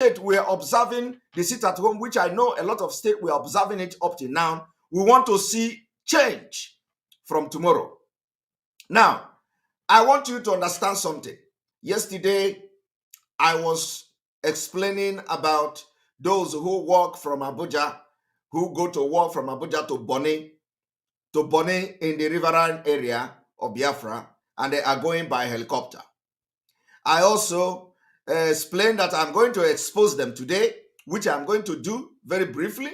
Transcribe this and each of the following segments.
state we're observing the sit at home, which I know a lot of states we're observing it up to now. We want to see change from tomorrow. Now, I want you to understand something. Yesterday, I was explaining about those who walk from Abuja, who go to work from Abuja to Bonny in the riverine area of Biafra, and they are going by helicopter. I also explained that I'm going to expose them today, which I'm going to do very briefly.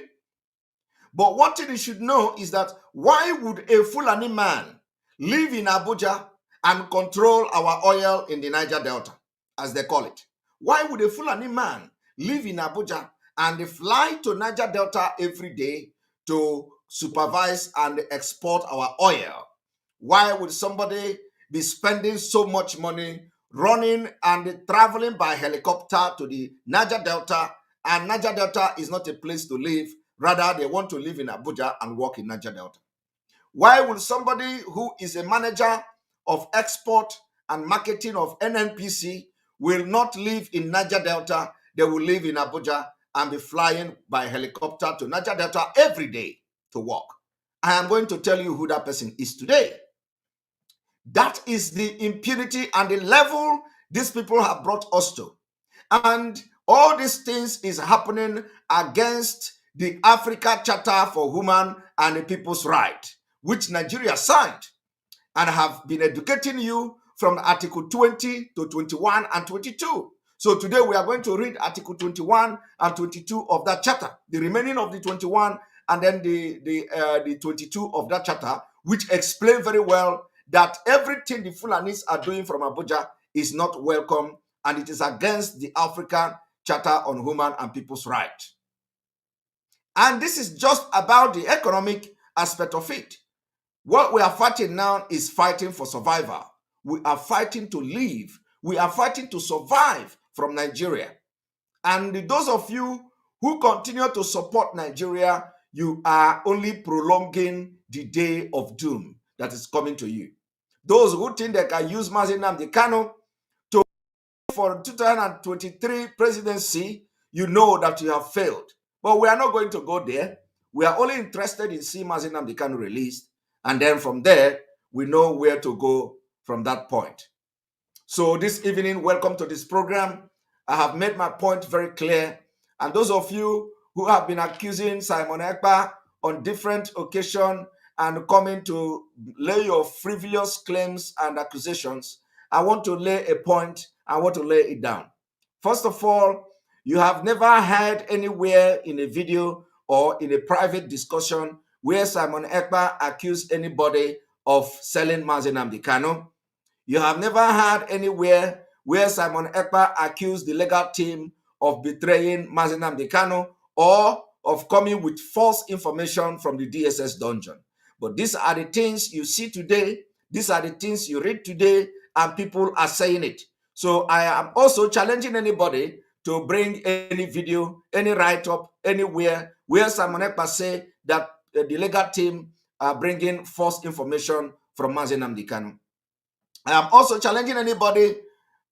But one thing you should know is that why would a Fulani man live in Abuja and control our oil in the Niger Delta, as they call it? Why would a Fulani man live in Abuja and fly to Niger Delta every day to supervise and export our oil? Why would somebody be spending so much money running and traveling by helicopter to the Niger Delta? And Niger Delta is not a place to live. Rather, they want to live in Abuja and work in Niger Delta. Why would somebody who is a manager of export and marketing of NNPC will not live in Niger Delta? They will live in Abuja and be flying by helicopter to Niger Delta every day to work. I am going to tell you who that person is today. That is the impunity and the level these people have brought us to. And all these things is happening against the Africa Charter for Human and the People's Right, which Nigeria signed, and have been educating you from Article 20 to 21 and 22. So today we are going to read Article 21 and 22 of that charter, the remaining of the 21 and then the 22 of that charter, which explain very well that everything the Fulanis are doing from Abuja is not welcome, and it is against the African Charter on Human and People's Rights. And this is just about the economic aspect of it. What we are fighting now is fighting for survival. We are fighting to live. We are fighting to survive from Nigeria. And those of you who continue to support Nigeria, you are only prolonging the day of doom that is coming to you. Those who think they can use Mazi Nnamdi Kanu to for 2023 presidency, you know that you have failed. But we are not going to go there. We are only interested in seeing Mazi Nnamdi Kanu released. And then from there, we know where to go from that point. So this evening, welcome to this program. I have made my point very clear. And those of you who have been accusing Simon Ekpa on different occasions and coming to lay your frivolous claims and accusations, I want to lay a point. I want to lay it down. First of all, you have never heard anywhere in a video or in a private discussion where Simon Ekpa accused anybody of selling Mazi Nnamdi Kanu. You have never heard anywhere where Simon Ekpa accused the legal team of betraying Mazi Nnamdi Kanu or of coming with false information from the DSS dungeon. But these are the things you see today. These are the things you read today, and people are saying it. So I am also challenging anybody to bring any video, any write-up, anywhere where Simon Ekpa say that the legal team are bringing false information from Mazi Nnamdi Kanu. I am also challenging anybody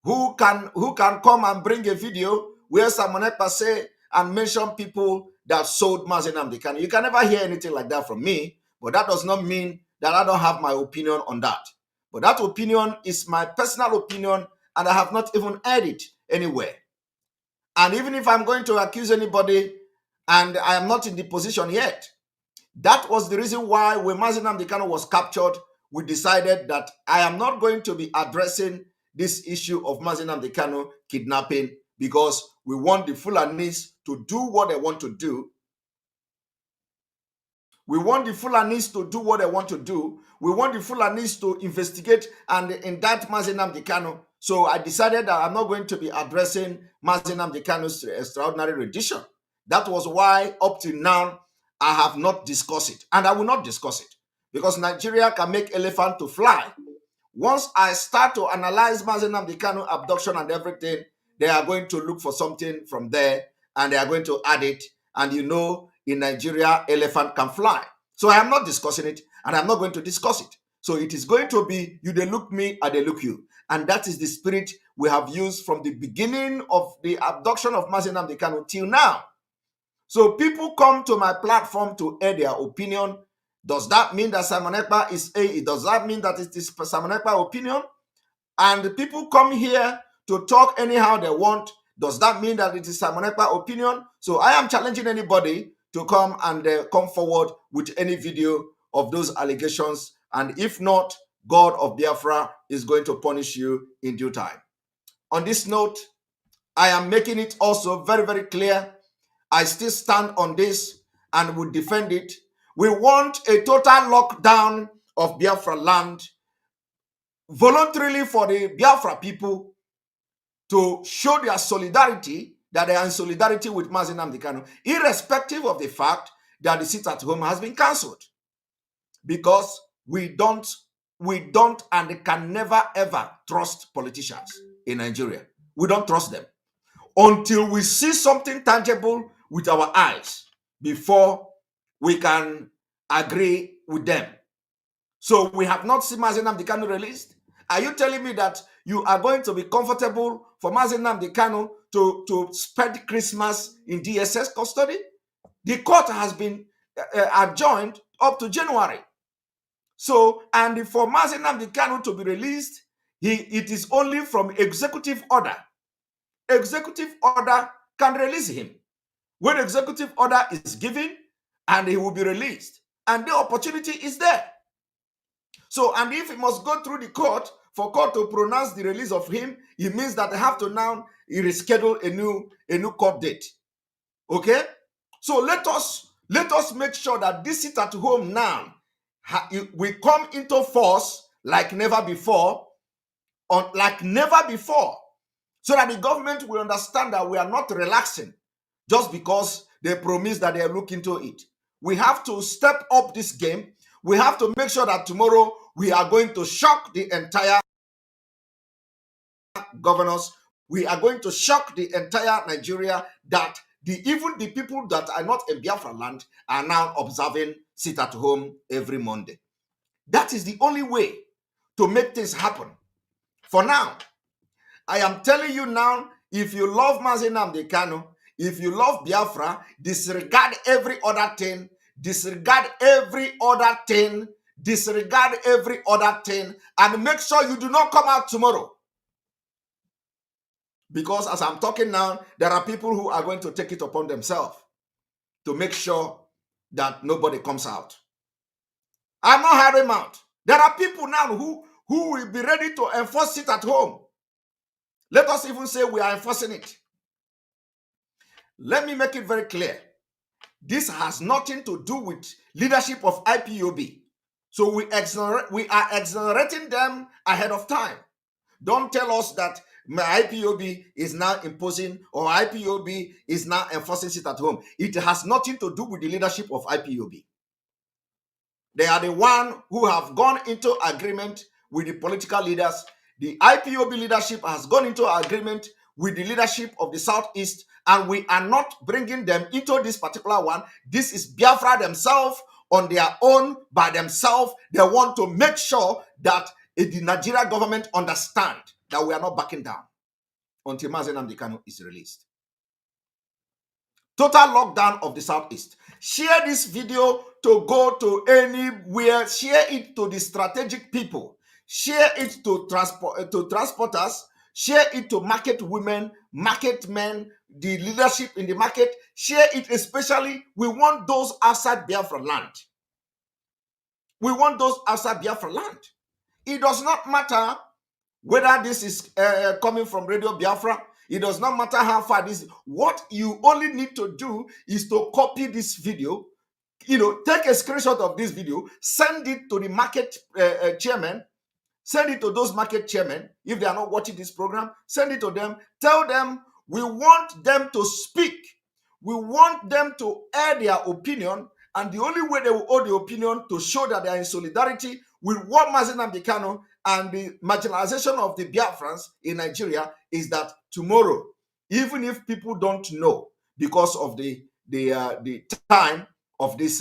who can come and bring a video where Simon Ekpa say and mention people that sold Mazi Nnamdi Kanu. You can never hear anything like that from me, but that does not mean that I don't have my opinion on that. But that opinion is my personal opinion, and I have not even heard it anywhere. And even if I'm going to accuse anybody and I am not in the position yet, that was the reason why when Mazi Nnamdi Kanu was captured, we decided that I am not going to be addressing this issue of Mazi Nnamdi Kanu kidnapping, because we want the Fulanis to do what they want to do. We want the Fulanis to do what they want to do. We want the Fulanis to investigate and indict Mazi Nnamdi Kanu. So I decided that I'm not going to be addressing Mazi Nnamdi Kanu's extraordinary rendition. That was why up till now, I have not discussed it. And I will not discuss it. Because Nigeria can make elephant to fly. Once I start to analyze Mazi Nnamdi Kanu abduction and everything, they are going to look for something from there and they are going to add it. And you know, in Nigeria, elephant can fly. So I am not discussing it, and I'm not going to discuss it. So it is going to be, you they look me, and they look you. And that is the spirit we have used from the beginning of the abduction of Mazi Nnamdi Kanu till now. So people come to my platform to air their opinion. Does that mean that Simon Ekpa is does that mean that it is Simon Ekpa opinion? And the people come here to talk anyhow they want. Does that mean that it is Simon Ekpa opinion? So I am challenging anybody to come and come forward with any video of those allegations. And if not, God of Biafra is going to punish you in due time. On this note, I am making it also very, very clear. I still stand on this and will defend it. We want a total lockdown of Biafra land voluntarily for the Biafra people to show their solidarity, that they are in solidarity with Mazi Nnamdi Kanu, irrespective of the fact that the sit at home has been cancelled. Because we don't and can never ever trust politicians in Nigeria. We don't trust them until we see something tangible with our eyes before we can agree with them. So we have not seen Mazi Nnamdi Kanu released. Are you telling me that you are going to be comfortable for Mazi Nnamdi Kanu to spend Christmas in DSS custody? The court has been adjourned up to January. So, and for Mazi Nnamdi Kanu to be released, it is only from executive order. Executive order can release him. When executive order is given, and he will be released, and the opportunity is there. So, and if it must go through the court for court to pronounce the release of him, it means that they have to now reschedule a new court date. Okay? So let us make sure that this sit at home now we come into force like never before, so that the government will understand that we are not relaxing just because they promise that they look into it. We have to step up this game. We have to make sure that tomorrow we are going to shock the entire governors. We are going to shock the entire Nigeria that even the people that are not in Biafra land are now observing sit at home every Monday. That is the only way to make things happen. For now, I am telling you now, if you love Mazi Nnamdi Kanu, if you love Biafra, disregard every other thing, disregard every other thing, and make sure you do not come out tomorrow. Because as I'm talking now, there are people who are going to take it upon themselves to make sure that nobody comes out. I'm not hiring out. There are people now who will be ready to enforce it at home. Let us even say we are enforcing it. Let me make it very clear. This has nothing to do with leadership of IPOB. So we are exonerating them ahead of time. Don't tell us that my IPOB is now imposing or IPOB is now enforcing it at home. It has nothing to do with the leadership of IPOB. They are the one who have gone into agreement with the political leaders. The IPOB leadership has gone into agreement with the leadership of the Southeast, and we are not bringing them into this particular one. This is Biafra themselves on their own, by themselves. They want to make sure that the Nigeria government understand that we are not backing down until Mazi Nnamdi Kanu is released. Total lockdown of the Southeast. Share this video to go to anywhere. Share it to the strategic people. Share it to transporters. Share it to market women, market men, the leadership in the market. Share it especially. We want those outside Biafra land. We want those outside Biafra land. It does not matter whether this is coming from Radio Biafra. It does not matter how far this is. What you only need to do is to copy this video, take a screenshot of this video, send it to the market chairman, send it to those market chairmen. If they are not watching this program, send it to them. Tell them we want them to speak. We want them to air their opinion, and the only way they will hold the opinion to show that they are in solidarity with what Mazi Nnamdi Kanu and the marginalization of the Biafrans in Nigeria is that tomorrow, even if people don't know because of the time of this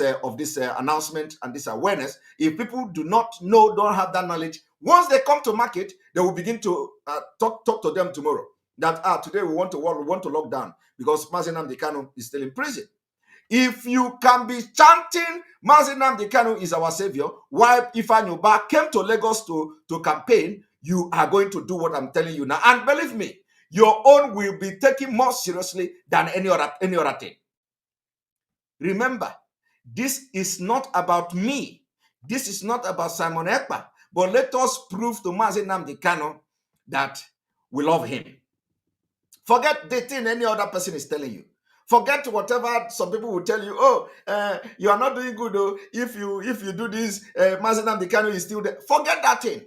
announcement and this awareness. If people do not know, don't have that knowledge, once they come to market, they will begin to talk to them tomorrow that today we want to lock down because Mazi Nnamdi Kanu is still in prison. If you can be chanting Mazi Nnamdi Kanu is our savior, while Ifeanyi Ubah came to Lagos to campaign, you are going to do what I'm telling you now. And believe me, your own will be taken more seriously than any other thing. Remember, this is not about me. This is not about Simon Ekpa. But let us prove to Mazi Nnamdi Kanu that we love him. Forget the thing any other person is telling you. Forget whatever some people will tell you. Oh, you are not doing good. Oh, if you do this, Mazi Nnamdi Kanu is still there. Forget that thing.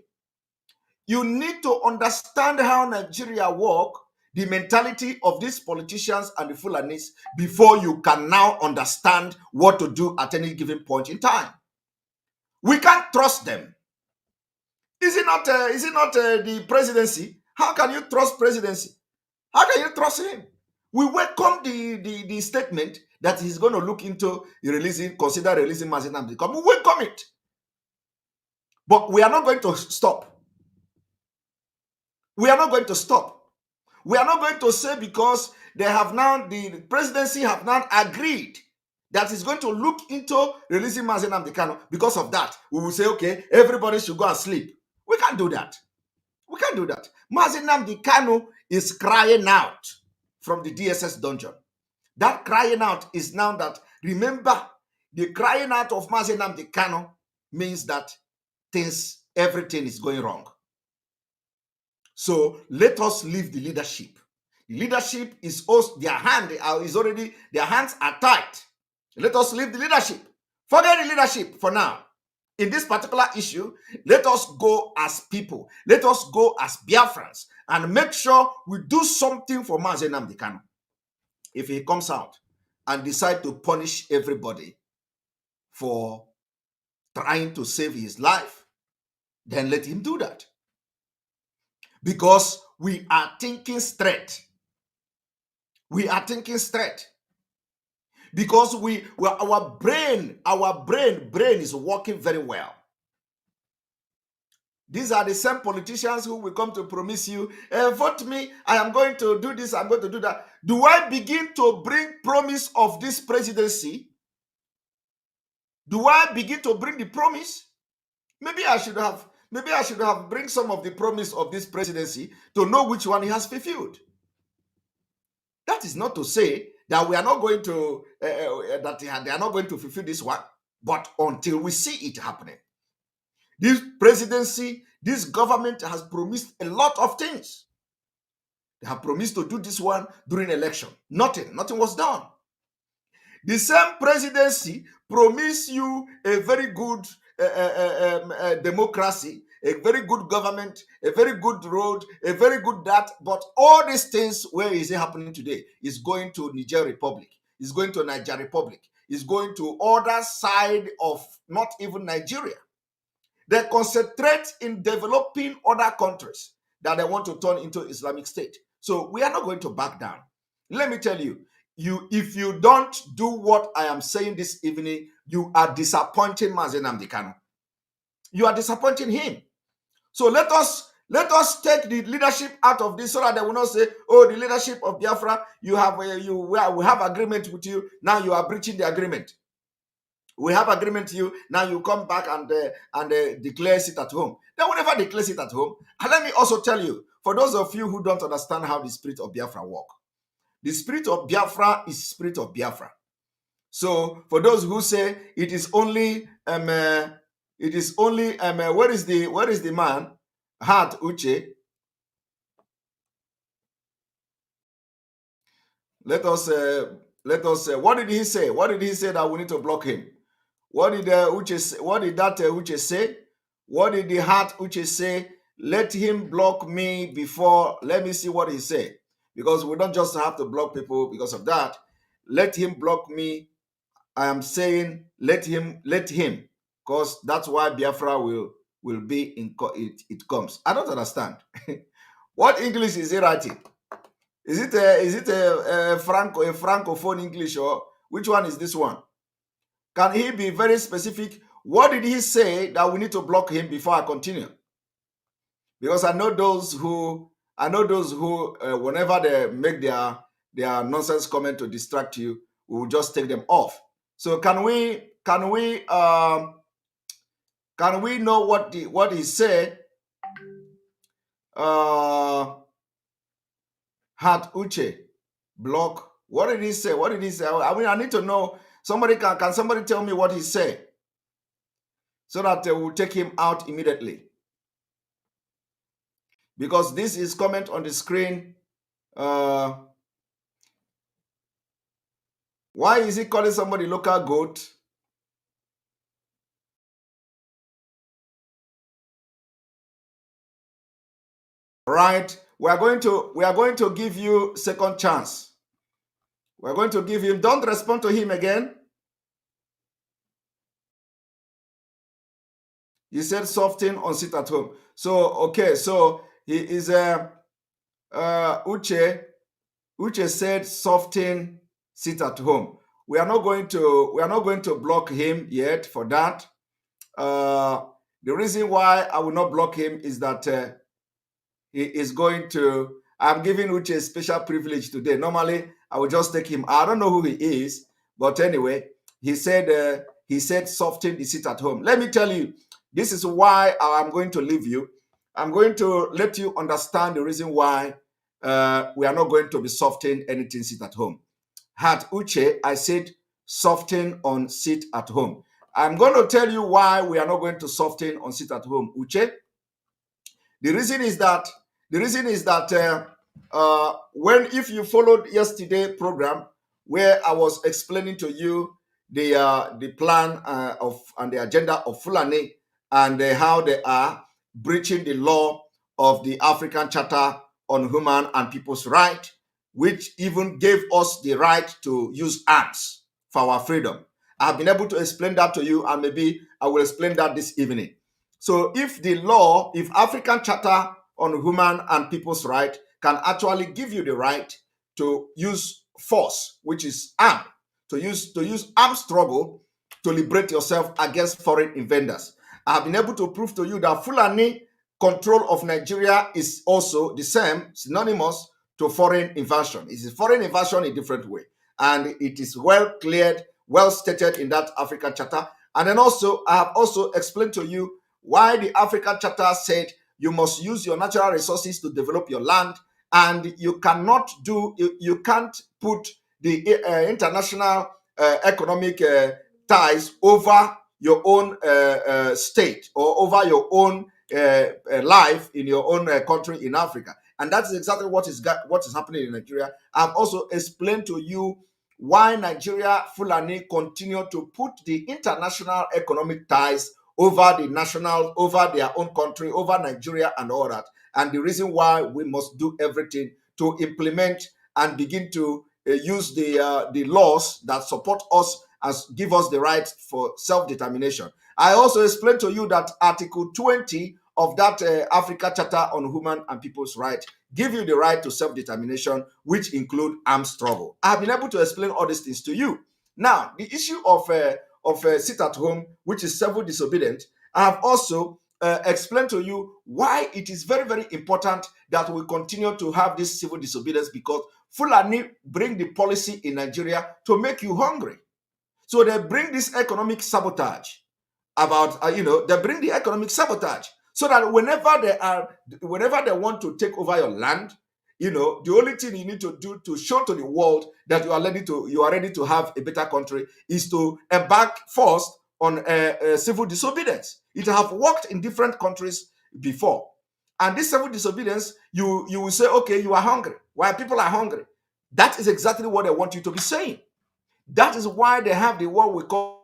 You need to understand how Nigeria works, the mentality of these politicians and the Fulanis, before you can now understand what to do at any given point in time. We can't trust them. Is it not the presidency? How can you trust presidency? How can you trust him? We welcome the statement that he's going to look into consider releasing Mazi Nnamdi Kanu. We welcome it. But we are not going to stop. We are not going to stop. We are not going to say because the presidency have now agreed that is going to look into releasing Mazi Nnamdi Kanu. Because of that, we will say, okay, everybody should go and sleep. We can't do that. We can't do that. Mazi Nnamdi Kanu is crying out from the DSS dungeon. That crying out is now that, remember, the crying out of Mazi Nnamdi Kanu means that everything is going wrong. So let us leave the leadership. The leadership is also, their hands are tied. Let us leave the leadership. Forget the leadership for now. In this particular issue, let us go as people. Let us go as Biafrans and make sure we do something for Mazi Nnamdi Kanu. If he comes out and decide to punish everybody for trying to save his life, then let him do that. Because we are thinking straight. We are thinking straight. Because our brain is working very well. These are the same politicians who will come to promise you, vote me, I am going to do this, I'm going to do that. Do I begin to bring promise of this presidency? Do I begin to bring the promise? Maybe I should have bring some of the promise of this presidency to know which one he has fulfilled. That is not to say that we are not going to that they are not going to fulfill this one, but until we see it happening. This presidency, this government has promised a lot of things. They have promised to do this one during election. Nothing was done. The same presidency promised you a very good democracy, a very good government, a very good road, a very good that. But all these things, where is it happening today? Is going to Niger Republic, is going to Niger Republic, is going to other side of not even Nigeria. They concentrate in developing other countries that they want to turn into Islamic State. So we are not going to back down. Let me tell you, if you don't do what I am saying this evening, you are disappointing Mazi Nnamdi Kanu. You are disappointing him. So let us take the leadership out of this so that they will not say, oh, the leadership of Biafra, we have agreement with you, now you are breaching the agreement. We have agreement with you, now you come back and declare it at home. They will never declare it at home. And let me also tell you, for those of you who don't understand how the spirit of Biafra works, the spirit of Biafra is spirit of Biafra. So for those who say it is only where is the man? Heart Uche. Let us what did he say? What did he say that we need to block him? What did Uche say? What did that Uche say? What did the Heart Uche say? Let him block me before. Let me see what he said. Because we don't just have to block people because of that. Let him block me. I am saying let him, because that's why Biafra will be in it comes. I don't understand. What English is he writing? Is it a francophone English, or which one is this one? Can he be very specific? What did he say that we need to block him before I continue? Because I know those who whenever they make their nonsense comment to distract you, we will just take them off. So can we know what he said? Hat Uche block. What did he say? What did he say? I mean, I need to know. Somebody can somebody tell me what he said so that we'll take him out immediately. Because this is comment on the screen. Uh, why is he calling somebody local goat? Right? We are going to give you second chance. We're going to give him. Don't respond to him again. He said soften on sit at home. So okay, so he is Uche. Uche said soften sit at home. We are not going to block him yet for that. The reason why I will not block him is that he is going to. I'm giving Uche a special privilege today. Normally, I would just take him. I don't know who he is, but anyway, he said soften the sit at home. Let me tell you, this is why I'm going to leave you. I'm going to let you understand the reason why we are not going to be softening anything sit at home. Had Uche, I said soften on sit at home. I'm going to tell you why we are not going to soften on sit at home, Uche. The reason is that when if you followed yesterday program where I was explaining to you the plan of and the agenda of Fulani and how they are breaching the law of the African Charter on Human and People's Right, which even gave us the right to use arms for our freedom. I've been able to explain that to you, and maybe I will explain that this evening. So if African Charter on Human and People's Right can actually give you the right to use force, which is arm, to use armed struggle to liberate yourself against foreign invaders. I have been able to prove to you that Fulani control of Nigeria is also the same, synonymous to foreign invasion. It's a foreign invasion in a different way. And it is well cleared, well stated in that African Charter. And then also, I have also explained to you why the African Charter said you must use your natural resources to develop your land, and you can't put the international economic ties over your own state or over your own life in your own country in Africa. And that's exactly what is happening in Nigeria. I've also explained to you why Nigeria Fulani continue to put the international economic ties over their own country, over Nigeria and all that. And the reason why we must do everything to implement and begin to use the laws that support us as give us the right for self-determination. I also explained to you that Article 20 of that Africa Charter on Human and People's Right give you the right to self-determination, which include armed struggle. I've been able to explain all these things to you. Now, the issue of sit at home, which is civil disobedience, I have also explained to you why it is very, very important that we continue to have this civil disobedience, because Fulani bring the policy in Nigeria to make you hungry. So they bring this economic sabotage about, they bring the economic sabotage so that whenever they want to take over your land, the only thing you need to do to show to the world that you are ready to have a better country is to embark first on civil disobedience. It have worked in different countries before. And this civil disobedience, you will say, okay, you are hungry. Why people are hungry? That is exactly what they want you to be saying. That is why they have the what we call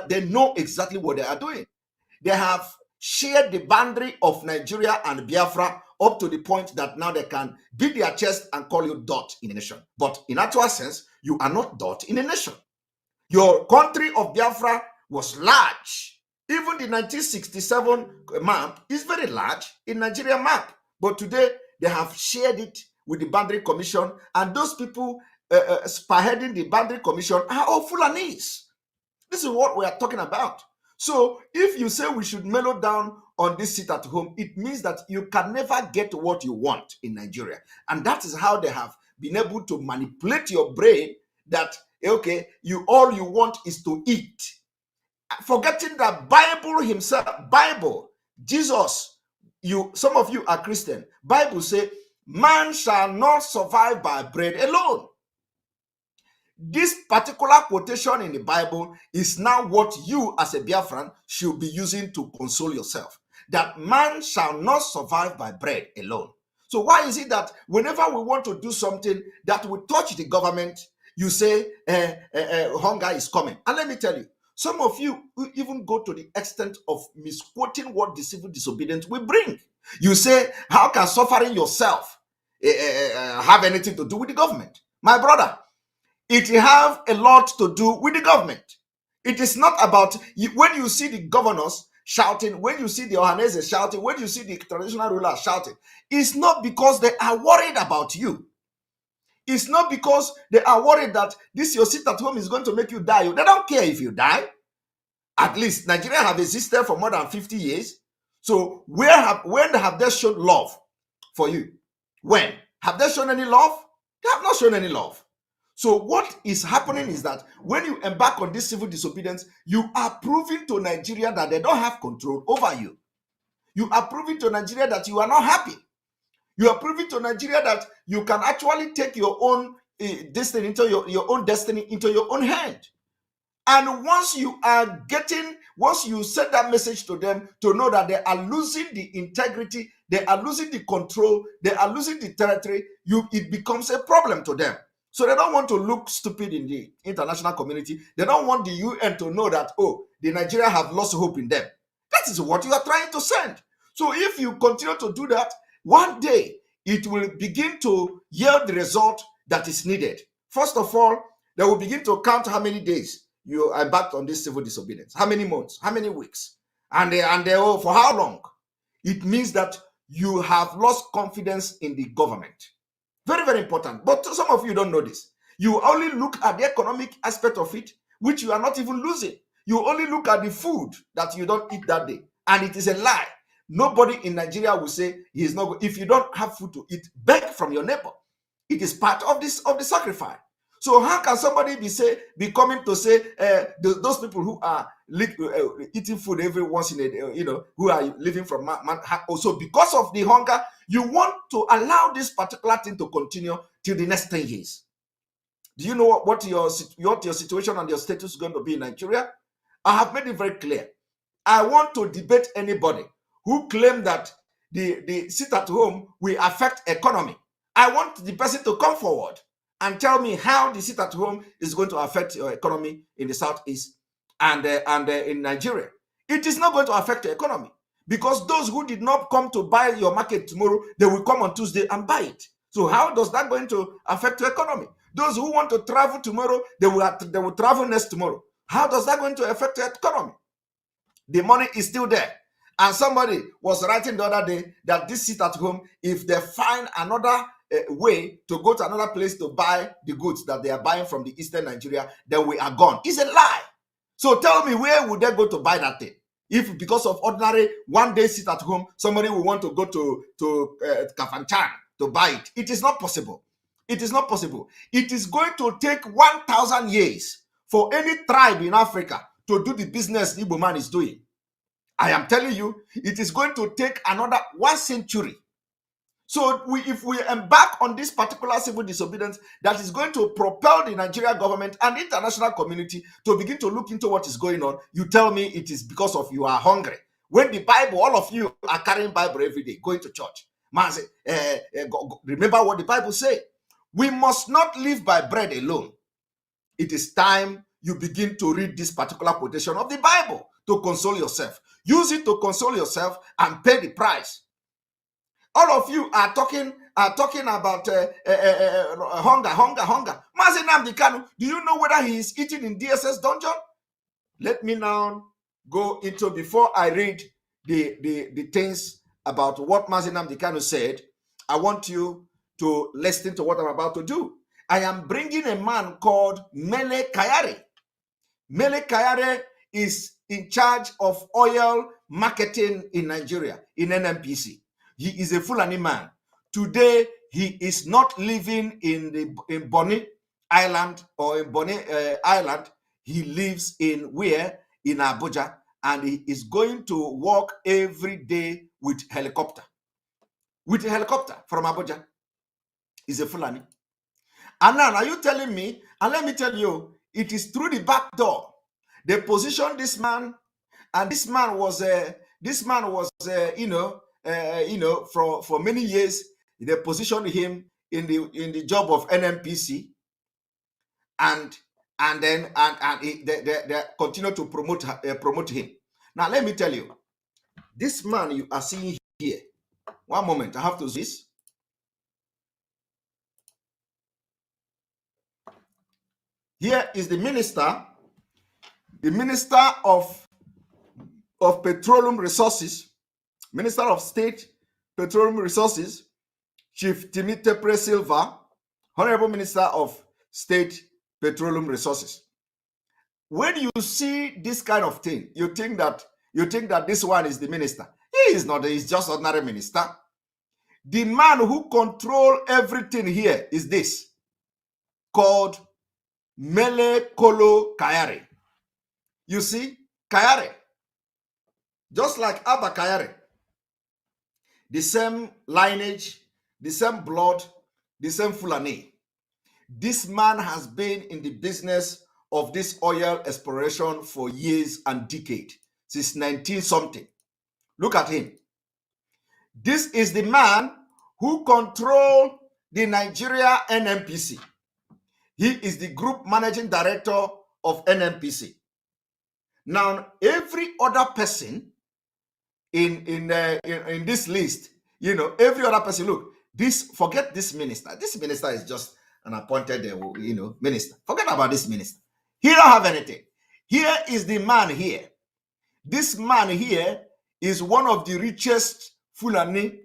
they know exactly what they are doing. They have shared the boundary of Nigeria and Biafra up to the point that now they can beat their chest and call you dot in a nation. But in actual sense, you are not dot in a nation. Your country of Biafra was large. Even the 1967 map is very large in Nigeria map. But today, they have shared it with the Boundary Commission, and those people spearheading the Boundary Commission are all Fulanese. This is what we are talking about. So if you say we should mellow down on this sit at home, it means that you can never get what you want in Nigeria. And that is how they have been able to manipulate your brain that, okay, all you want is to eat. Forgetting that Bible himself, Bible, Jesus, some of you are Christian. Bible say, man shall not survive by bread alone. This particular quotation in the Bible is now what you as a Biafran should be using to console yourself. That man shall not survive by bread alone. So why is it that whenever we want to do something that will touch the government, you say hunger is coming? And let me tell you, some of you even go to the extent of misquoting what the civil disobedience will bring. You say, how can suffering yourself have anything to do with the government? My brother, it have a lot to do with the government. It is not about when you see the governors shouting, when you see the Ohanese shouting, when you see the traditional rulers shouting, it's not because they are worried about you. It's not because they are worried that this your sit at home is going to make you die. They don't care if you die. At least Nigeria have existed for more than 50 years. So when have they shown love for you? When? Have they shown any love? They have not shown any love. So what is happening is that when you embark on this civil disobedience, you are proving to Nigeria that they don't have control over you. You are proving to Nigeria that you are not happy. You are proving to Nigeria that you can actually take your own destiny into your own destiny into your own hand. And once you send that message to them to know that they are losing the integrity, they are losing the control, they are losing the territory, it becomes a problem to them. So they don't want to look stupid in the international community. They don't want the UN to know that, the Nigeria have lost hope in them. That is what you are trying to send. So if you continue to do that, one day it will begin to yield the result that is needed. First of all, they will begin to count how many days you are back on this civil disobedience, how many months, how many weeks, and for how long. It means that you have lost confidence in the government. Very, very important. But some of you don't know this. You only look at the economic aspect of it, which you are not even losing. You only look at the food that you don't eat that day. And it is a lie. Nobody in Nigeria will say he is not. If you don't have food to eat, beg from your neighbor. It is part of the sacrifice. So how can somebody be coming to say those people who are eating food every once in a day, who are living from also because of the hunger, you want to allow this particular thing to continue till the next 10 years? Do you know what your situation and your status is going to be in Nigeria? I have made it very clear. I want to debate anybody who claim that the sit at home will affect economy. I want the person to come forward and tell me how the sit at home is going to affect your economy in the Southeast and in Nigeria. It is not going to affect the economy because those who did not come to buy your market tomorrow, they will come on Tuesday and buy it. So how does that going to affect your economy? Those who want to travel tomorrow, they will travel next tomorrow. How does that going to affect your economy? The money is still there. And somebody was writing the other day that this sit at home, if they find another way to go to another place to buy the goods that they are buying from the Eastern Nigeria, then we are gone. It's a lie. So tell me, where would they go to buy that thing? If because of ordinary one day sit at home, somebody will want to go to Kafanchan to buy it. It is not possible. It is not possible. It is going to take 1,000 years for any tribe in Africa to do the business Igbo man is doing. I am telling you, it is going to take another 1 century. So if we embark on this particular civil disobedience, that is going to propel the Nigerian government and the international community to begin to look into what is going on, you tell me it is because of you are hungry. When the Bible, all of you are carrying Bible every day, going to church. Man say, remember what the Bible says. We must not live by bread alone. It is time you begin to read this particular quotation of the Bible to console yourself. Use it to console yourself and pay the price. All of you are talking about hunger. Mazi Nnamdi Kanu, do you know whether he is eating in DSS dungeon? Let me now go into, before I read the things about what Mazi Nnamdi Kanu said, I want you to listen to what I'm about to do. I am bringing a man called Mele Kayare. Mele Kayare is in charge of oil marketing in Nigeria, in NNPC. He is a Fulani man. Today, he is not living in Bonny Island or in Bonny Island. He lives in where? In Abuja. And he is going to work every day with helicopter. With a helicopter from Abuja. He's a Fulani. And now, are you telling me, and let me tell you, it is through the back door. They positioned this man, and this man was for many years, they positioned him in the job of NNPC, and then they continue to promote him. Now, let me tell you, this man you are seeing here. One moment, I have to see this. Here is the minister of Petroleum Resources, Minister of State Petroleum Resources, Chief Timothy Silva, Honorable Minister of State Petroleum Resources. When you see this kind of thing, you think that this one is the minister. He is not. He's just ordinary minister. The man who controls everything here is this, called Mele Kolo Kayare. You see, Kayare, just like Abba Kayare, the same lineage, the same blood, the same Fulani. This man has been in the business of this oil exploration for years and decades, since 19-something. Look at him. This is the man who controls the Nigeria NNPC. He is the group managing director of NNPC. Now, every other person in this list, every other person, look, forget this minister. This minister is just an appointed, minister. Forget about this minister. He don't have anything. Here is the man here. This man here is one of the richest Fulani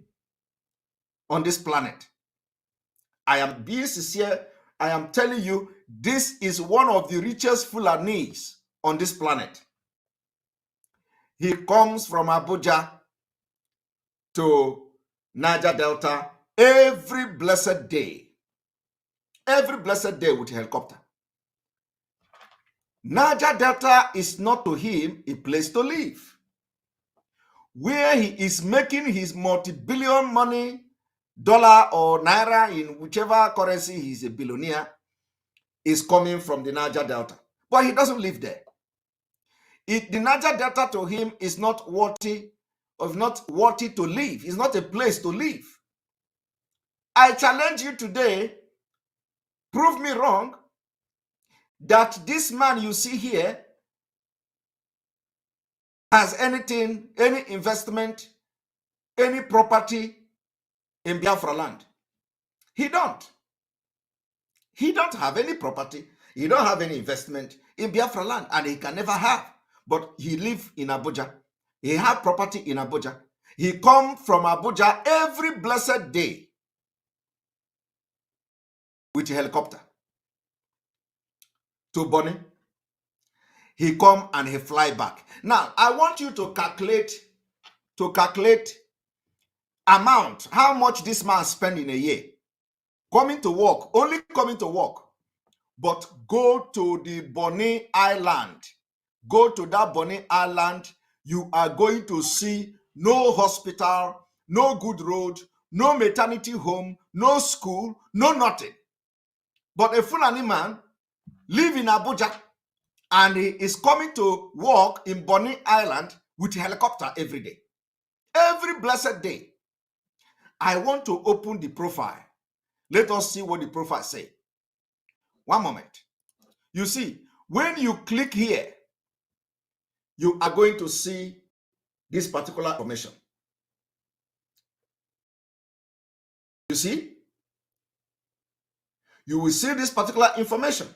on this planet. I am being sincere. I am telling you, this is one of the richest Fulanis on this planet. He comes from Abuja to Niger Delta every blessed day. Every blessed day with a helicopter. Niger Delta is not to him a place to live. Where he is making his multi-billion money, dollar or naira, in whichever currency he's a billionaire, is coming from the Niger Delta. But he doesn't live there. The Niger Delta to him is not worthy to live. It's not a place to live. I challenge you today, prove me wrong, that this man you see here has anything, any investment, any property in Biafra land. He don't. He don't have any property. He don't have any investment in Biafra land, and he can never have. But he live in Abuja. He have property in Abuja. He come from Abuja every blessed day with a helicopter to Bonny. He come and he fly back. Now, I want you to calculate amount, how much this man spend in a year. Coming to work, only coming to work. But go to the Bonny Island. Go to that Bonny Island, you are going to see no hospital, no good road, no maternity home, no school, no nothing. But a Fulani man live in Abuja, and he is coming to work in Bonny Island with a helicopter every day. Every blessed day. I want to open the profile. Let us see what the profile say. One moment. You see, When you click here, you are going to see this particular information. You see? You will see this particular information.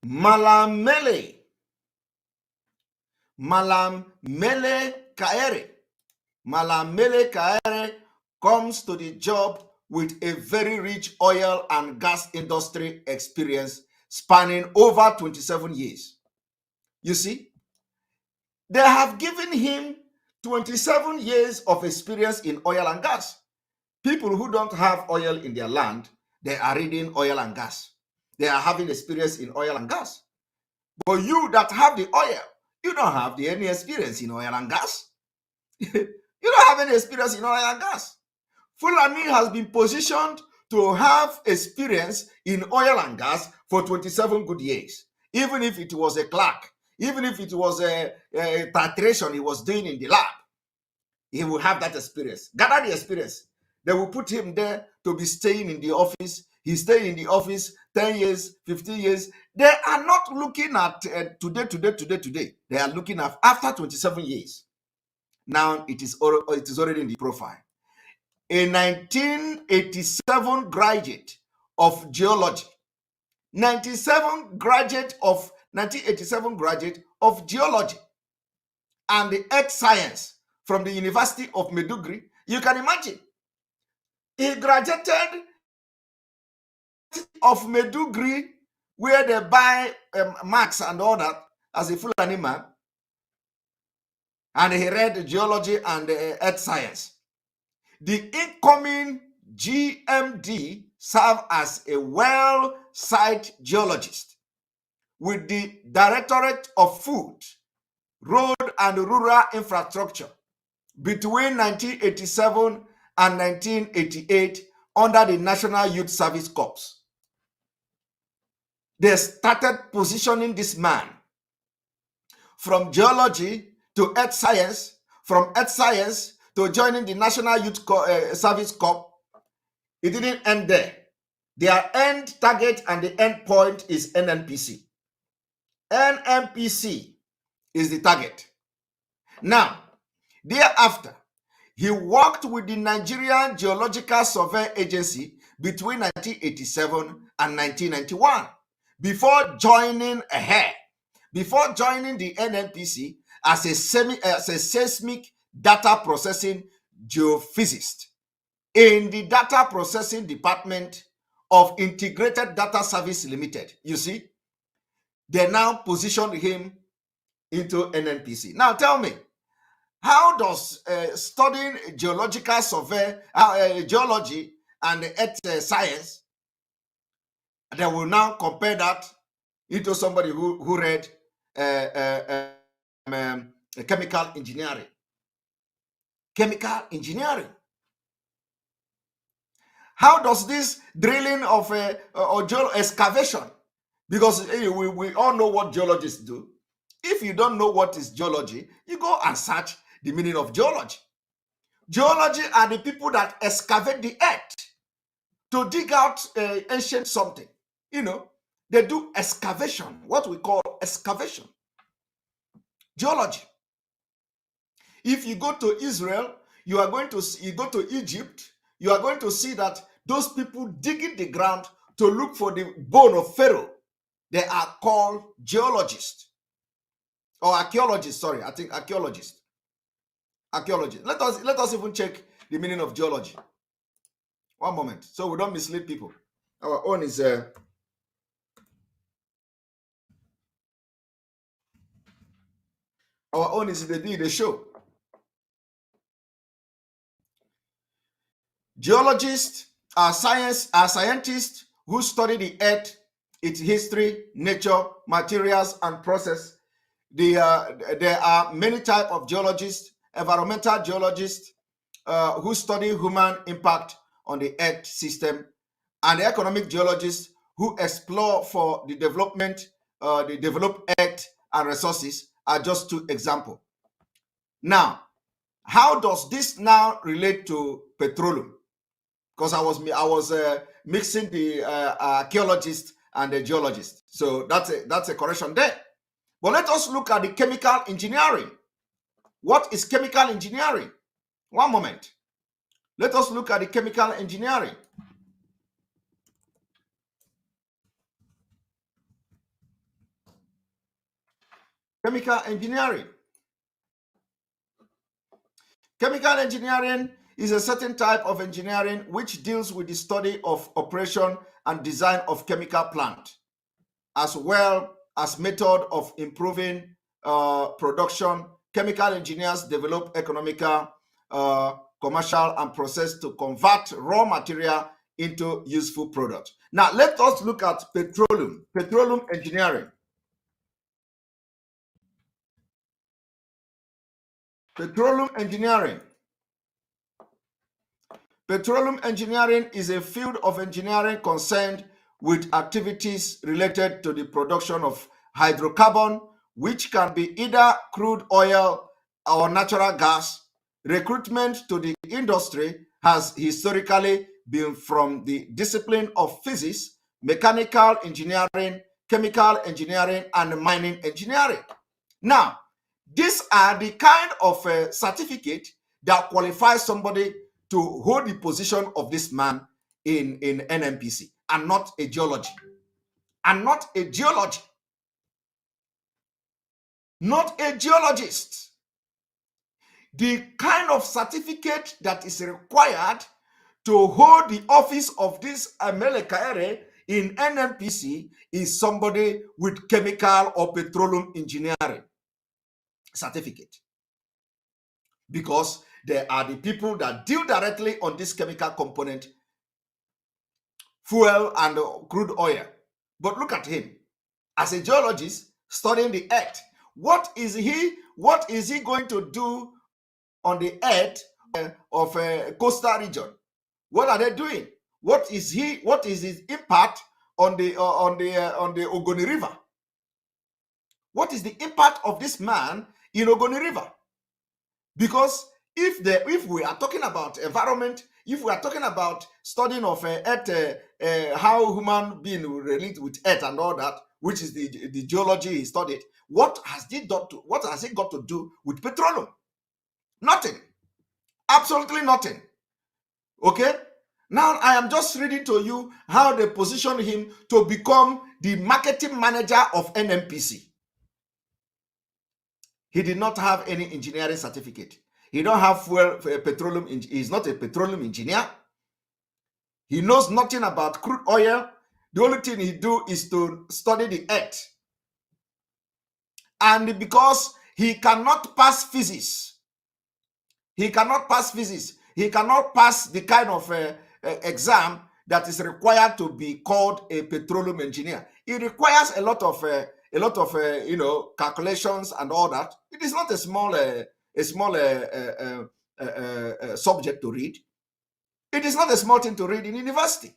Malam Mele Kaere. Malam Mele Kaere comes to the job with a very rich oil and gas industry experience spanning over 27 years. You see, they have given him 27 years of experience in oil and gas. People who don't have oil in their land, they are reading oil and gas. They are having experience in oil and gas. But you that have the oil, you don't have any experience in oil and gas. You don't have any experience in oil and gas. Fulani has been positioned to have experience in oil and gas for 27 good years. Even if it was a clerk, even if it was a titration he was doing in the lab, he will have that experience. Gather the experience. They will put him there to be staying in the office. He stay in the office 10 years, 15 years. They are not looking at today. They are looking at after 27 years. Now it is already in the profile. A 1987 graduate of geology. 1987 graduate of geology and the earth science from the University of Maiduguri. You can imagine. He graduated of Maiduguri, where they buy marks and all that as a Fulani man. And he read geology and earth science. The incoming GMD served as a well-site geologist with the Directorate of Food, Road and Rural Infrastructure between 1987 and 1988 under the National Youth Service Corps. They started positioning this man from geology to earth science, from earth science to joining the National Youth Service Corps. It didn't end there. Their end target and the end point is NNPC. NNPC is the target. Now, thereafter, he worked with the Nigerian Geological Survey Agency between 1987 and 1991 before joining the NNPC as a seismic data processing geophysicist in the data processing department of Integrated Data Service Limited. You see, they now positioned him into NNPC. Now tell me, how does studying geological survey, geology and earth science, they will now compare that into somebody who read chemical engineering. Chemical engineering. How does this drilling of excavation, because we all know what geologists do. If you don't know what is geology, you go and search the meaning of geology. Geology are the people that excavate the earth to dig out ancient something. You know, they do excavation, what we call excavation. Geology. If you go to Israel, you go to Egypt, you are going to see that those people digging the ground to look for the bone of Pharaoh, they are called geologists. Or archaeologists, sorry, I think archaeologists. Archaeologists. Let us even check the meaning of geology. One moment, so we don't mislead people. Our own is the show. Geologists are scientists who study the earth, its history, nature, materials, and process. There are many types of geologists. Environmental geologists who study human impact on the earth system, and the economic geologists who explore for the development, the developed earth and resources are just two examples. Now, how does this now relate to petroleum? Because I was mixing the archaeologist and a geologist. So that's a correction there. But let us look at the chemical engineering. What is chemical engineering? One moment. Let us look at the chemical engineering. Chemical engineering. Chemical engineering is a certain type of engineering which deals with the study of operation and design of chemical plant, as well as method of improving production. Chemical engineers develop economical, commercial, and process to convert raw material into useful product. Now, let us look at petroleum engineering. Petroleum engineering. Petroleum engineering is a field of engineering concerned with activities related to the production of hydrocarbon, which can be either crude oil or natural gas. Recruitment to the industry has historically been from the discipline of physics, mechanical engineering, chemical engineering, and mining engineering. Now, these are the kind of certificate that qualifies somebody to hold the position of this man in NNPC, and not a geology. And not a geology. Not a geologist. The kind of certificate that is required to hold the office of this Amele Kaere in NNPC is somebody with chemical or petroleum engineering certificate. Because they are the people that deal directly on this chemical component, fuel and crude oil. But look at him as a geologist studying the earth. What is he going to do on the earth of a coastal region? What are they doing? What is his impact on the Ogoni River? What is the impact of this man in Ogoni River? Because if we are talking about environment, if we are talking about studying of earth, how human being will relate with earth and all that, which is the geology he studied, what has it got to do with petroleum? Nothing. Absolutely nothing. Okay? Now I am just reading to you how they position him to become the marketing manager of NNPC. He did not have any engineering certificate. He don't have petroleum. He's not a petroleum engineer. He knows nothing about crude oil. The only thing he do is to study the earth. And because he cannot pass physics, he cannot pass the kind of exam that is required to be called a petroleum engineer. It requires a lot of calculations and all that. It is not a small subject to read. It is not a small thing to read in university.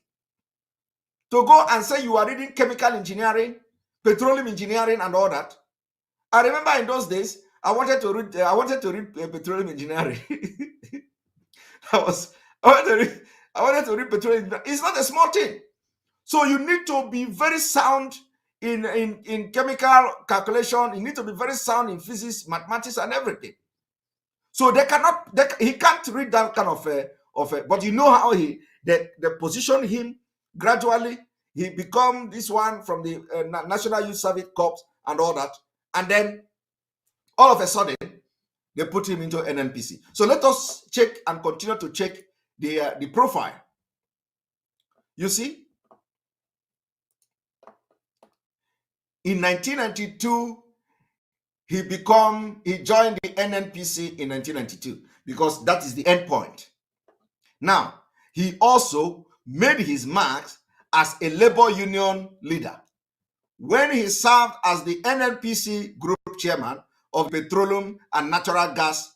To go and say you are reading chemical engineering, petroleum engineering, and all that. I remember in those days, I wanted to read petroleum engineering. I wanted to read petroleum. It's not a small thing. So you need to be very sound in chemical calculation. You need to be very sound in physics, mathematics, and everything. So he can't read that kind of but you know how they position him gradually. He become this one from the National Youth Service Corps and all that. And then all of a sudden, they put him into NNPC. So let us check and continue to check the profile. You see, in 1992, he joined the NNPC in 1992 because that is the end point. Now, he also made his marks as a labor union leader when he served as the NNPC group chairman of Petroleum and Natural Gas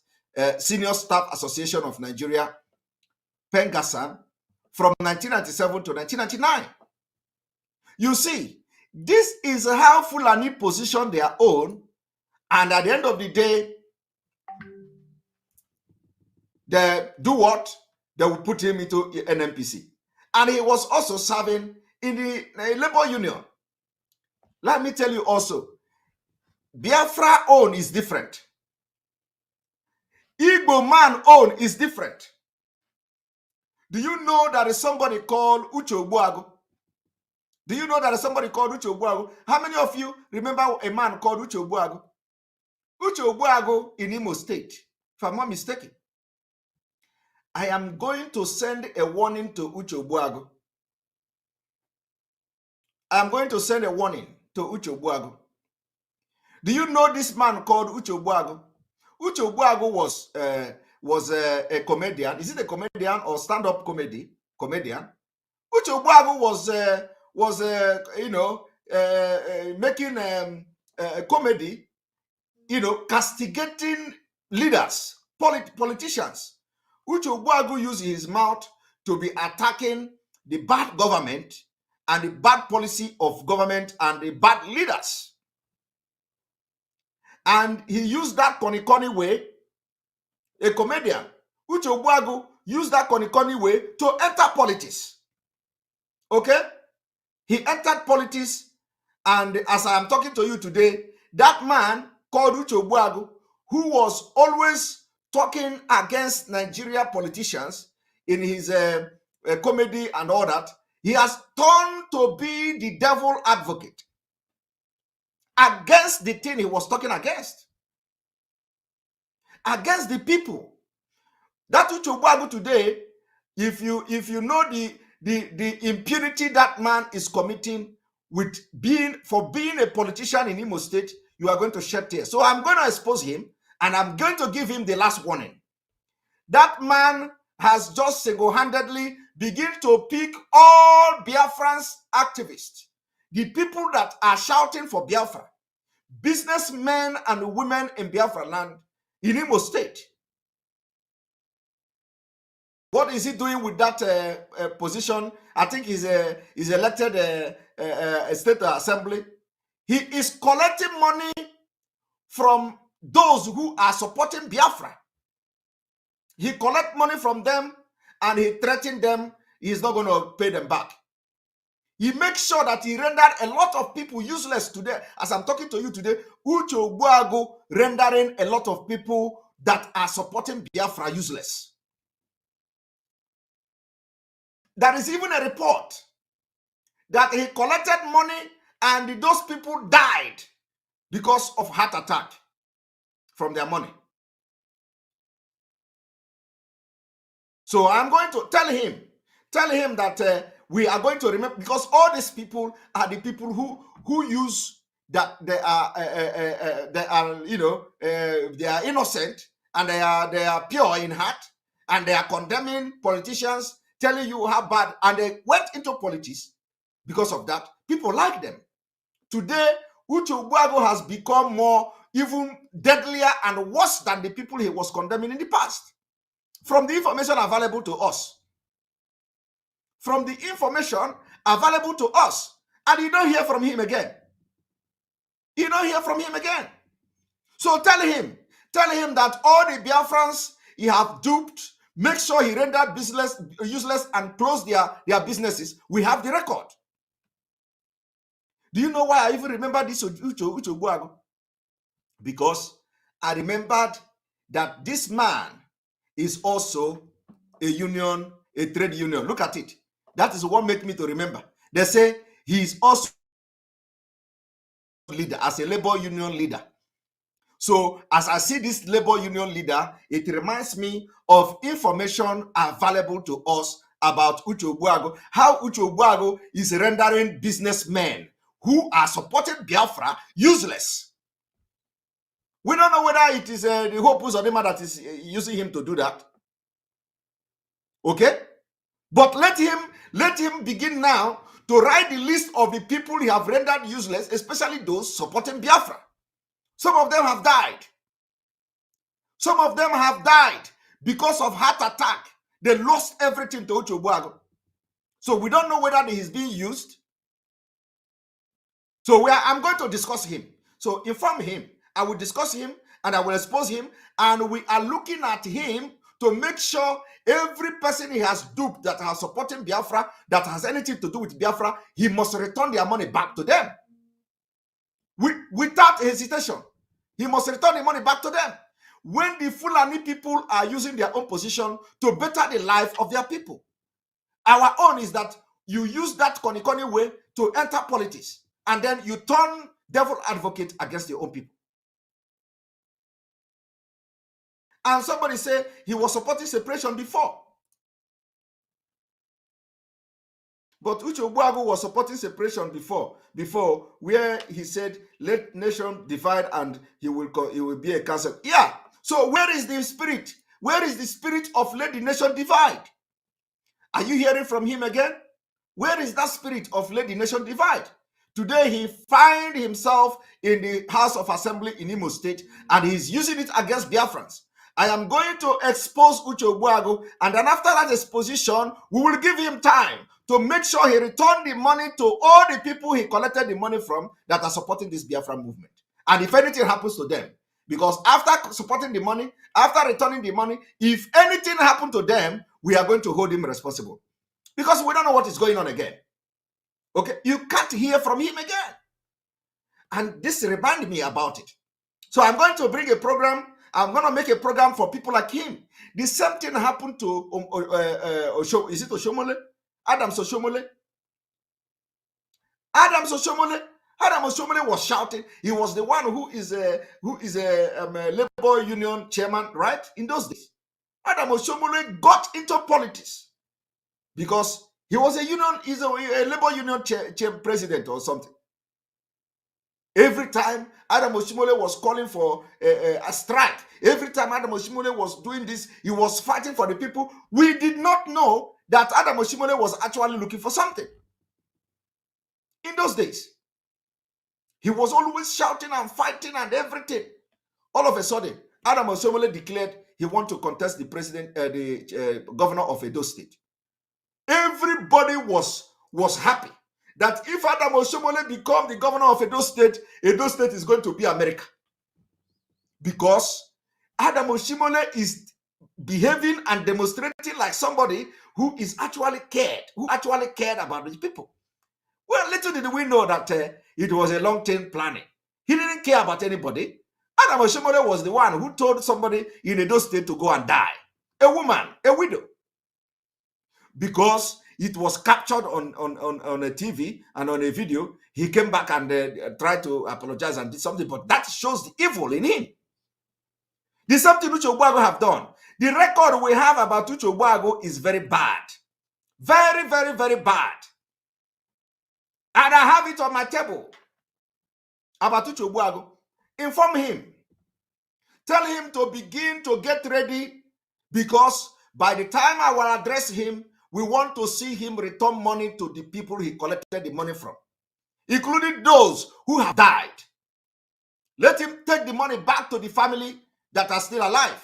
Senior Staff Association of Nigeria, Pengasan, from 1997 to 1999. You see, this is how Fulani position their own, and at the end of the day, they do what? They will put him into NNPC. And he was also serving in the labor union. Let me tell you also, Biafra own is different. Igbo man own is different. Do you know there is somebody called Uche Ogbuagu? Do you know there is somebody called Uche Ogbuagu? How many of you remember a man called Uche Ogbuagu? Uche Ogbuagu in Imo State, if I'm not mistaken. I am going to send a warning to Uche Ogbuagu. I am going to send a warning to Uche Ogbuagu. Do you know this man called Uche Ogbuagu? Uche Ogbuagu was a comedian. Is it a comedian or stand-up comedian? Uche Ogbuagu was making a comedy, castigating leaders, politicians. Uche Ogbuagu used his mouth to be attacking the bad government and the bad policy of government and the bad leaders. And he used that corny way, a comedian. Uche Ogbuagu used that corny way to enter politics. Okay? He entered politics, and as I am talking to you today, that man called Uche Ogbuagu, who was always talking against Nigeria politicians in his comedy and all that, he has turned to be the devil advocate against the thing he was talking against the people. That Uche Ogbuagu today, if you know the impunity that man is committing for being a politician in Imo State, you are going to shed tears. So I'm going to expose him, and I'm going to give him the last warning. That man has just single-handedly begun to pick all Biafrans activists, the people that are shouting for Biafra, businessmen and women in Biafra land, in Imo State. What is he doing with that position? I think he's elected a state assembly. He is collecting money from those who are supporting Biafra. He collects money from them and he threatens them. He's not going to pay them back. He makes sure that he rendered a lot of people useless today. As I'm talking to you today, Uche Ogbuagu rendering a lot of people that are supporting Biafra useless. There is even a report that he collected money and those people died because of heart attack from their money. So I'm going to tell him that we are going to remember, because all these people are the people who use that they are innocent and they are pure in heart, and they are condemning politicians, telling you how bad, and they went into politics because of that. People like them. Today, Uche Ogbuagu has become more even deadlier and worse than the people he was condemning in the past. From the information available to us. From the information available to us. And you don't hear from him again. You don't hear from him again. So tell him that all the Biafrans he have duped, make sure he rendered useless and close their businesses. We have the record. Do you know why I even remember this Uche Ogbuagu? Because I remembered that this man is also a trade union. Look at it. That is what makes me to remember. They say he is also leader, as a labor union leader. So as I see this labor union leader, it reminds me of information available to us about Uche Ogbuagu, how Uche Ogbuagu is rendering businessmen who are supporting Biafra useless. We don't know whether it is the Hope Uzodinma that is using him to do that. Okay? But let him begin now to write the list of the people he have rendered useless, especially those supporting Biafra. Some of them have died. Some of them have died because of heart attack. They lost everything to Uche Ogbuagu. So we don't know whether he is being used. So I'm going to discuss him. So inform him. I will discuss him and I will expose him. And we are looking at him to make sure every person he has duped that has supporting Biafra, that has anything to do with Biafra, he must return their money back to them. Without hesitation, he must return the money back to them. When the Fulani people are using their own position to better the life of their people. Our own is that you use that Konikoni way to enter politics, and then you turn devil advocate against your own people. And somebody say he was supporting separation before. But Uche Ogbuagu was supporting separation before where he said, let nation divide and he will be a council. Yeah. So where is the spirit? Where is the spirit of let the nation divide? Are you hearing from him again? Where is that spirit of let the nation divide? Today he find himself in the House of Assembly in Imo State and he's using it against Biafrans. I am going to expose Uche Ogbuagu, and then after that exposition, we will give him time to make sure he return the money to all the people he collected the money from that are supporting this Biafra movement. And if anything happens to them, because after supporting the money, after returning the money, if anything happened to them, we are going to hold him responsible. Because we don't know what is going on again. Okay, you can't hear from him again. And this reminded me about it. So I'm going to bring a program. I'm going to make a program for people like him. The same thing happened to is it Oshomole? Adams Oshomole. Adams Oshomole was shouting. He was the one who is a labor union chairman, right? In those days, Adams Oshomole got into politics because he was a labor union chair president or something. Every time Adam Oshimole was calling for a strike, every time Adam Oshimole was doing this, he was fighting for the people. We did not know that Adam Oshimole was actually looking for something. In those days, he was always shouting and fighting and everything. All of a sudden, Adam Oshimole declared he wanted to contest the governor of Edo State. Everybody was happy that if Adam Oshomole become the governor of Edo State is going to be America. Because Adam Oshomole is behaving and demonstrating like somebody who is actually cared, about the people. Well, little did we know that it was a long-term planning. He didn't care about anybody. Adam Oshomole was the one who told somebody in Edo State to go and die. A woman, a widow. Because it was captured on a TV and on a video. He came back and tried to apologize and did something, but that shows the evil in him. The something Uche Ogbuagu have done. The record we have about Uche Ogbuagu is very bad. Very, very, very bad. And I have it on my table about Uche Ogbuagu. Inform him. Tell him to begin to get ready, because by the time I will address him, we want to see him return money to the people he collected the money from, including those who have died. Let him take the money back to the family that are still alive.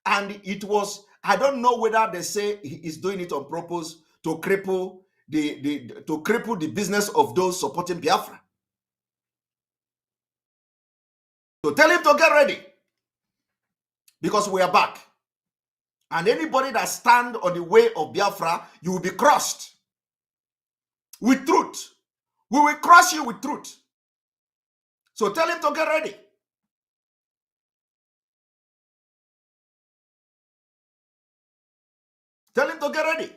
And it was, I don't know whether they say he is doing it on purpose to cripple the business of those supporting Biafra. So tell him to get ready, because we are back. And anybody that stand on the way of Biafra, you will be crushed with truth. We will crush you with truth. So tell him to get ready. Tell him to get ready.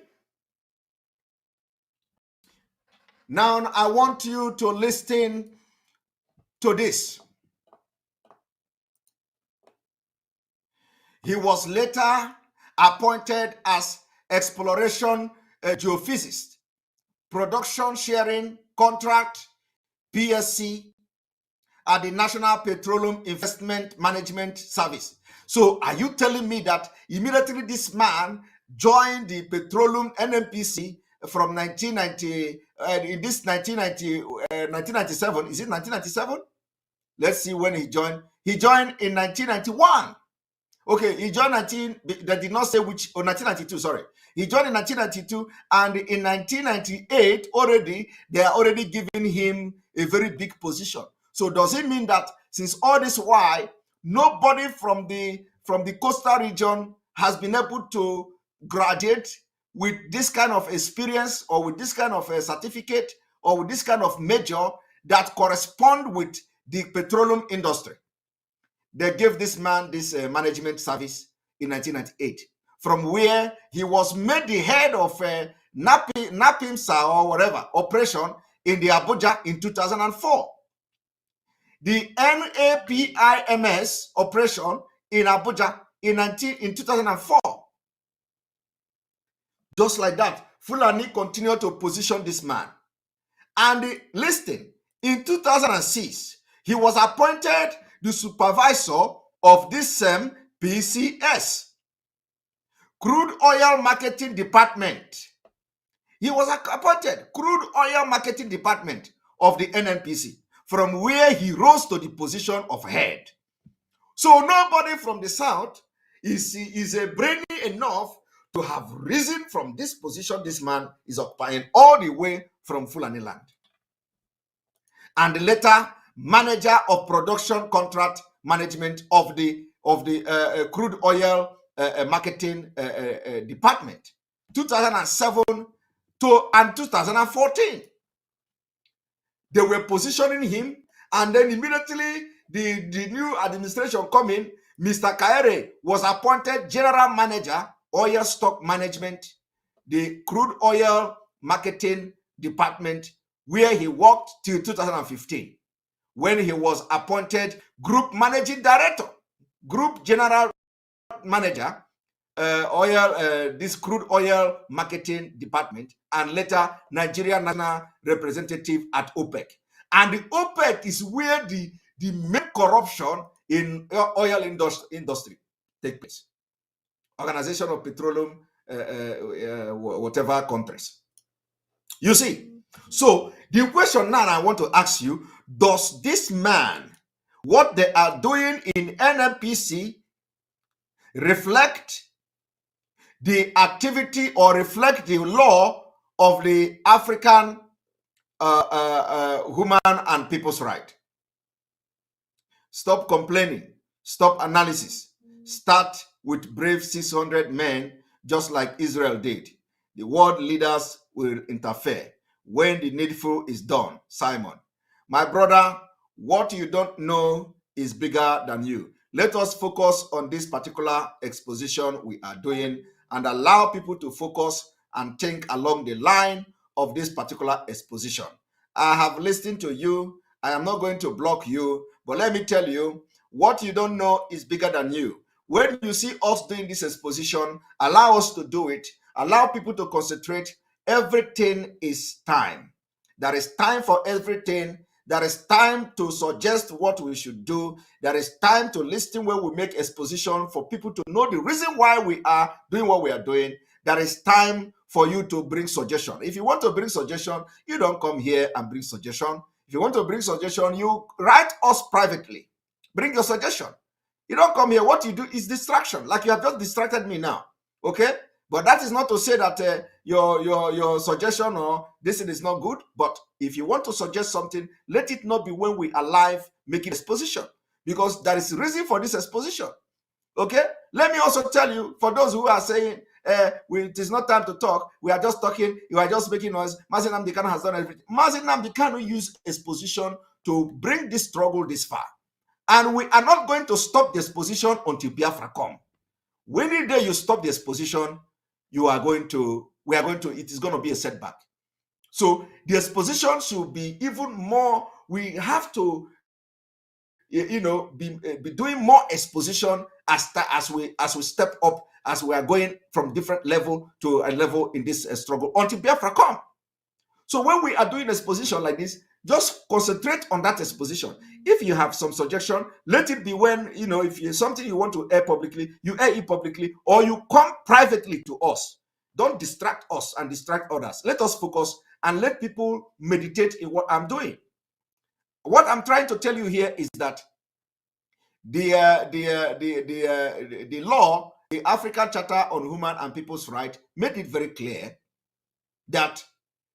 Now I want you to listen to this. He was later appointed as exploration geophysicist, production sharing contract, PSC, at the National Petroleum Investment Management Service. So are you telling me that immediately this man joined the petroleum NNPC from 1990, in this 1997, is it 1997? Let's see when he joined. He joined in 1991. Okay, he joined they did not say which, 1992, sorry. He joined in 1992, and in 1998, already, they are already giving him a very big position. So does it mean that since all this while, nobody from the from the coastal region has been able to graduate with this kind of experience or with this kind of a certificate or with this kind of major that correspond with the petroleum industry. They gave this man this management service in 1998, from where he was made the head of NAPIMSA or whatever operation in the Abuja in 2004. The NAPIMS operation in Abuja in 2004. Just like that, Fulani continued to position this man. And listen, in 2006, he was appointed the supervisor of this same PCS, Crude Oil Marketing Department. He was appointed Crude Oil Marketing Department of the NNPC, from where he rose to the position of head. So nobody from the south is brainy enough to have risen from this position this man is occupying all the way from Fulani land. And later, manager of production contract management of the crude oil marketing department, 2007 to 2014. They were positioning him, and then immediately the new administration coming, Mr. Kaere was appointed general manager, oil stock management, the crude oil marketing department, where he worked till 2015, when he was appointed group managing director, group general manager, this crude oil marketing department, and later Nigeria national representative at OPEC. And the OPEC is where the main corruption in oil industry take place. Organization of Petroleum, whatever countries. You see, so the question now I want to ask you, does this man, what they are doing in NNPC, reflect the activity or reflect the law of the African human and people's right? Stop complaining. Stop analysis. Start with brave 600 men, just like Israel did. The world leaders will interfere when the needful is done. Simon, my brother, what you don't know is bigger than you. Let us focus on this particular exposition we are doing and allow people to focus and think along the line of this particular exposition. I have listened to you. I am not going to block you, but let me tell you, what you don't know is bigger than you. When you see us doing this exposition, allow us to do it. Allow people to concentrate. Everything is time. There is time for everything. There is time to suggest what we should do. There is time to listen when we make exposition for people to know the reason why we are doing what we are doing. There is time for you to bring suggestion. If you want to bring suggestion, you don't come here and bring suggestion. If you want to bring suggestion, you write us privately. Bring your suggestion. You don't come here. What you do is distraction, like you have just distracted me now. Okay? But that is not to say that your suggestion or this is not good. But if you want to suggest something, let it not be when we are live making exposition, because there is a reason for this exposition. Okay? Let me also tell you, for those who are saying, it is not time to talk, we are just talking, you are just making noise, Mazi Nnamdi Kanu has done everything. Mazi Nnamdi Kanu used exposition to bring this struggle this far. And we are not going to stop the exposition until Biafra come. Any day you stop the exposition, it is going to be a setback. So the exposition should be even more, we have to, be doing more exposition as we step up, as we are going from different level to a level in this struggle until Biafra come. So when we are doing exposition like this, just concentrate on that exposition. If you have some suggestion, let it be when, if it's something you want to air publicly, you air it publicly, or you come privately to us. Don't distract us and distract others. Let us focus and let people meditate in what I'm doing. What I'm trying to tell you here is that the law, the African Charter on Human and People's Rights, made it very clear that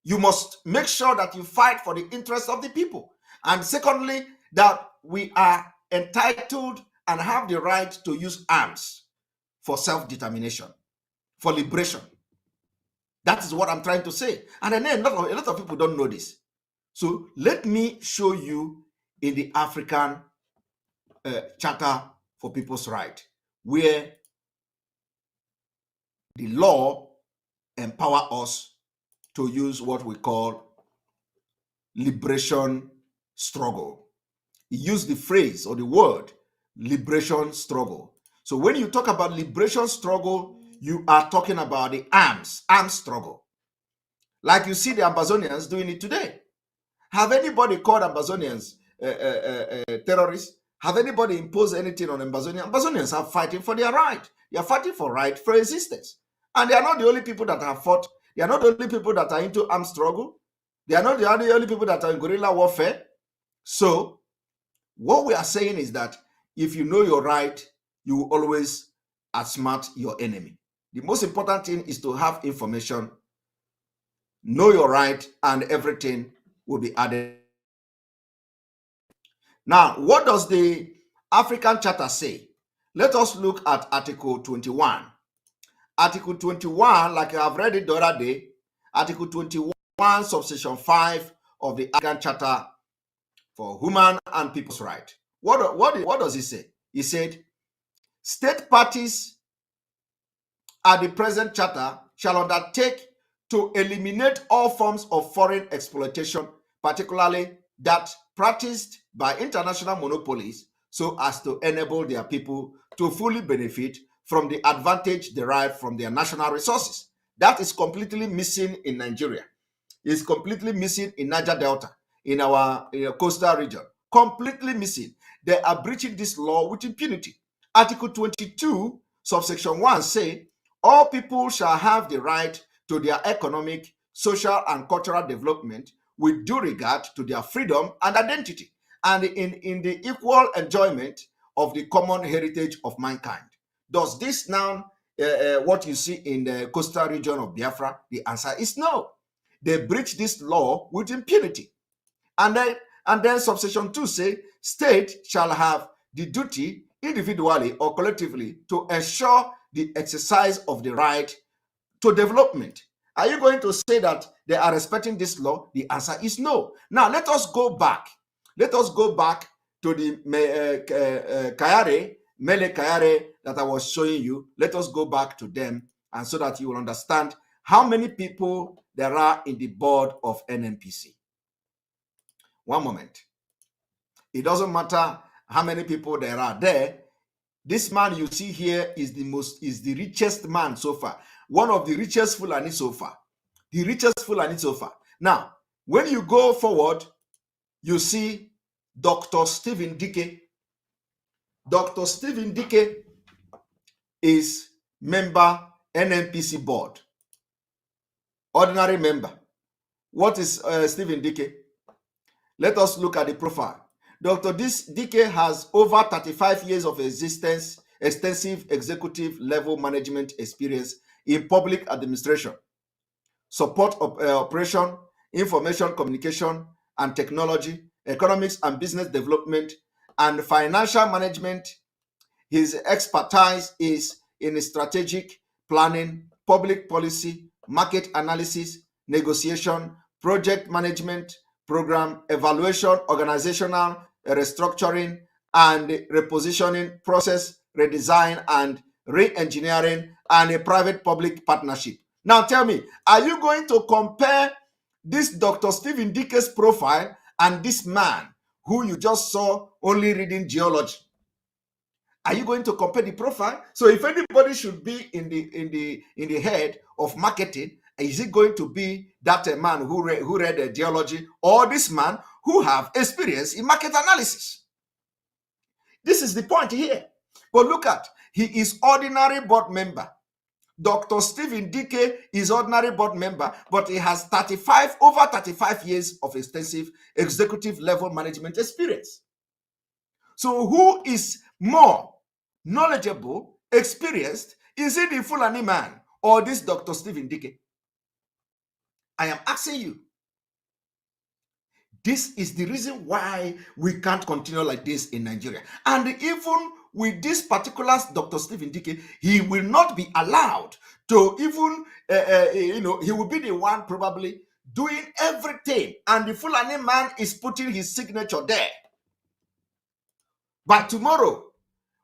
you must make sure that you fight for the interests of the people. And secondly, that we are entitled and have the right to use arms for self-determination, for liberation. That is what I'm trying to say. And then a lot of people don't know this. So let me show you in the African Charter for People's Right, where the law empower us to use what we call liberation struggle. He used the phrase or the word liberation struggle. So when you talk about liberation struggle, you are talking about the arms struggle. Like you see the Amazonians doing it today. Have anybody called Amazonians terrorists? Have anybody imposed anything on Amazonians? Amazonians are fighting for their right. They are fighting for right, for existence. And they are not the only people that have fought. They are not the only people that are into armed struggle. They are not the only people that are in guerrilla warfare. So what we are saying is that if you know your right, you will always outsmart your enemy. The most important thing is to have information, know your right, and everything will be added. Now, what does the African Charter say? Let us look at Article 21. Article 21, like I have read it the other day, Article 21, subsection 5 of the African Charter for Human and People's Rights. What does it say? He said, state parties at the present charter shall undertake to eliminate all forms of foreign exploitation, particularly that practiced by international monopolies, so as to enable their people to fully benefit from the advantage derived from their national resources. That is completely missing in Nigeria. It's completely missing in Niger Delta, in our coastal region. Completely missing. They are breaching this law with impunity. Article 22, subsection 1 say, all people shall have the right to their economic, social, and cultural development with due regard to their freedom and identity, and in the equal enjoyment of the common heritage of mankind. Does this now what you see in the coastal region of Biafra? The answer is no. They breach this law with impunity. And then subsection 2 say, state shall have the duty individually or collectively to ensure the exercise of the right to development. Are you going to say that they are respecting this law? The answer is no. Now let us go back. Let us go back to the Mele Kayare that I was showing you. Let us go back to them, and so that you will understand how many people there are in the board of NNPC. One moment. It doesn't matter how many people there are there. This man you see here is the richest man so far. One of the richest Fulani so far. The richest Fulani so far. Now, when you go forward, you see Dr. Stephen Dike. Dr. Stephen Dike is member NNPC board. Ordinary member. What is Stephen Dike? Let us look at the profile. Dr. Dike has over 35 years of existence, extensive executive level management experience in public administration, support of operation, information communication and technology, economics and business development, and financial management. His expertise is in strategic planning, public policy, market analysis, negotiation, project management, program evaluation, organizational restructuring and repositioning, process redesign and re-engineering, and a private-public partnership. Now tell me, are you going to compare this Dr. Stephen Dike's profile and this man who you just saw only reading geology? Are you going to compare the profile? So if anybody should be in the head of marketing, is it going to be that man who read geology, or this man who have experience in market analysis? This is the point here. But look at, he is ordinary board member. Dr. Stephen Dike is ordinary board member, but he has over 35 years of extensive executive level management experience. So who is more knowledgeable, experienced? Is it the Fulani man or this Dr. Stephen Dike? I am asking you. This is the reason why we can't continue like this in Nigeria. And even with this particular Dr. Stephen Dike, he will not be allowed to even, he will be the one probably doing everything, and the Fulani man is putting his signature there. But tomorrow,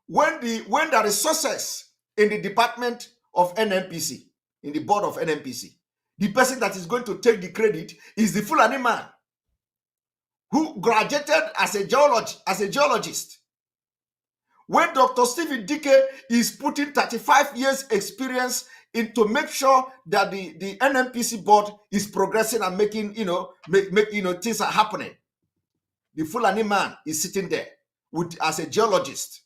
when there is success in the department of NNPC, in the board of NNPC, the person that is going to take the credit is the Fulani man who graduated as a geologist. When Dr. Stephen Dike is putting 35 years experience in to make sure that the NNPC board is progressing and making, things are happening, the Fulani man is sitting there as a geologist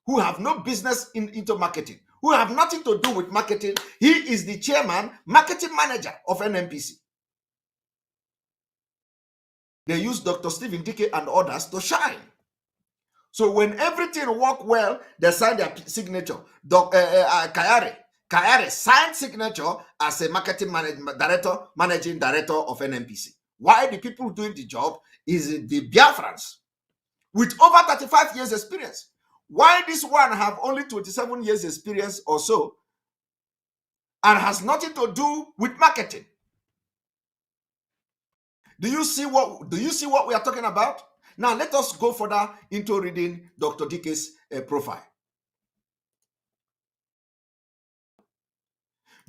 who have no business into marketing, who have nothing to do with marketing. He is the chairman, marketing manager of NNPC. They use Dr. Stephen Dike and others to shine. So when everything worked well, they signed their signature. Kayare signed signature as a marketing managing director of NNPC. Why the people doing the job is the Biafrans with over 35 years experience. Why this one have only 27 years experience or so and has nothing to do with marketing? Do you see what we are talking about? Now let us go further into reading Dr. Dike's profile.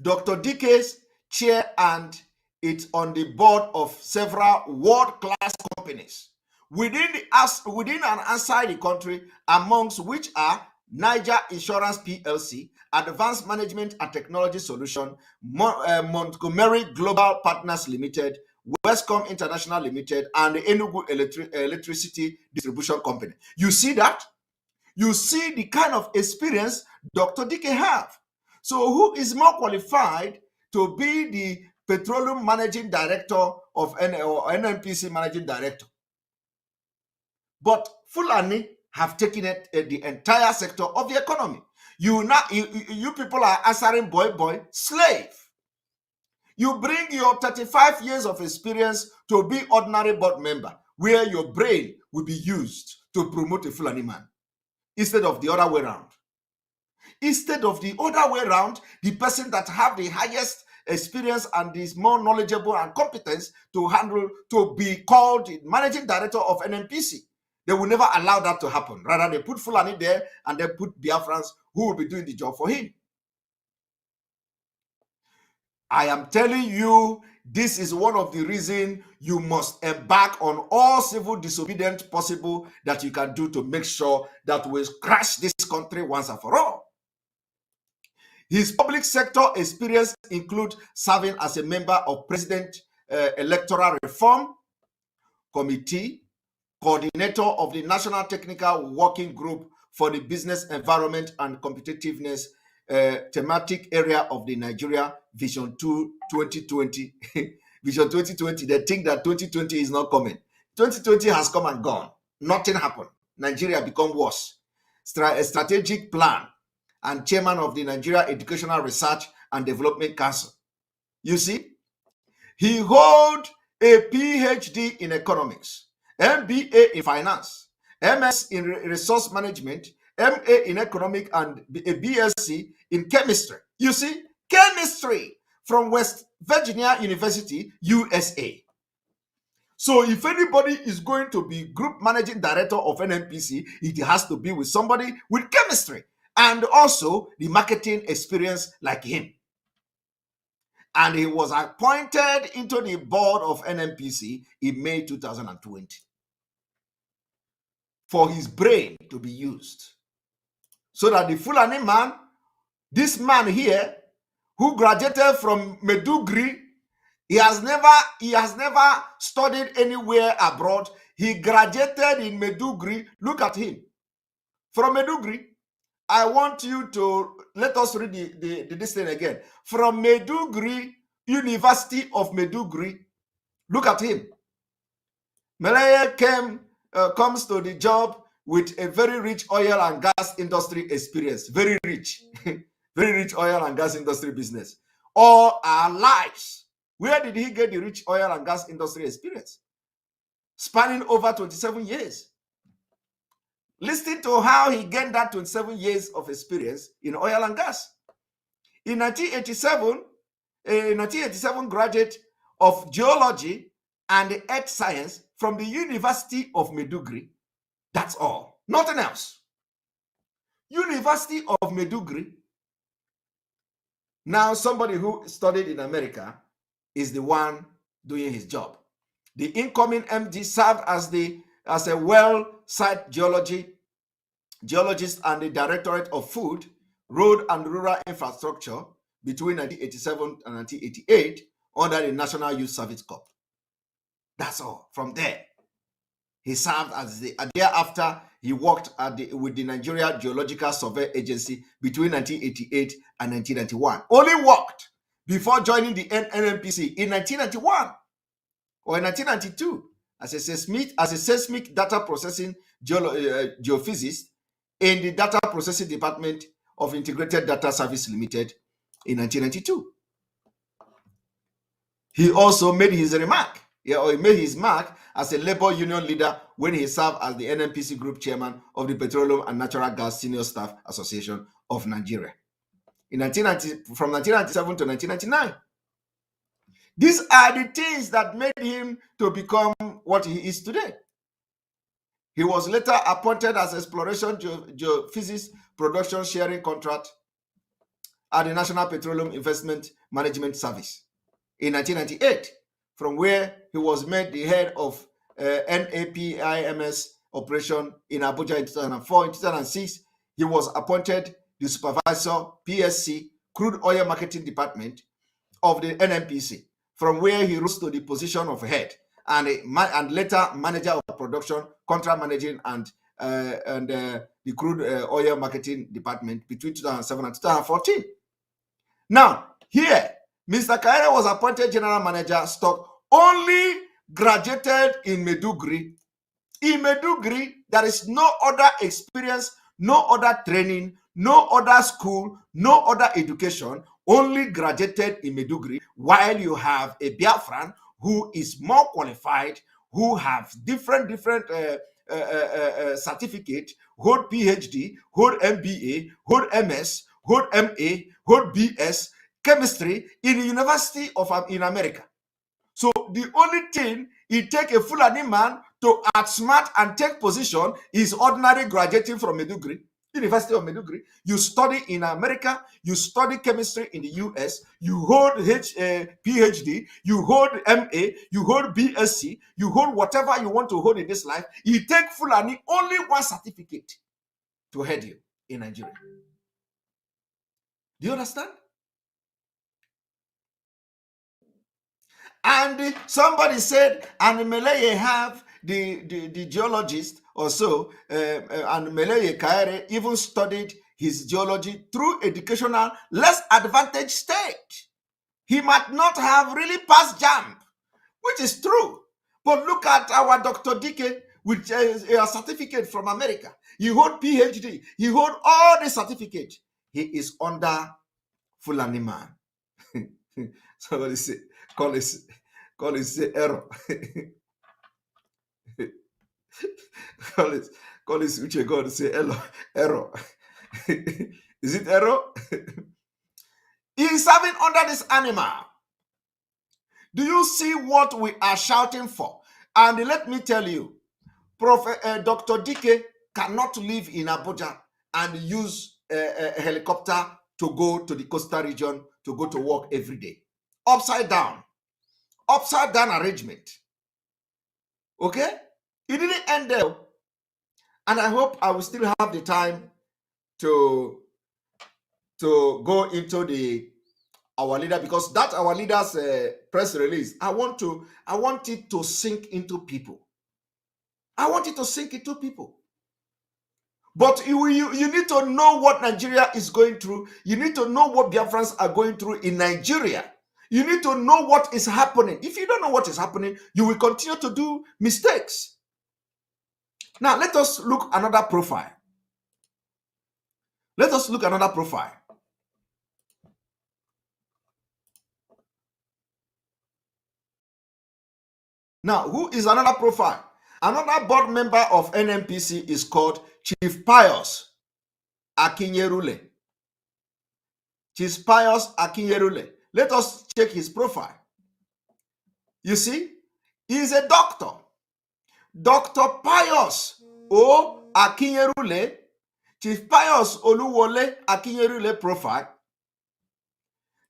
Dr. Dike's chair and it's on the board of several world-class companies within and outside the country, amongst which are Niger Insurance PLC, Advanced Management and Technology Solution, Montgomery Global Partners Limited, Westcom International Limited, and the Enugu Electricity Distribution Company. You see that? You see the kind of experience Dr. Dike have. So who is more qualified to be the petroleum managing director of NNPC managing director? But Fulani have taken it the entire sector of the economy. You people are answering boy, slave. You bring your 35 years of experience to be ordinary board member, where your brain will be used to promote a Fulani man, instead of the other way around. Instead of the other way around, the person that have the highest experience and is more knowledgeable and competence to be called the managing director of NNPC. They will never allow that to happen. Rather, they put Fulani there and they put Biafrans who will be doing the job for him. I am telling you, this is one of the reasons you must embark on all civil disobedience possible that you can do to make sure that we crash this country once and for all. His public sector experience includes serving as a member of President Electoral Reform Committee, coordinator of the National Technical Working Group for the Business Environment and Competitiveness thematic area of the Nigeria Vision 2020. Vision 2020, they think that 2020 is not coming. 2020 has come and gone. Nothing happened. Nigeria become worse. A strategic plan, and chairman of the Nigeria Educational Research and Development Council. You see, he holds a PhD in economics, MBA in finance, MS in resource management, MA in economic, and a BSc in chemistry. You see, chemistry from West Virginia University, USA. So if anybody is going to be group managing director of NNPC, it has to be with somebody with chemistry and also the marketing experience like him. And he was appointed into the board of NNPC in May 2020 for his brain to be used. So that the Fulani man, this man here, who graduated from Medugri, he has never studied anywhere abroad. He graduated in Medugri. Look at him. From Medugri, I want you to let us read this thing again. From Medugri, University of Medugri. Look at him. Malaya comes to the job with a very rich oil and gas industry experience. Very rich. Very rich oil and gas industry business. All our lives. Where did he get the rich oil and gas industry experience? Spanning over 27 years. Listen to how he gained that 27 years of experience in oil and gas. In 1987, a 1987 graduate of geology and earth science from the University of Maiduguri. That's all. Nothing else. University of Maiduguri. Now, somebody who studied in America is the one doing his job. The incoming MD served as a well site geologist and the Directorate of Food, Road and Rural Infrastructure between 1987 and 1988 under the National Youth Service Corps. That's all. From there, he served as thereafter he worked with the Nigeria Geological Survey Agency between 1988 and 1991. Only worked before joining the NNPC in 1991 or in 1992 as a seismic data processing geophysicist in the Data Processing Department of Integrated Data Service Limited in 1992. He also made his mark as a labor union leader when he served as the NNPC Group Chairman of the Petroleum and Natural Gas Senior Staff Association of Nigeria from 1997 to 1999. These are the things that made him to become what he is today. He was later appointed as Exploration Geophysics Production Sharing Contract at the National Petroleum Investment Management Service in 1998, from where he was made the head of NAPIMS operation in Abuja in 2004. In 2006, he was appointed the supervisor, PSC, Crude Oil Marketing Department of the NNPC, from where he rose to the position of head and later manager of production, contract managing and the Crude Oil Marketing Department between 2007 and 2014. Now, here, Mr. Kaire was appointed general manager, stock, only graduated in Maiduguri. In Maiduguri, there is no other experience, no other training, no other school, no other education, only graduated in Maiduguri, while you have a Biafran who is more qualified, who have different certificate, hold PhD, hold MBA, hold MS, hold MA, hold BS, chemistry in the University of in America. So the only thing it take a Fulani man to outsmart and take position is ordinary graduating from Maiduguri, University of Maiduguri. You study in America, you study chemistry in the US, you hold PhD, you hold MA, you hold BSc, you hold whatever you want to hold in this life. You take Fulani only one certificate to head you in Nigeria. Do you understand? And somebody said, and Malay have the geologist or so, and Malay Kaire even studied his geology through educational less advantaged state. He might not have really passed JAMB, which is true. But look at our Dr. Dike with a certificate from America. He hold PhD. He hold all the certificates. He is under Fulani man. Somebody say, call it say error. call it Uche God say error. Is it error? He is serving under this animal. Do you see what we are shouting for? And let me tell you, Dr. Dike cannot live in Abuja and use a helicopter to go to the coastal region to go to work every day. Upside down arrangement. Okay? It didn't end there. And I hope I will still have the time to go into our leader, because that our leader's press release, I want it to sink into people. I want it to sink into people. But you need to know what Nigeria is going through. You need to know what Biafrans are going through in Nigeria. You need to know what is happening. If you don't know what is happening, you will continue to do mistakes. Now, let us look another profile. Let us look another profile. Now, who is another profile? Another board member of NNPC is called Chief Pius Akinyerule. Chief Pius Akinyerule. Let us check his profile. You see, he's a doctor. Dr. Pius O. Akinyerule, Chief Pius Oluwole Akinyerule profile.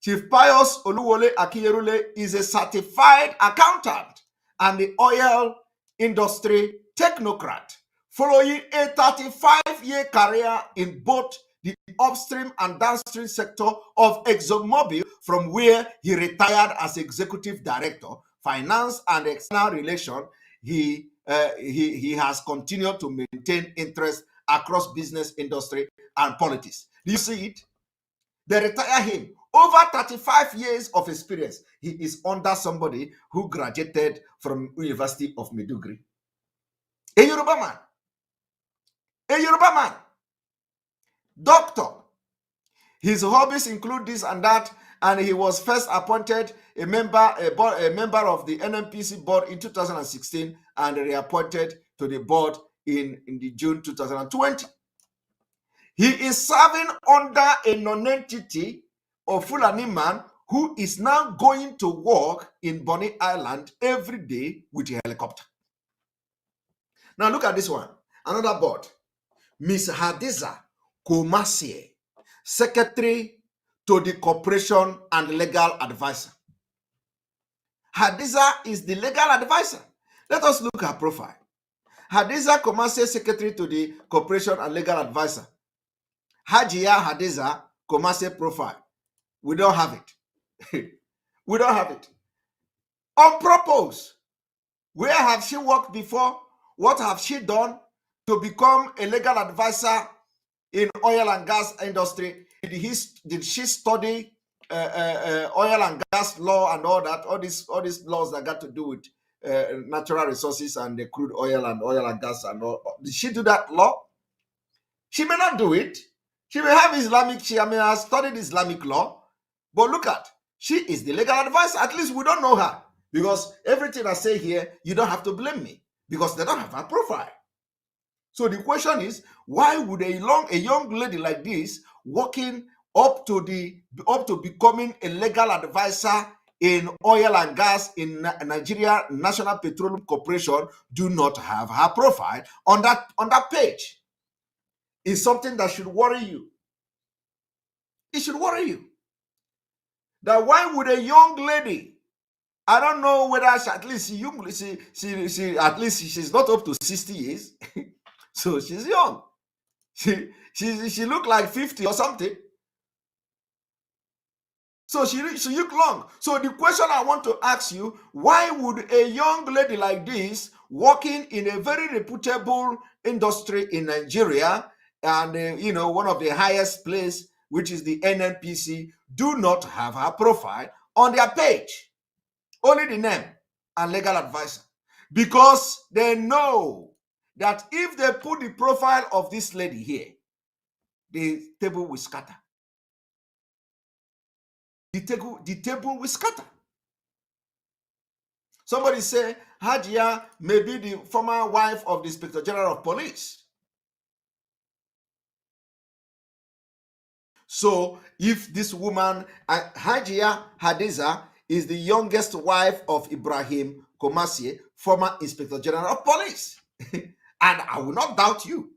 Chief Pius Oluwole Akinyerule is a certified accountant and the oil industry technocrat, following a 35-year career in both the upstream and downstream sector of ExxonMobil, from where he retired as executive director, finance and external relations. He has continued to maintain interest across business, industry, and politics. Do you see it? They retire him. Over 35 years of experience. He is under somebody who graduated from University of Maiduguri. A Yoruba man. A Yoruba man. Doctor. His hobbies include this and that, and he was first appointed a member of the NNPC board in 2016 and reappointed to the board in the June 2020. He is serving under a non-entity of Fulani man who is now going to work in Bonny Island every day with a helicopter. Now look at this one. Another board. Miss Hadiza Komasie, Secretary to the Corporation and Legal Advisor. Hadiza is the legal advisor. Let us look at her profile. Hadiza Komasie, Secretary to the Corporation and Legal Advisor. Hajia Hadiza Komasie profile. We don't have it. We don't have it. On purpose, where have she worked before? What have she done to become a legal advisor in oil and gas industry? Did she study oil and gas law and all that? All these laws that got to do with natural resources and the crude oil and gas and all. Did she do that law? She may not do it. She may have Islamic. She may have studied Islamic law. But look at, she is the legal advisor. At least we don't know her. Because everything I say here, you don't have to blame me. Because they don't have her profile. So the question is, why would a young lady like this working up to becoming a legal advisor in oil and gas in Nigeria National Petroleum Corporation do not have her profile on that page? It's something that should worry you. It should worry you. That why would a young lady, I don't know whether she, at least she at least she's not up to 60 years, so she's young. She looked like 50 or something. So she looked long. So the question I want to ask you, why would a young lady like this, working in a very reputable industry in Nigeria, and one of the highest place, which is the NNPC, do not have her profile on their page? Only the name and legal advisor. Because they know that if they put the profile of this lady here, the table will scatter. The table will scatter. Somebody say, Hajia may be the former wife of the Inspector General of Police. So if this woman, Hajia Hadiza, is the youngest wife of Ibrahim Komasie, former Inspector General of Police, and I will not doubt you.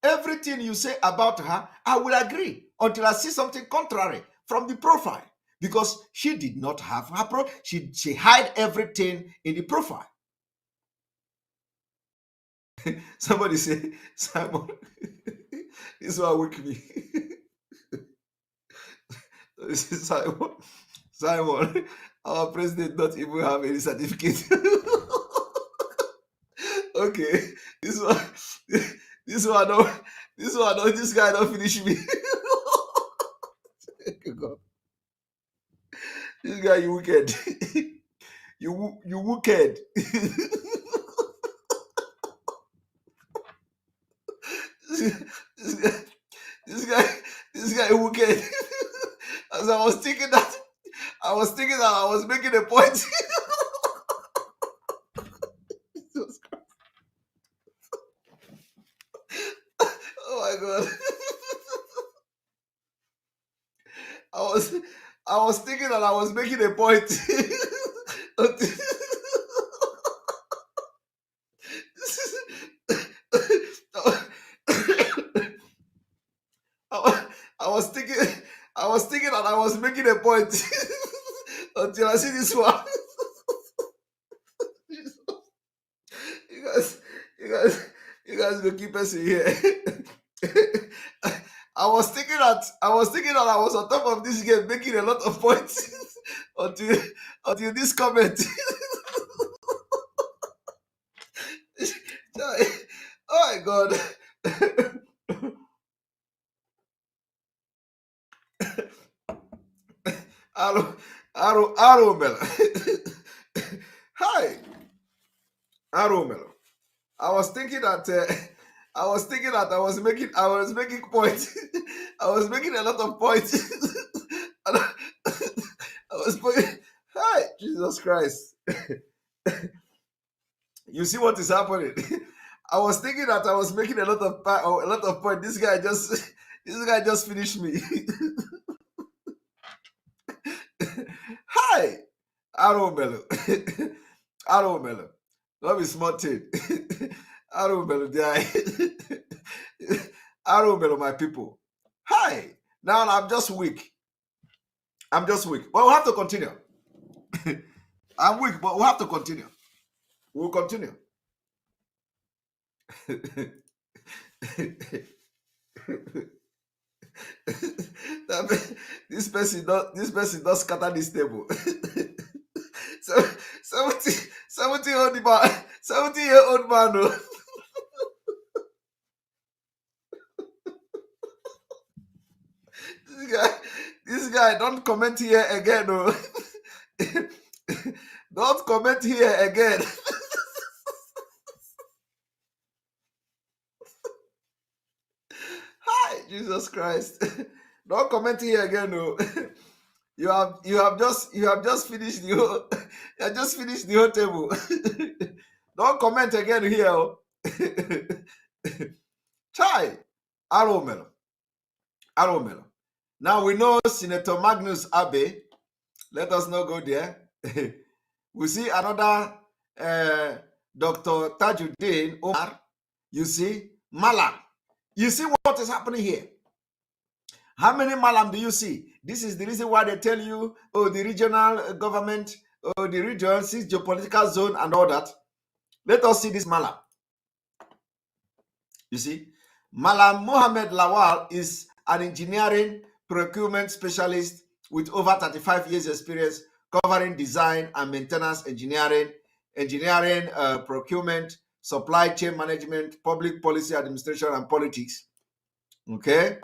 Everything you say about her, I will agree until I see something contrary from the profile, because she did not have her profile. She hid everything in the profile. Somebody say, Simon, this one wake me. This is Simon, our president not even have any certificate. Okay, this guy don't finish me. God. This guy, you wicked. you wicked. this guy wicked. As I was thinking that I was making a point. God. I was thinking that I was making a point. I was thinking that I was making a point until I see this one. you guys, you guys will keep us in here. I was thinking that I was on top of this game making a lot of points until this comment. Oh my God. Aromel. Hi, Aromel. I was thinking that I was making points. I was making a lot of points. And I was putting, hi, Jesus Christ. You see what is happening? I was thinking that I was making a lot of points. This guy just finished me. Hi, Aromelo. Aromelo. Love is smart thing. Aromelo, Aromelo, my people. Hi. Now I'm just weak. But we'll have to continue. I'm weak, but we'll have to continue. We'll continue. This person does scatter this table. So 70-year-old man. Oh. This guy, don't comment here again. Oh. Don't comment here again. Hi, Jesus Christ. Don't comment here again. No. You have just finished the whole table. Don't comment again here. Oh. Chai, Aromel. Now we know Senator Magnus Abe. Let us not go there. We see another Dr. Tajuddin Omar. You see Malam. You see what is happening here? How many Malam do you see? This is the reason why they tell you, oh, the regional government, oh, the region, geopolitical zone, and all that. Let us see this Malam. You see, Malam Mohammed Lawal is an engineering procurement specialist with over 35 years experience covering design and maintenance engineering, procurement, supply chain management, public policy administration, and politics. Okay,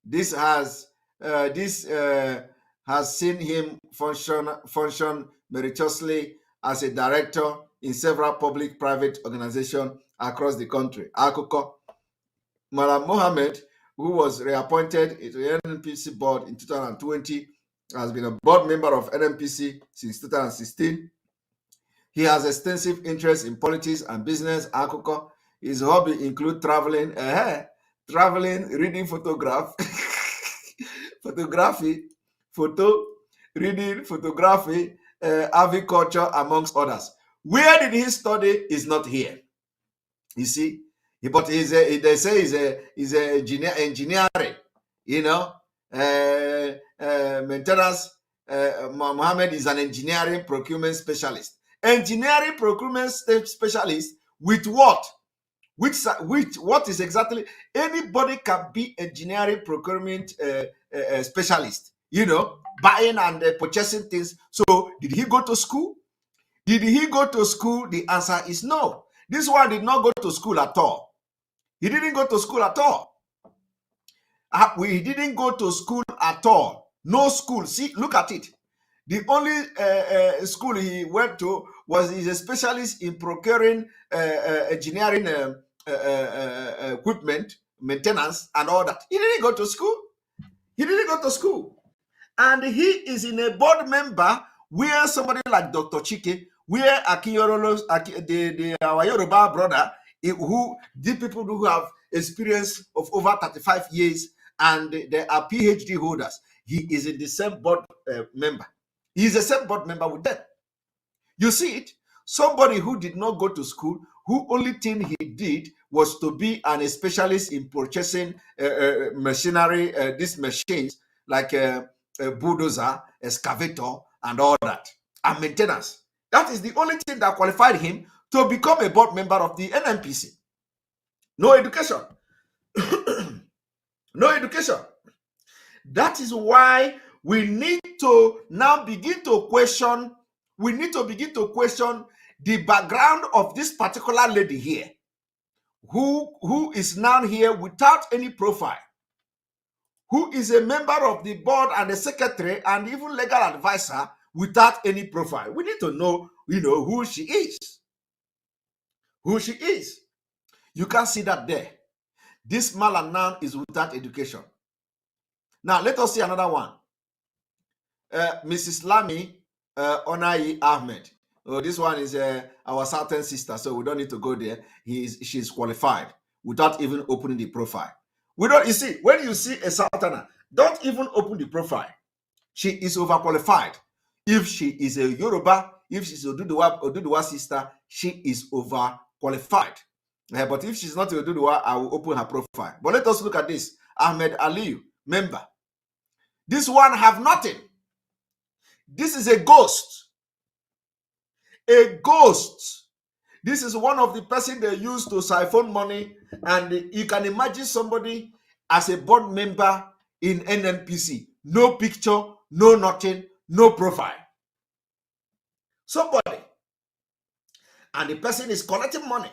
this has seen him function meritoriously as a director in several public-private organizations across the country. Akoko Malam Mohammed, who was reappointed to the NNPC board in 2020, has been a board member of NNPC since 2016. He has extensive interest in politics and business. Akoko. His hobby include traveling, reading photography, aviculture, amongst others. Where did he study is not here. You see, but they say he's a engineering, you know, maintenance. Mohammed is an engineering procurement specialist. Engineering procurement specialist with what? What is exactly? Anybody can be engineering procurement specialist. You know, buying and purchasing things. So, did he go to school? The answer is no. This one did not go to school at all. He didn't go to school at all. We didn't go to school at all. No school. See, look at it. The only school he went to was he's a specialist in procuring engineering equipment, maintenance, and all that. He didn't go to school. And he is in a board member where somebody like Dr. Chike, where our Yoruba brother, who the people who have experience of over 35 years, and they are PhD holders. He is in the same board member. He is the same board member with them. You see it? Somebody who did not go to school, who only thing he did was to be an specialist in purchasing machinery, these machines like a bulldozer, excavator, and all that, and maintenance. That is the only thing that qualified him to become a board member of the NNPC. No education. No education. That is why we need to now begin to question. We need to begin to question the background of this particular lady here, who is now here without any profile, who is a member of the board and a secretary and even legal advisor without any profile. We need to know, who she is. Who she is. You can see that there. This Malan is without education. Now, let us see another one. Mrs. Lami Onai Ahmed. Oh, this one is our Southern sister, so we don't need to go there. She's qualified without even opening the profile. We don't. You see, when you see a Southerner, don't even open the profile. She is overqualified. If she is a Yoruba, if she's a Oduduwa sister, she is overqualified. But if she's not a Oduduwa, I will open her profile. But let us look at this. Ahmed Aliyu, member. This one have nothing. This is a ghost. A ghost. This is one of the person they use to siphon money, and you can imagine somebody as a board member in NNPC. No picture, no nothing, no profile. Somebody. And the person is collecting money.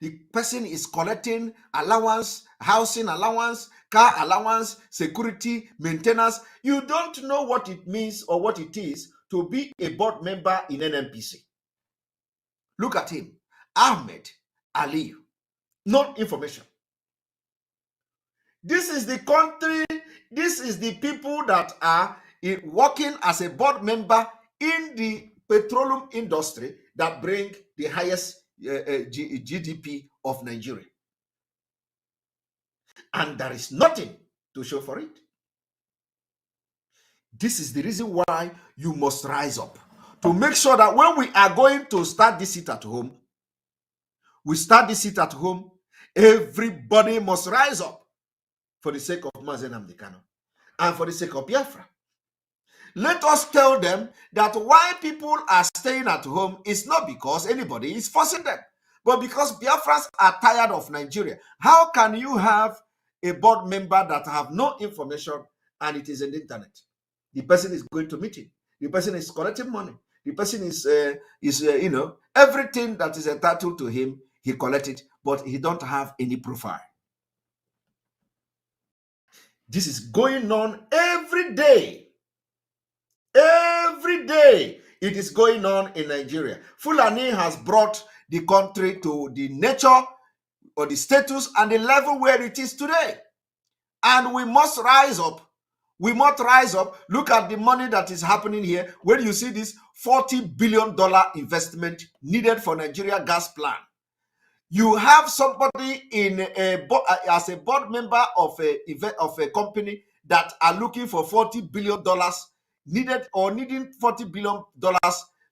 The person is collecting allowance, housing allowance, car allowance, security, maintenance. You don't know what it means or what it is to be a board member in NNPC. Look at him, Ahmed Aliyu. No information. This is the country, this is the people that are working as a board member in the petroleum industry that bring the highest GDP of Nigeria. And there is nothing to show for it. This is the reason why you must rise up to make sure that when we are going to start this seat at home, we start this seat at home, everybody must rise up for the sake of Mazen Nnamdi Kanu and for the sake of Biafra. Let us tell them that why people are staying at home is not because anybody is forcing them, but because Biafrans are tired of Nigeria. How can you have a board member that have no information and it is on the internet? The person is going to meeting. The person is collecting money. The person is everything that is entitled to him, he collected, but he don't have any profile. This is going on every day. Every day it is going on in Nigeria. Fulani has brought the country to the nature or the status and the level where it is today. And we must rise up. We must rise up. Look at the money that is happening here. When you see this $40 billion investment needed for Nigeria gas plant, you have somebody as a board member of a company that are looking for $40 billion needing $40 billion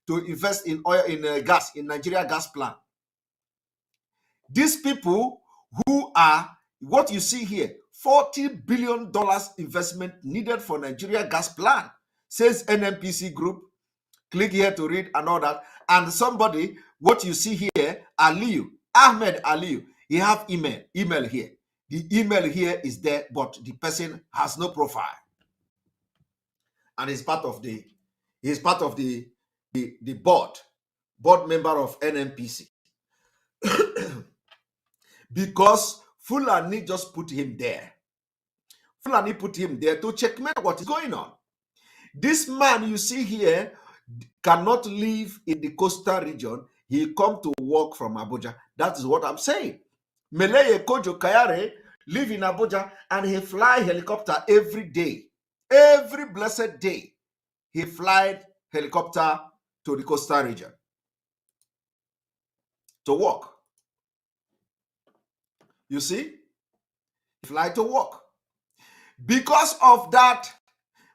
to invest in oil, in gas, in Nigeria gas plant. These people who are, what you see here, $40 billion investment needed for Nigeria gas plant, says NNPC group. Click here to read and all that. And somebody, what you see here, Aliyu, Ahmed Aliyu, he have email here. The email here is there, but the person has no profile. And he's part of the board member of NNPC. Because Fulani just put him there. Fulani put him there to checkmate what is going on. This man you see here cannot live in the coastal region. He come to work from Abuja. That is what I'm saying. Meleye Kojo Kayare live in Abuja and he fly helicopter every day. Every blessed day, he fly helicopter to the coastal region to work. You see? fly to work. Because of that,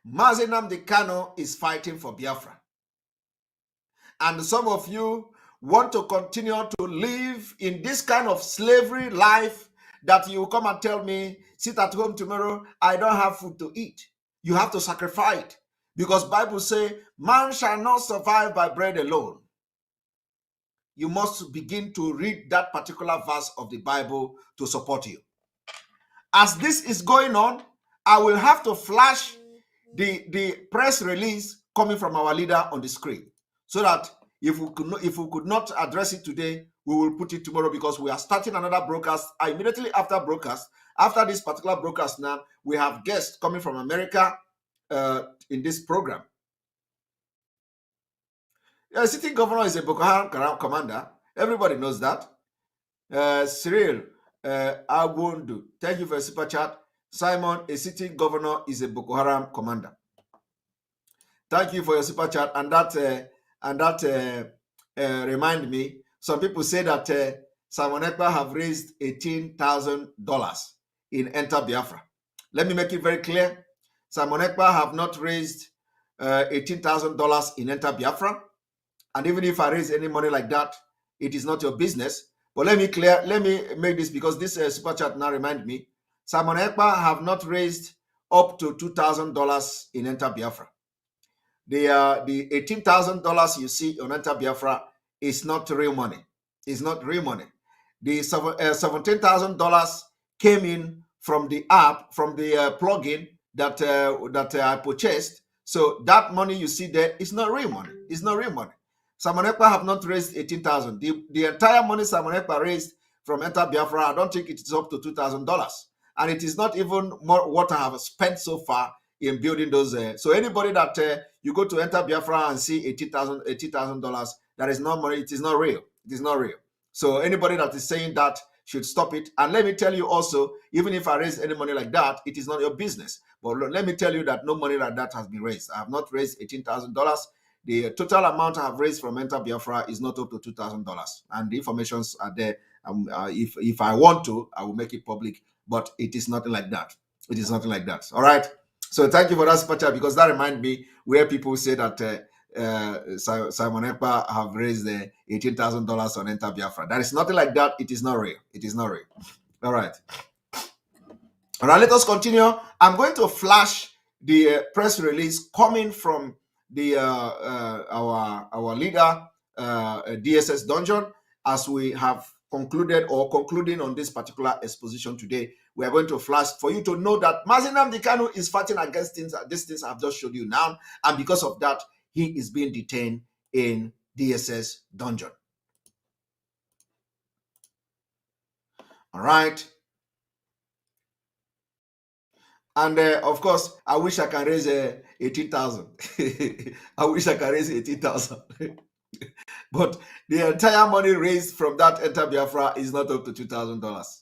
Mazi Nnamdi Kanu is fighting for Biafra. And some of you want to continue to live in this kind of slavery life that you come and tell me, sit at home tomorrow, I don't have food to eat. You have to sacrifice it. Because Bible say, man shall not survive by bread alone. You must begin to read that particular verse of the Bible to support you. As this is going on, I will have to flash the press release coming from our leader on the screen, so that if we could not address it today, we will put it tomorrow, because we are starting another broadcast immediately after broadcast. After this particular broadcast now, we have guests coming from America in this program. The sitting governor is a Boko Haram commander. Everybody knows that. Cyril Agundu, thank you for a super chat. Simon, a sitting governor is a Boko Haram commander. Thank you for your super chat. And that remind me, some people say that Simon Ekpa have raised $18,000 in Enter Biafra. Let me make it very clear. Simon Ekpa have not raised $18,000 in Enter Biafra. And even if I raise any money like that, it is not your business. But let me make this, because this super chat now remind me. Simon Ekpa have not raised up to $2,000 in Enter Biafra. The $18,000 you see on Enter Biafra is not real money. It's not real money. The $17,000 came in from the app, from the plugin that I purchased. So that money you see there is not real money. It's not real money. Simon Ekpa have not raised $18,000. The entire money Simon Ekpa raised from Enter Biafra, I don't think it is up to $2,000. And it is not even more what I have spent so far in building those. So anybody that you go to Enter Biafra and see $80,000, that is not money. It is not real. It is not real. So anybody that is saying that should stop it. And let me tell you also, even if I raise any money like that, it is not your business. But let me tell you that no money like that has been raised. I have not raised $18,000. The total amount I have raised from Enter Biafra is not up to $2,000. And the informations are there. If I want to, I will make it public. But it is nothing like that. It is nothing like that. All right. So thank you for that super chat, because that reminds me where people say that Simon Ekpa have raised $18,000 on Enter Biafra. That is nothing like that. It is not real. It is not real. All right. All right. Let us continue. I'm going to flash the press release coming from the our leader, DSS Dungeon, as we have concluding on this particular exposition today. We are going to flash for you to know that Mazi Nnamdi Kanu is fighting against these things I've just showed you now, and because of that, he is being detained in DSS Dungeon. All right. And of course, I wish I can raise 18,000. I wish I can raise 18,000. But the entire money raised from that Enter Biafra is not up to $2,000.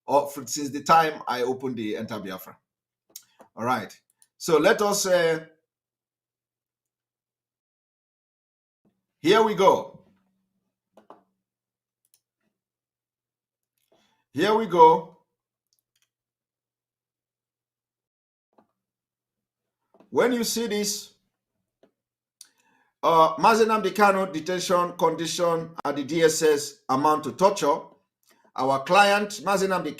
Or since the time I opened the Enter Biafra. All right. So let us. Here we go. Here we go. When you see this, Mazi Nnamdi Kanu detention condition at the DSS amount to torture. Our client Mazi Nnamdi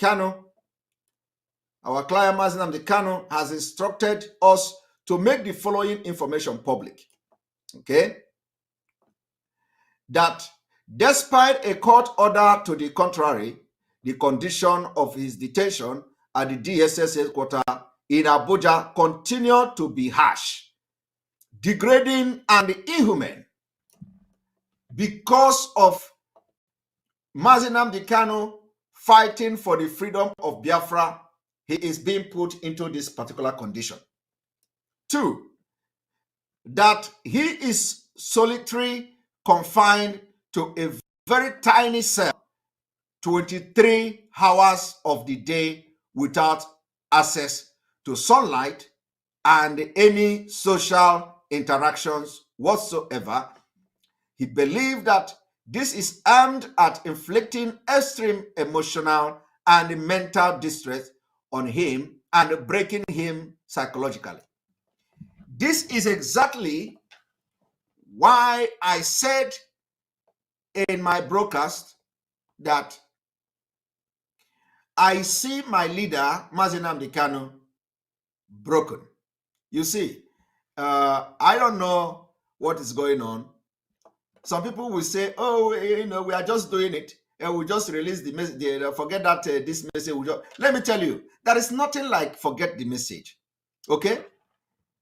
Kanu has instructed us to make the following information public. Okay? That despite a court order to the contrary, the condition of his detention at the DSS headquarters in Abuja continued to be harsh, degrading, and inhuman. Because of Mazi Nnamdi Kanu fighting for the freedom of Biafra, he is being put into this particular condition. 2, that he is solitary, confined to a very tiny cell, 23 hours of the day without access to sunlight and any social interactions whatsoever. He believed that this is aimed at inflicting extreme emotional and mental distress on him and breaking him psychologically. This is exactly why I said in my broadcast that I see my leader, Mazi Nnamdi Kanu, broken. You see, I don't know what is going on. Some people will say, oh, we are just doing it. And we just release the message. Forget that this message. Let me tell you, there is nothing like forget the message. Okay?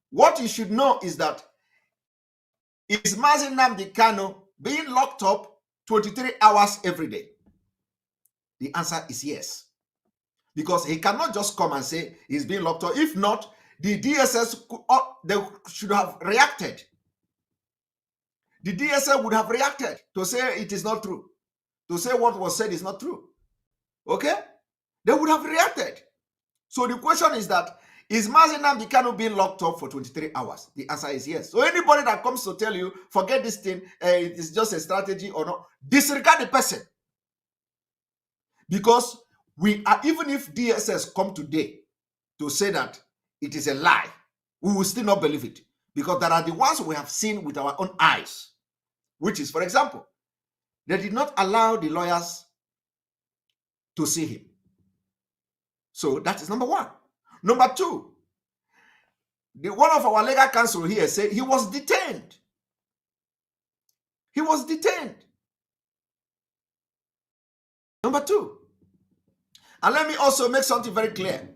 What you should know is that is Mazi Nnamdi Kanu being locked up 23 hours every day? The answer is yes. Because he cannot just come and say he's being locked up. If not, the DSS they should have reacted. The DSS would have reacted to say it is not true, to say what was said is not true. Okay? They would have reacted. So the question is that, is Mazi Nnamdi Kanu being locked up for 23 hours? The answer is yes. So anybody that comes to tell you, forget this thing, it is just a strategy or not, disregard the person. Because we are, even if DSS come today to say that it is a lie, we will still not believe it. Because there are the ones we have seen with our own eyes. Which is, for example, they did not allow the lawyers to see him. So that is number one. Number two, one of our legal counsel here said he was detained. He was detained. Number two. And let me also make something very clear.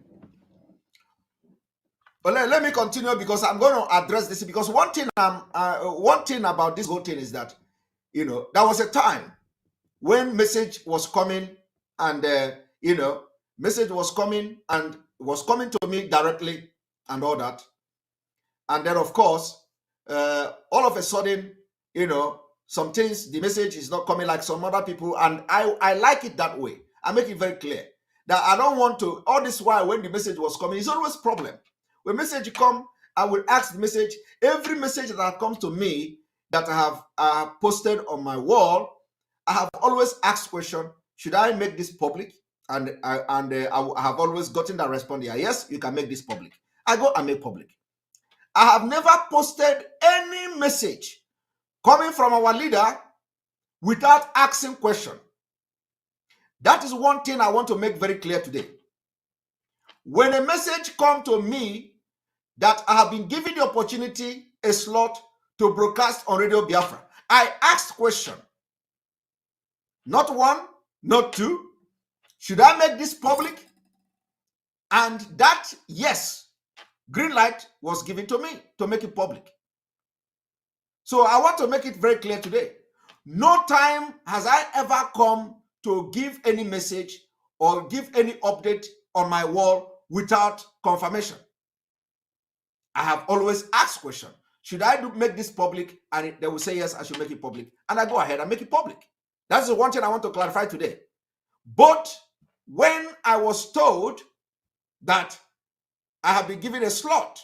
Well, let me continue because I'm going to address this. Because one thing about this whole thing is that, there was a time when message was coming and, message was coming and was coming to me directly and all that. And then, of course, all of a sudden, some things, the message is not coming like some other people. And I like it that way. I make it very clear that I don't want to, all this while when the message was coming, it's always a problem. When message come, I will ask the message, every message that comes to me that I have posted on my wall, I have always asked question, should I make this public? And I have always gotten that response, yes, you can make this public. I go and make public. I have never posted any message coming from our leader without asking question. That is one thing I want to make very clear today. When a message comes to me that I have been given the opportunity, a slot to broadcast on Radio Biafra, I asked question. Not one, not two. Should I make this public? And that, yes, green light was given to me to make it public. So I want to make it very clear today. No time has I ever come to give any message or give any update on my wall without confirmation. I have always asked question. Should I make this public? And they will say, yes, I should make it public. And I go ahead and make it public. That's the one thing I want to clarify today. But when I was told that I have been given a slot,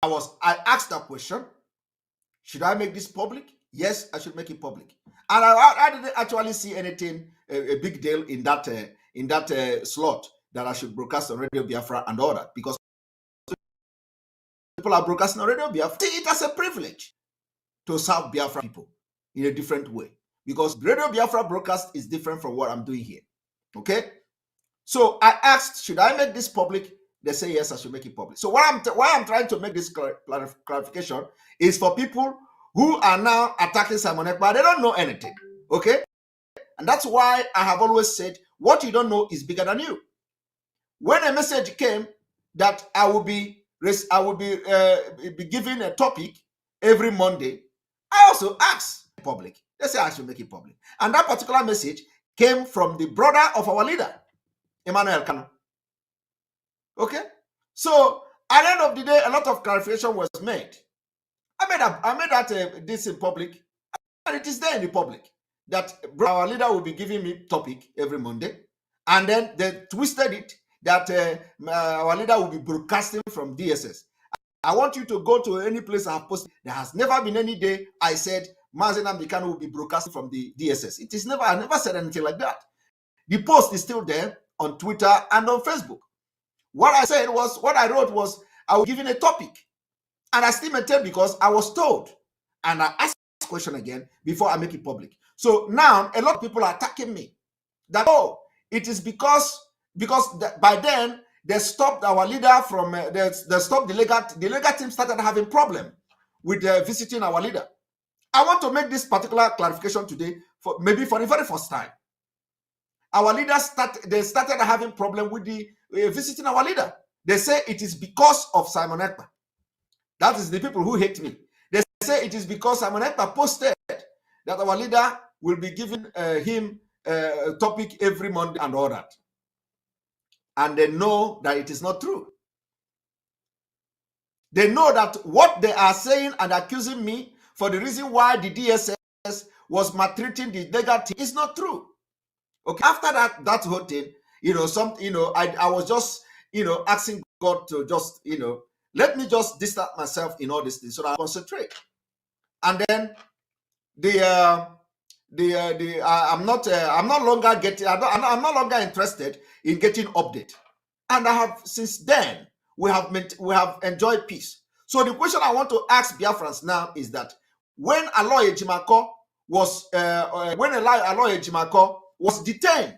I asked that question. Should I make this public? Yes, I should make it public. And I didn't actually see anything, a big deal in that slot that I should broadcast on Radio Biafra and all that, because people are broadcasting on Radio Biafra. See it as a privilege to serve Biafra people in a different way, because Radio Biafra broadcast is different from what I'm doing here. Okay? So I asked, should I make this public? They say, yes, I should make it public. So why I'm trying to make this clarification is for people who are now attacking Simon Ekpa. They don't know anything. Okay? And that's why I have always said, what you don't know is bigger than you. When a message came that I will be given a topic every Monday, I also asked public. They say I should make it public. And that particular message came from the brother of our leader, Emmanuel Kanu. Okay? So at the end of the day, a lot of clarification was made. I made that this in public, and it is there in the public that our leader will be giving me topic every Monday, and then they twisted it that our leader will be broadcasting from DSS. I want you to go to any place I have posted. There has never been any day I said Mazi Nnamdi Kanu will be broadcasting from the DSS. I never said anything like that. The post is still there on Twitter and on Facebook. What I wrote was, I was given a topic, and I still maintain because I was told, and I asked this question again before I make it public. So now a lot of people are attacking me that, oh, it is because by then they stopped our leader from they stopped the legal team started having problem with visiting our leader. I want to make this particular clarification today, for maybe for the very first time. Our leaders started having problem with the visiting our leader. They say it is because of Simon Ekpa. That is the people who hate me. They say it is because Simon Ekpa posted that our leader will be giving him a topic every Monday and all that. And they know that it is not true. They know that what they are saying and accusing me for the reason why the DSS was maltreating the legal team is not true. Okay, after that whole thing, I was just, asking God to just, let me just distance myself in all these things so that I concentrate. And then I'm no longer interested in getting update. And I have, since then, we have enjoyed peace. So the question I want to ask Biafrans now is that when Aloy Ejimako was detained,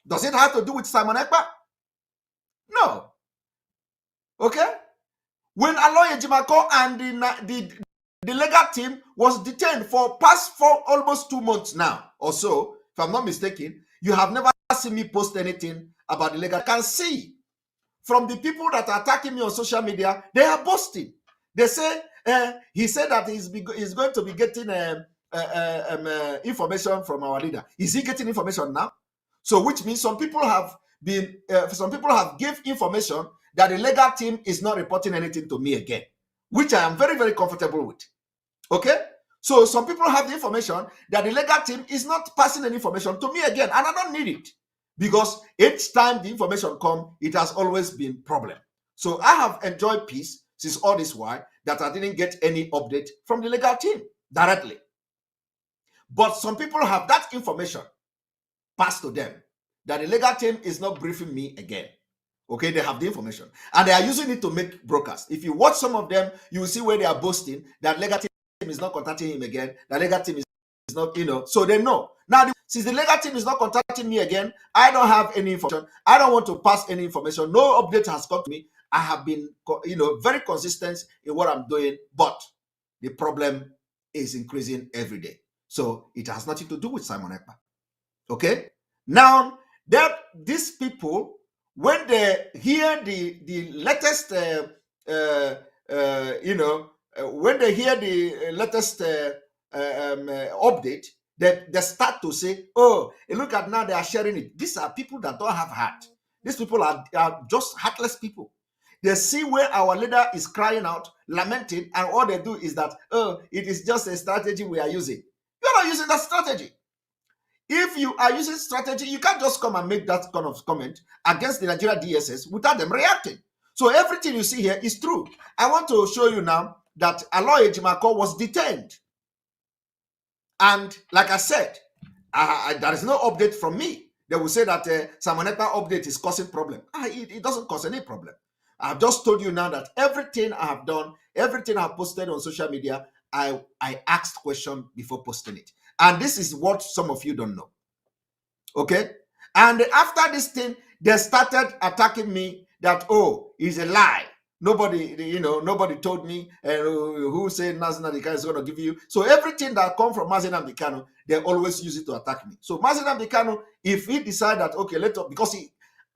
does it have to do with Simon Ekpa? No. Okay? When Aloy Ejimako and the legal team was detained for almost 2 months now or so, if I'm not mistaken, you have never seen me post anything about the legal. I can see from the people that are attacking me on social media, they are boasting. They say, he said that he's going to be getting information from our leader. Is he getting information now? So which means some people have give information that the legal team is not reporting anything to me again, which I am very, very comfortable with. Okay? So some people have the information that the legal team is not passing any information to me again, and I don't need it. Because each time the information comes, it has always been problem. So I have enjoyed peace since all this while that I didn't get any update from the legal team directly. But some people have that information passed to them that the legal team is not briefing me again. Okay, they have the information and they are using it to make broadcasts. If you watch some of them, you will see where they are boasting that legal team is not contacting him again. The legal team is not, so they know. Now, since the legal team is not contacting me again, I don't have any information. I don't want to pass any information. No update has come to me. I have been, very consistent in what I'm doing, but the problem is increasing every day. So it has nothing to do with Simon Ekpa. Okay? Now, these people, when they hear the latest, when they hear the latest update, they start to say, oh, look at now they are sharing it. These are people that don't have heart. These people are just heartless people. They see where our leader is crying out, lamenting, and all they do is that, oh, it is just a strategy we are using. You're not using that strategy. If you are using strategy, you can't just come and make that kind of comment against the Nigeria DSS without them reacting. So everything you see here is true. I want to show you now that Aloy Ejimako was detained. And like I said, there is no update from me. They will say that Simon Ekpa update is causing problem. It doesn't cause any problem. I've just told you now that everything I have done, everything I've posted on social media, I asked question before posting it. And this is what some of you don't know. Okay? And after this thing, they started attacking me that, oh, it's a lie. Nobody told me who said Mazi Nnamdi Kanu is going to give you. So everything that comes from Mazi Nnamdi Kanu, they always use it to attack me. So Mazi Nnamdi Kanu, if he decide that, okay, because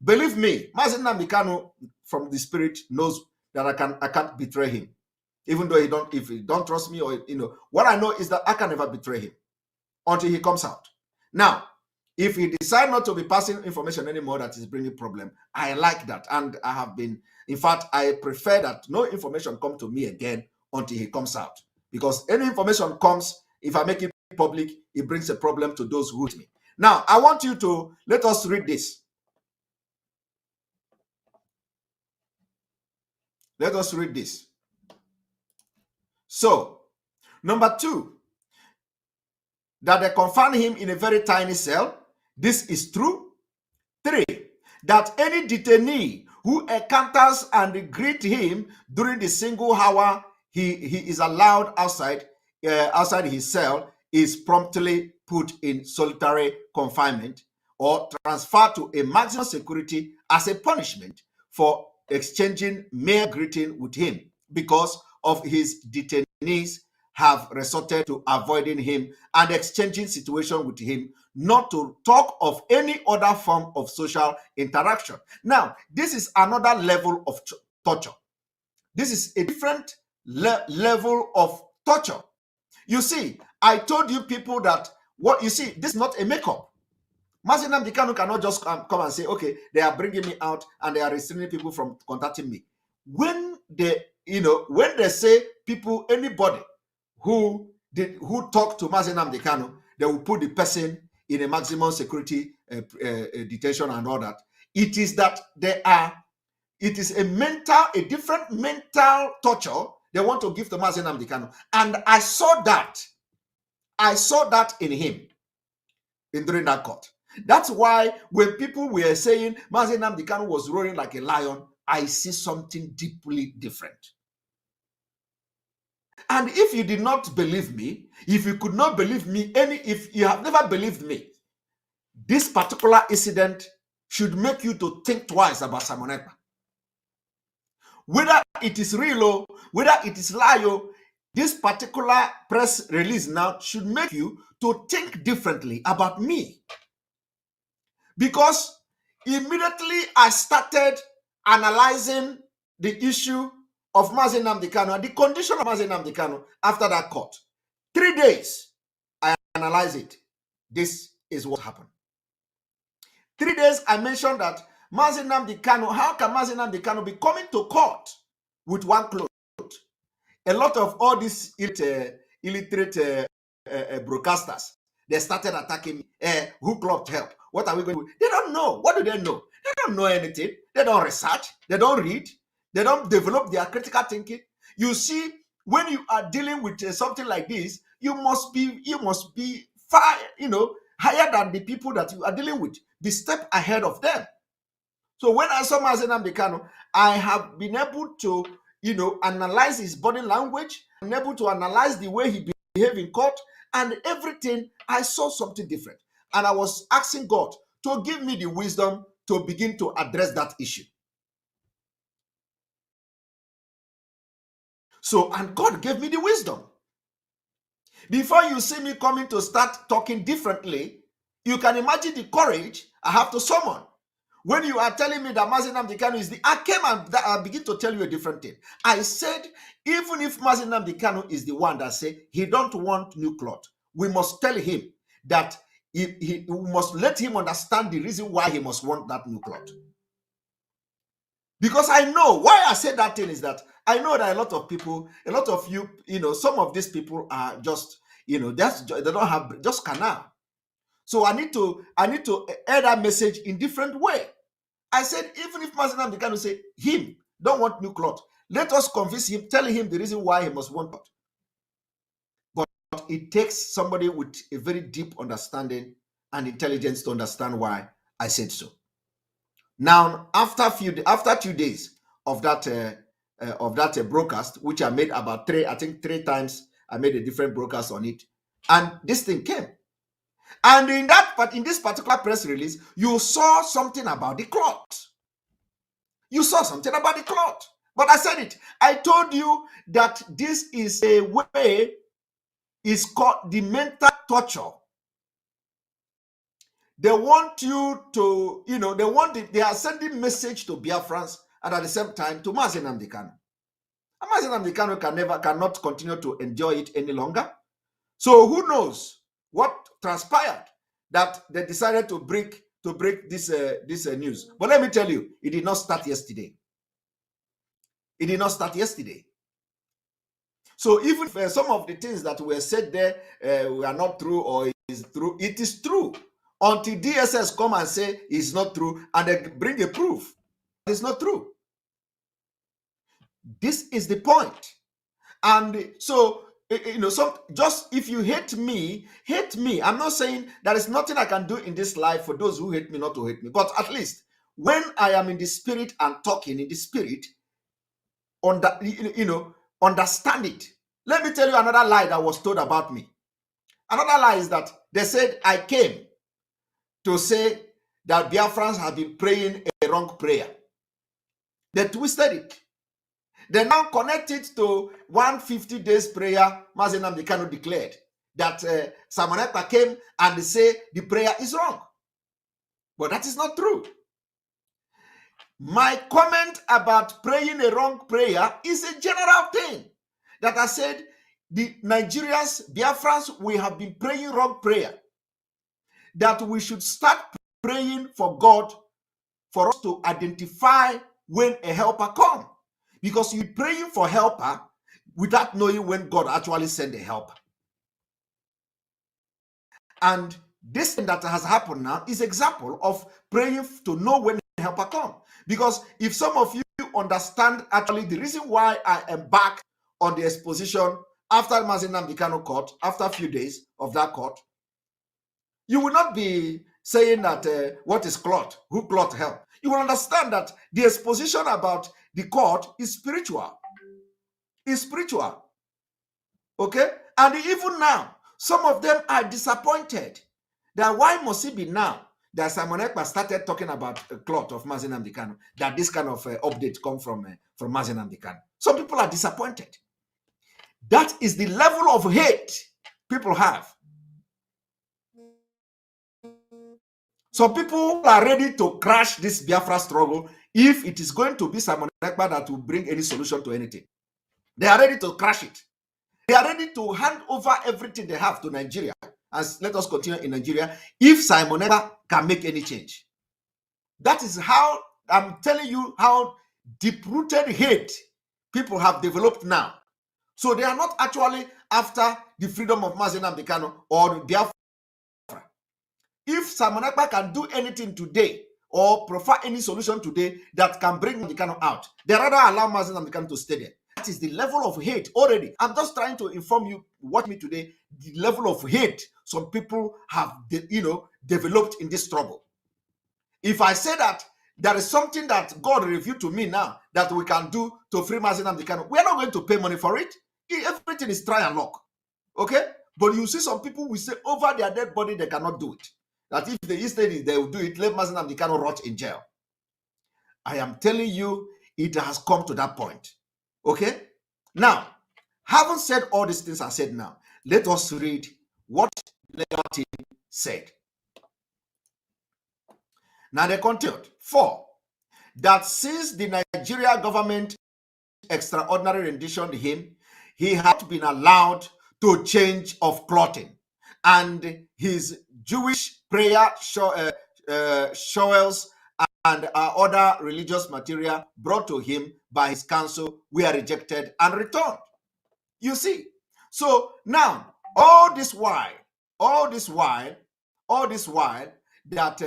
believe me, Mazi Nnamdi Kanu from the spirit knows that I can't betray him. Even though if he don't trust me, or what I know is that I can never betray him until he comes out. Now, if he decide not to be passing information anymore that is bringing problem, I like that. And I have been, in fact, I prefer that no information come to me again until he comes out. Because any information comes, if I make it public, it brings a problem to those who hate me. Now, I want you to, let us read this. Let us read this. So, number 2, that they confined him in a very tiny cell. This is true. 3, that any detainee who encounters and greet him during the single hour he is allowed outside his cell is promptly put in solitary confinement or transferred to a maximum security as a punishment for exchanging mere greeting with him, because of his detainees have resorted to avoiding him and exchanging situation with him, not to talk of any other form of social interaction. Now, this is another level of torture. This is a different level of torture. You see, I told you people that, what you see, this is not a makeup. Mazi Nnamdi Kanu cannot just come and say, okay, they are bringing me out and they are restraining people from contacting me. When they, when they say people, anybody who talk to Mazi Nnamdi Kanu, they will put the person in a maximum security detention and all that. It is that it is a different mental torture they want to give to Mazi Nnamdi Kanu. And I saw that in him during that court. That's why when people were saying Mazi Nnamdi Kanu was roaring like a lion, I see something deeply different. And if you did not believe me, if you could not believe me, if you have never believed me, this particular incident should make you to think twice about Simon Ekpa. Whether it is real or whether it is lie, this particular press release now should make you to think differently about me. Because immediately I started analyzing the issue of Mazi Nnamdi Kanu and the condition of Mazi Nnamdi Kanu after that court. 3 days, I analyzed it. This is what happened. 3 days, I mentioned that Mazi Nnamdi Kanu, how can Mazi Nnamdi Kanu be coming to court with one cloth? A lot of all these illiterate broadcasters, they started attacking me. Who clocked help? What are we going to do? They don't know. What do they know? They don't know anything. They don't research. They don't read. They don't develop their critical thinking. You see, when you are dealing with something like this, you must be far, higher than the people that you are dealing with. Be step ahead of them. So when I saw Mazi Nnamdi Kanu, I have been able to, analyze his body language. I'm able to analyze the way he behaved in court and everything. I saw something different. And I was asking God to give me the wisdom to begin to address that issue. So, and God gave me the wisdom. Before you see me coming to start talking differently, you can imagine the courage I have to summon. When you are telling me that Mazi Nnamdi Kanu is I came and I begin to tell you a different thing. I said, even if Mazi Nnamdi Kanu is the one that say he don't want new cloth, we must tell him that we must let him understand the reason why he must want that new cloth. Because I know why I said that thing is that I know that a lot of people, a lot of you, some of these people are just, they don't have just canal. So I need to air that message in different way. I said, even if Mazi Nnamdi Kanu say him don't want new cloth, let us convince him, tell him the reason why he must want cloth. But it takes somebody with a very deep understanding and intelligence to understand why I said so. Now, after 2 days of that broadcast, which I made about 3 times, I made a different broadcast on it, and this thing came. And in this particular press release, you saw something about the cloth. You saw something about the cloth. But I said it. I told you that this is a way, it's called the mental torture. They want you to, they are sending message to Biafrans and at the same time to Mazi Nnamdi Kanu. And Mazi Nnamdi Kanu cannot continue to enjoy it any longer. So who knows what transpired that they decided to break this news. But let me tell you, it did not start yesterday. It did not start yesterday. So even if some of the things that were said there were not true or is true, it is true until DSS come and say it's not true and they bring a proof. It's not true. This is the point. And so, just if you hate me, hate me. I'm not saying there is nothing I can do in this life for those who hate me not to hate me. But at least when I am in the spirit and talking in the spirit, understand it. Let me tell you another lie that was told about me. Another lie is that they said I came to say that Biafrans have been praying a wrong prayer. They twisted it. They now connect it to 150 days prayer Mazi Nnamdi Kanu declared that Simon Ekpa came and say the prayer is wrong. But that is not true. My comment about praying a wrong prayer is a general thing that I said the Nigerians, Biafrans, we have been praying wrong prayer. That we should start praying for God for us to identify when a helper comes. Because you're praying for helper without knowing when God actually sent a helper. And this thing that has happened now is example of praying to know when a helper comes. Because if some of you understand actually the reason why I am back on the exposition after Mazi Nnamdi Kanu court, after a few days of that court, you will not be saying that what is cloth, who cloth help. You will understand that the exposition about the court is spiritual. It's spiritual. Okay? And even now, some of them are disappointed that why must it be now that Simon Ekpa started talking about a cloth of Mazi Nnamdi Kanu, that this kind of update come from Mazi Nnamdi Kanu. Some people are disappointed. That is the level of hate people have. Some people are ready to crash this Biafra struggle if it is going to be Simon Ekpa that will bring any solution to anything. They are ready to crash it. They are ready to hand over everything they have to Nigeria. And let us continue in Nigeria if Simon Ekpa can make any change. That is how I'm telling you how deep-rooted hate people have developed now. So they are not actually after the freedom of Mazi Nnamdi Kanu or Biafra. If Simon Ekpa can do anything today or prefer any solution today that can bring Nnamdi Kanu out, they rather allow Mazi Nnamdi Kanu to stay there. That is the level of hate already. I'm just trying to inform you, watch me today, the level of hate some people have developed in this struggle. If I say that there is something that God revealed to me now that we can do to free Mazi Nnamdi Kanu, we are not going to pay money for it. Everything is try and luck. Okay? But you see some people will say over their dead body they cannot do it. That if they instead they will do it, let Mazi Nnamdi Kanu rot in jail. I am telling you, it has come to that point. Okay? Now, having said all these things I said now, let us read what the legal team said. Now they continued. 4. That since the Nigeria government extraordinary rendition him, he had been allowed to change of clothing, and his Jewish prayer shawls and other religious material brought to him by his council were rejected and returned. You see, so now all this while that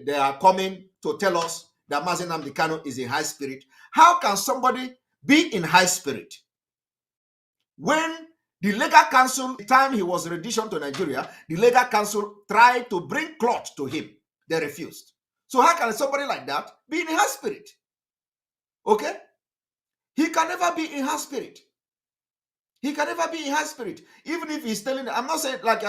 they are coming to tell us that Mazi Nnamdi Kanu is in high spirit. How can somebody be in high spirit when the legal council, the time he was renditioned to Nigeria, the legal council tried to bring cloth to him? They refused. So how can somebody like that be in high spirit? Okay? He can never be in high spirit. He can never be in high spirit. Even if he's telling, I'm not saying, like,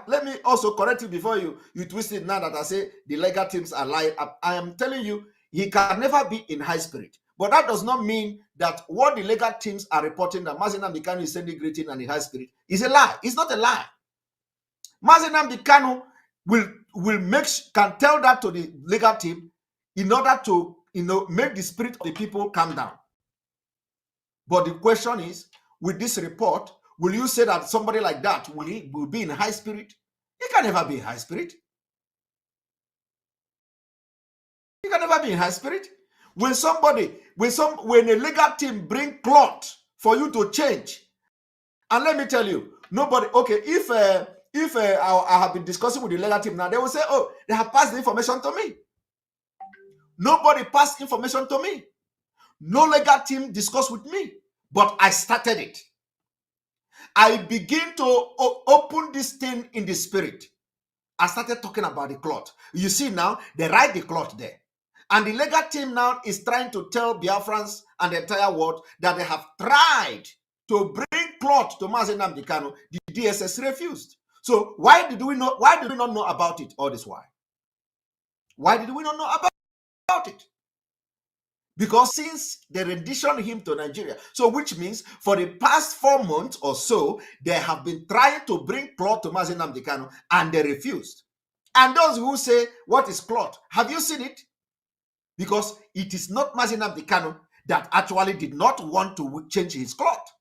let me also correct you before you twist it now that I say the legal teams are lying. I am telling you, he can never be in high spirit. But that does not mean that what the legal teams are reporting that Mazi Nnamdi Kanu is sending greeting and in high spirit is a lie. It's not a lie. Mazi Nnamdi Kanu can tell that to the legal team in order to make the spirit of the people calm down. But the question is, with this report, will you say that somebody like that will be in high spirit? He can never be in high spirit. He can never be in high spirit. When a legal team bring cloth for you to change, and let me tell you, nobody, okay, if I have been discussing with the legal team now, they will say, oh, they have passed the information to me. Nobody passed information to me. No legal team discussed with me, but I started it. I begin to open this thing in the spirit. I started talking about the cloth. You see now, they write the cloth there. And the legal team now is trying to tell Biafrans and the entire world that they have tried to bring cloth to Mazi Nnamdi Kanu. The DSS refused. So why did we not know about it all this while? Why did we not know about it? Because since they renditioned him to Nigeria, so which means for the past 4 months or so, they have been trying to bring cloth to Mazi Nnamdi Kanu and they refused. And those who say, what is cloth? Have you seen it? Because it is not Mazi Nnamdi Kanu that actually did not want to change his cloth.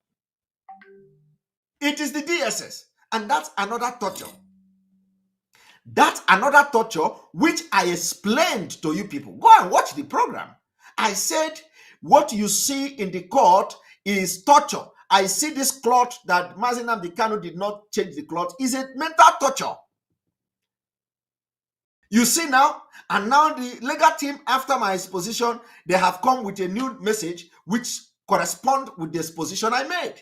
It is the DSS. And that's another torture. That's another torture which I explained to you people. Go and watch the program. I said, what you see in the court is torture. I see this cloth that Mazi Nnamdi Kanu did not change the cloth is a mental torture. You see now, and now the legal team, after my exposition, they have come with a new message which corresponds with the exposition I made.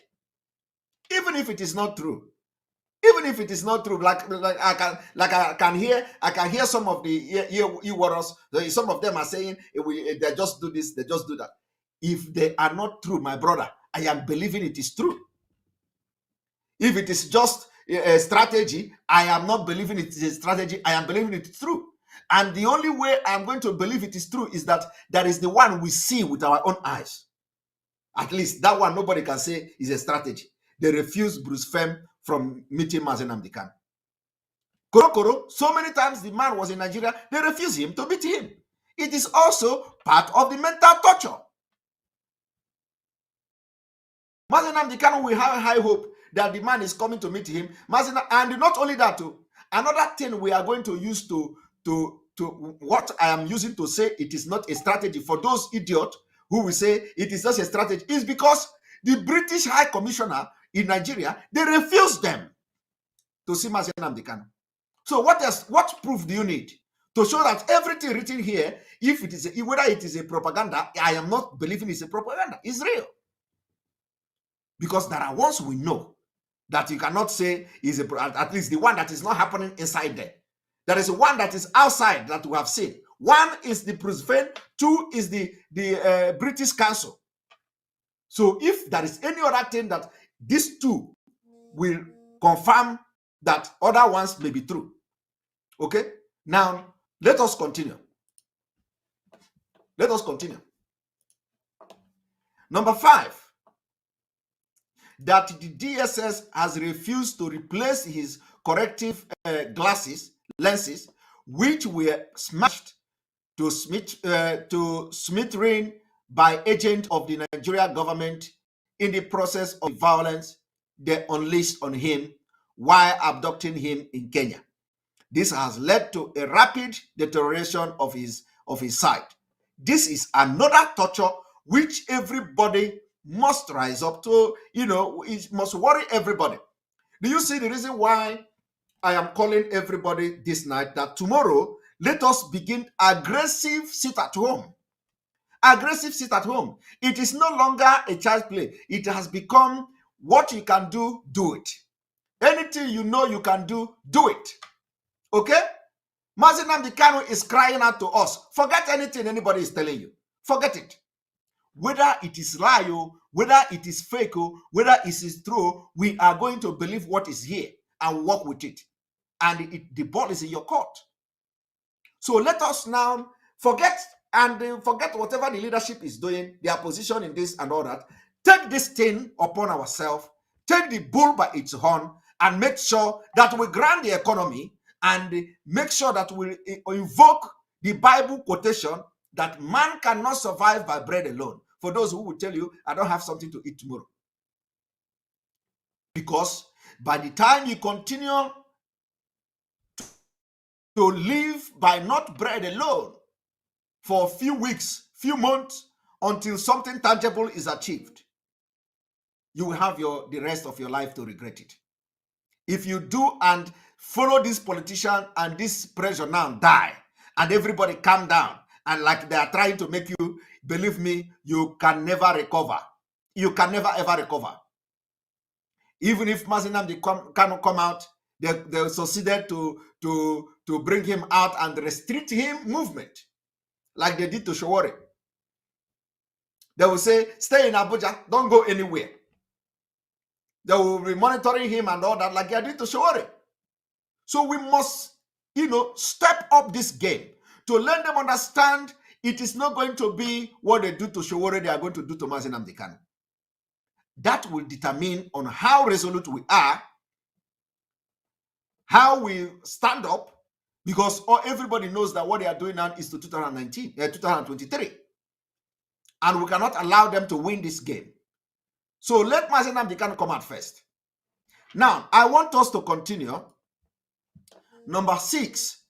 Even if it is not true. Even if it is not true, like I can hear some of the warriors, some of them are saying they just do this, they just do that. If they are not true, my brother, I am believing it is true. If it is just a strategy, I am not believing it is a strategy, I am believing it is true. And the only way I'm going to believe it is true is that that is the one we see with our own eyes. At least that one nobody can say is a strategy. They refused Bruce Fem from meeting Mazi Nnamdi Kanu. Korokoro, so many times the man was in Nigeria, they refused him to meet him. It is also part of the mental torture. Mazi Nnamdi Kanu will have high hope that the man is coming to meet him. And not only that, too, another thing we are going to use to what I am using to say it is not a strategy for those idiots who will say it is just a strategy is because the British High Commissioner in Nigeria, they refused them to see Mazi Nnamdi Kanu. So what proof do you need to show that everything written here, if it is whether it is a propaganda, I am not believing it's a propaganda, it's real. Because there are ones we know that you cannot say is at least the one that is not happening inside there. There is one that is outside that we have seen. One is the President, two is the British Council. So if there is any other thing that these two will confirm that other ones may be true. Okay? Now, let us continue. Let us continue. Number 5, that the DSS has refused to replace his corrective lenses, which were smashed to smithereens by agents of the Nigeria government in the process of violence they unleashed on him while abducting him in Kenya. This has led to a rapid deterioration of his sight. This is another torture which everybody must rise up to. It must worry everybody. Do you see the reason why I am calling everybody this night that tomorrow let us begin aggressive sit at home? Aggressive sit at home. It is no longer a child's play. It has become what you can do, do it. Anything you know you can do, do it. Okay? Mazi Nnamdi Kanu is crying out to us. Forget anything anybody is telling you. Forget it. Whether it is lie, whether it is fake, whether it is true, we are going to believe what is here and work with it. And the ball is in your court. So let us now forget whatever the leadership is doing, their position in this and all that. Take this thing upon ourselves, take the bull by its horn, and make sure that we grant the economy and make sure that we invoke the Bible quotation that man cannot survive by bread alone. For those who will tell you, I don't have something to eat tomorrow. Because by the time you continue to live by not bread alone for a few weeks, few months, until something tangible is achieved, you will have the rest of your life to regret it. If you do and follow this politician and this pressure now die, and everybody calm down, and like they are trying to make you, believe me, you can never recover. You can never ever recover. Even if Mazi Nnamdi cannot come out They succeeded to bring him out and restrict him movement, like they did to Shawari. They will say, stay in Abuja, don't go anywhere. They will be monitoring him and all that, like they did to Shawari. So we must, step up this game to let them understand it is not going to be what they do to Shawari, they are going to do to Mazi Nnamdi Kanu. That will determine on how resolute we are, how we stand up, because everybody knows that what they are doing now is to 2023. And we cannot allow them to win this game. So let Mazi Nnamdi Kanu come out first. Now, I want us to continue. Number six,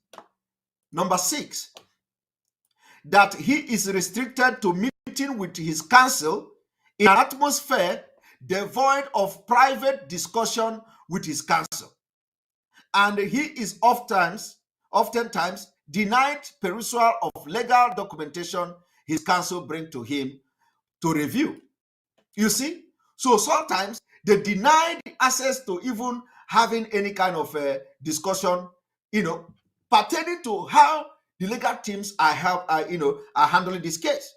that he is restricted to meeting with his council in an atmosphere devoid of private discussion with his council. And he is oftentimes denied perusal of legal documentation his council bring to him to review. You see? So sometimes they denied access to even having any kind of discussion, pertaining to how the legal teams are handling this case.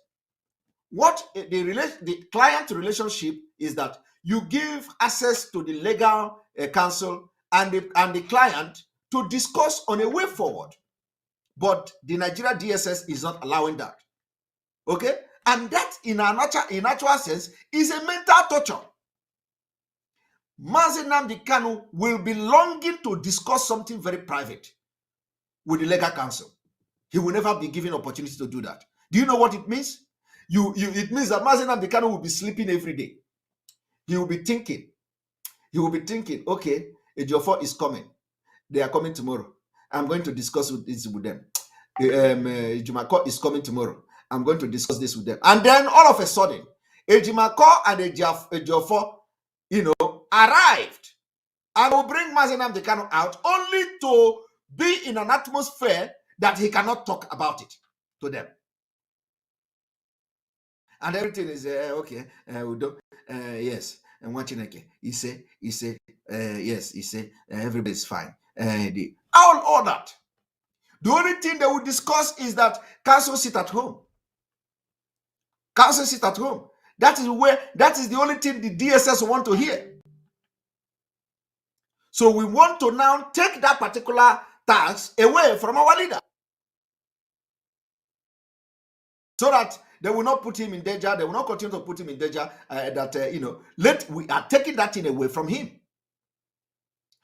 What the client relationship is that you give access to the legal counsel and the client to discuss on a way forward. But the Nigeria DSS is not allowing that. Okay? And that in actual sense is a mental torture. Mazi Nnamdi Kanu will be longing to discuss something very private with the legal counsel. He will never be given opportunity to do that. Do you know what it means? It means that Mazi Nnamdi Kanu will be sleeping every day. He will be thinking, okay, Ejiofor is coming. They are coming tomorrow. I'm going to discuss this with them. Ejimako is coming tomorrow. I'm going to discuss this with them. And then all of a sudden, Ejimako and Ejiofor, arrived and will bring Mazi Nnamdi Kanu out only to be in an atmosphere that he cannot talk about it to them. And everything is okay. Yes. And watching again, he say, yes, he say, everybody's fine. All that. The only thing they will discuss is that council sit at home. Council sit at home. That is the only thing the DSS want to hear. So we want to now take that particular task away from our leader, so that they will not put him in danger. They will not continue to put him in danger. We are taking that thing away from him.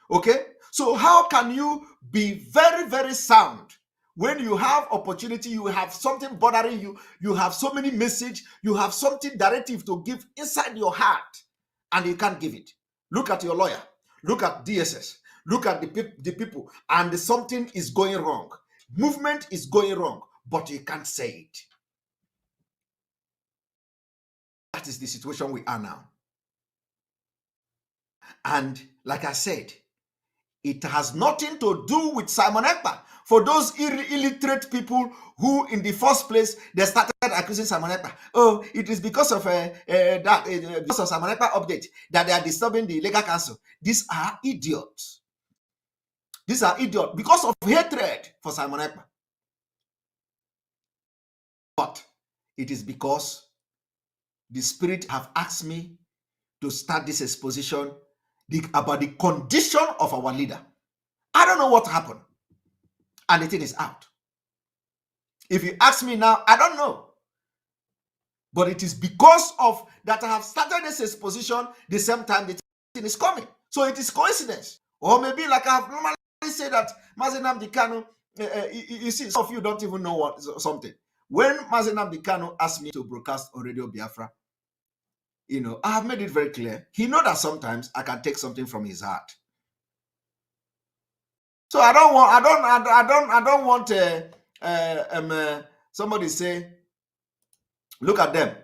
Okay? So how can you be very, very sound when you have opportunity, you have something bothering you, you have so many messages, you have something directive to give inside your heart, and you can't give it? Look at your lawyer. Look at DSS. Look at the people, and something is going wrong. Movement is going wrong, but you can't say it. That is the situation we are now. And like I said, it has nothing to do with Simon Ekpa. For those illiterate people who, in the first place, they started accusing Simon Ekpa. Oh, it is because of because of Simon Ekpa update that they are disturbing the legal counsel. These are idiots. These are idiots because of hatred for Simon Ekpa. But it is because the Spirit have asked me to start this exposition about the condition of our leader. I don't know what happened, and the thing is out. If you ask me now, I don't know. But it is because of that I have started this exposition the same time the thing is coming. So it is coincidence. Or maybe like I have normally said that Mazi Nnamdi Kanu, you see, some of you don't even know something. When Mazi Nnamdi Kanu asked me to broadcast on Radio Biafra, I have made it very clear. He knows that sometimes I can take something from his heart. So I don't want somebody say, look at them.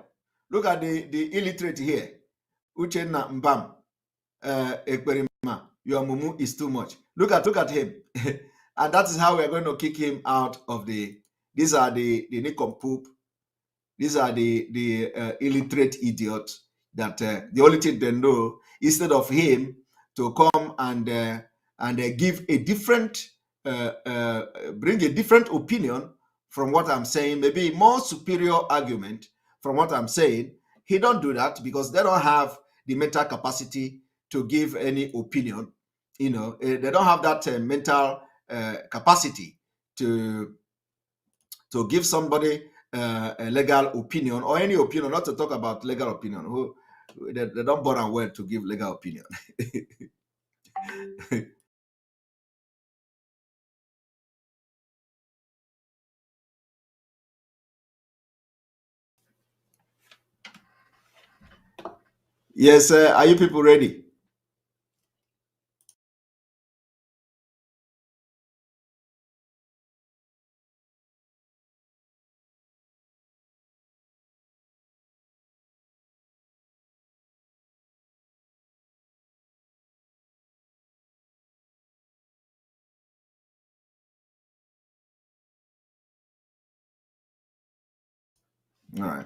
Look at the illiterate here. Uchenna Mbam, Ekperima, your mumu is too much. Look at him. And that is how we are going to kick him out of these are the nincompoop. These are the illiterate idiots that the only thing they know, instead of him to come and and give a different, bring a different opinion from what I'm saying, maybe more superior argument from what I'm saying, he don't do that because they don't have the mental capacity to give any opinion. They don't have that mental capacity to give somebody a legal opinion or any opinion, not to talk about legal opinion. Who they don't bother well to give legal opinion. Yes, are you people ready? All right.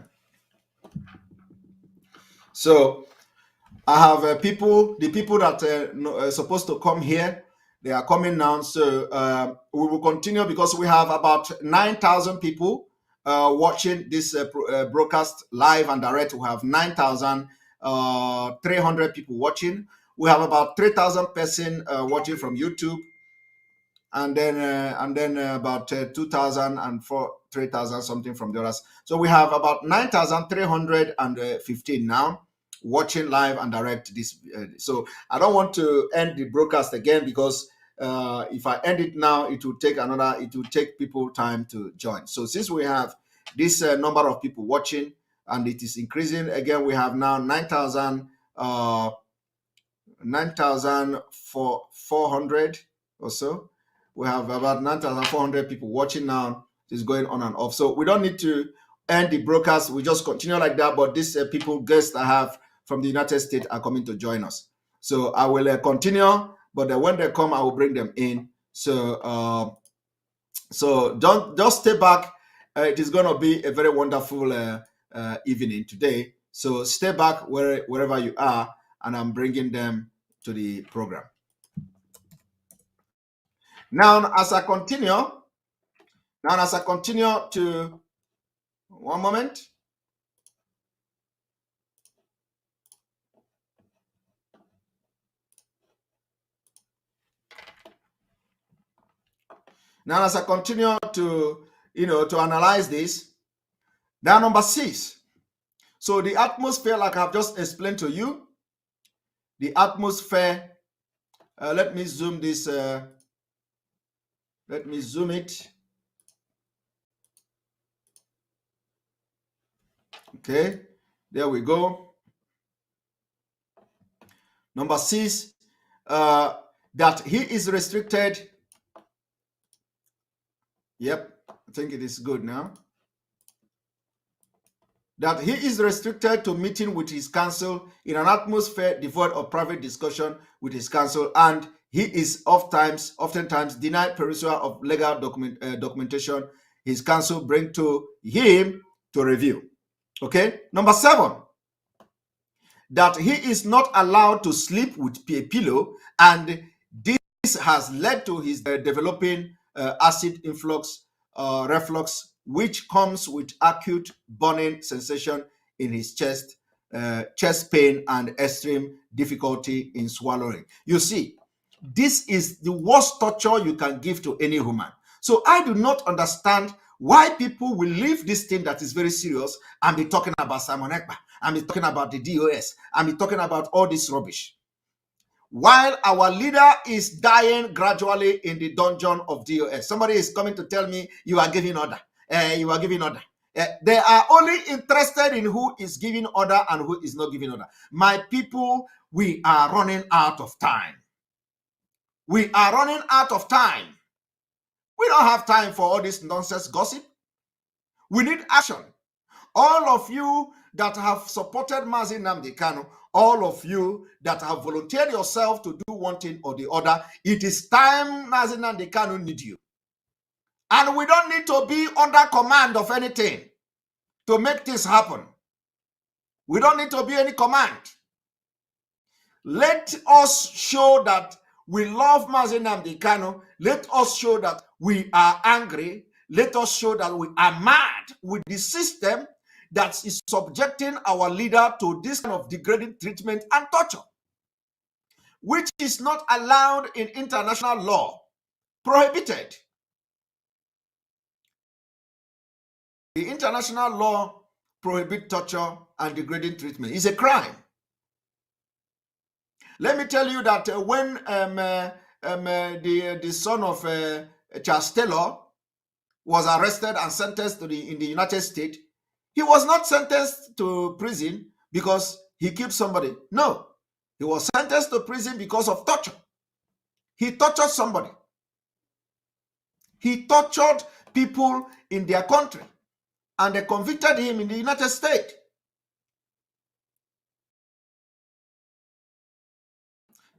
So I have the people that supposed to come here, they are coming now. So we will continue because we have about 9,000 people watching this broadcast live and direct. We have 9,300 people watching. We have about 3,000 person watching from YouTube, and then about 2,000 and 3,000 something from the others. So we have about 9,315 now watching live and direct this. So I don't want to end the broadcast again because if I end it now, it will take people time to join. So since we have this number of people watching and it is increasing again, we have now 9,400 or so. We have about 9,400 people watching now. It's going on and off. So we don't need to end the broadcast. We just continue like that. But these people, guests I have from the United States are coming to join us. So I will continue. But when they come, I will bring them in. So don't just stay back. It is going to be a very wonderful evening today. So stay back wherever you are, and I'm bringing them to the program. Now, as I continue to one moment. Now, as I continue to to analyze this, now number 6. So the atmosphere, like I've just explained to you, the atmosphere. Let me zoom this. Let me zoom it. Okay, there we go. Number 6, that he is restricted. Yep, I think it is good now. That he is restricted to meeting with his counsel in an atmosphere devoid of private discussion with his counsel, and he is oftentimes denied perusal of legal documentation his counsel bring to him to review. Okay, number 7, that he is not allowed to sleep with a pillow, and this has led to his developing acid reflux, which comes with acute burning sensation in his chest pain, and extreme difficulty in swallowing. You see, this is the worst torture you can give to any human. So I do not understand why people will leave this thing that is very serious and be talking about Simon Ekpa, and be talking about the DOS, and be talking about all this rubbish, while our leader is dying gradually in the dungeon of DOS. Somebody is coming to tell me you are giving order. You are giving order. They are only interested in who is giving order and who is not giving order. My people, we are running out of time. We are running out of time. We don't have time for all this nonsense gossip. We need action. All of you that have supported Mazi Nnamdi Kanu, all of you that have volunteered yourself to do one thing or the other, it is time Mazi Nnamdi Kanu need you. And we don't need to be under command of anything to make this happen. We don't need to be any command. Let us show that we love Mazi Nnamdi Kanu. Let us show that we are angry. Let us show that we are mad with the system that is subjecting our leader to this kind of degrading treatment and torture, which is not allowed in international law, prohibited. The international law prohibits torture and degrading treatment. It's a crime. Let me tell you that when the son of Charles Taylor was arrested and sentenced in the United States, he was not sentenced to prison because he killed somebody. No, he was sentenced to prison because of torture. He tortured somebody. He tortured people in their country, and they convicted him in the United States.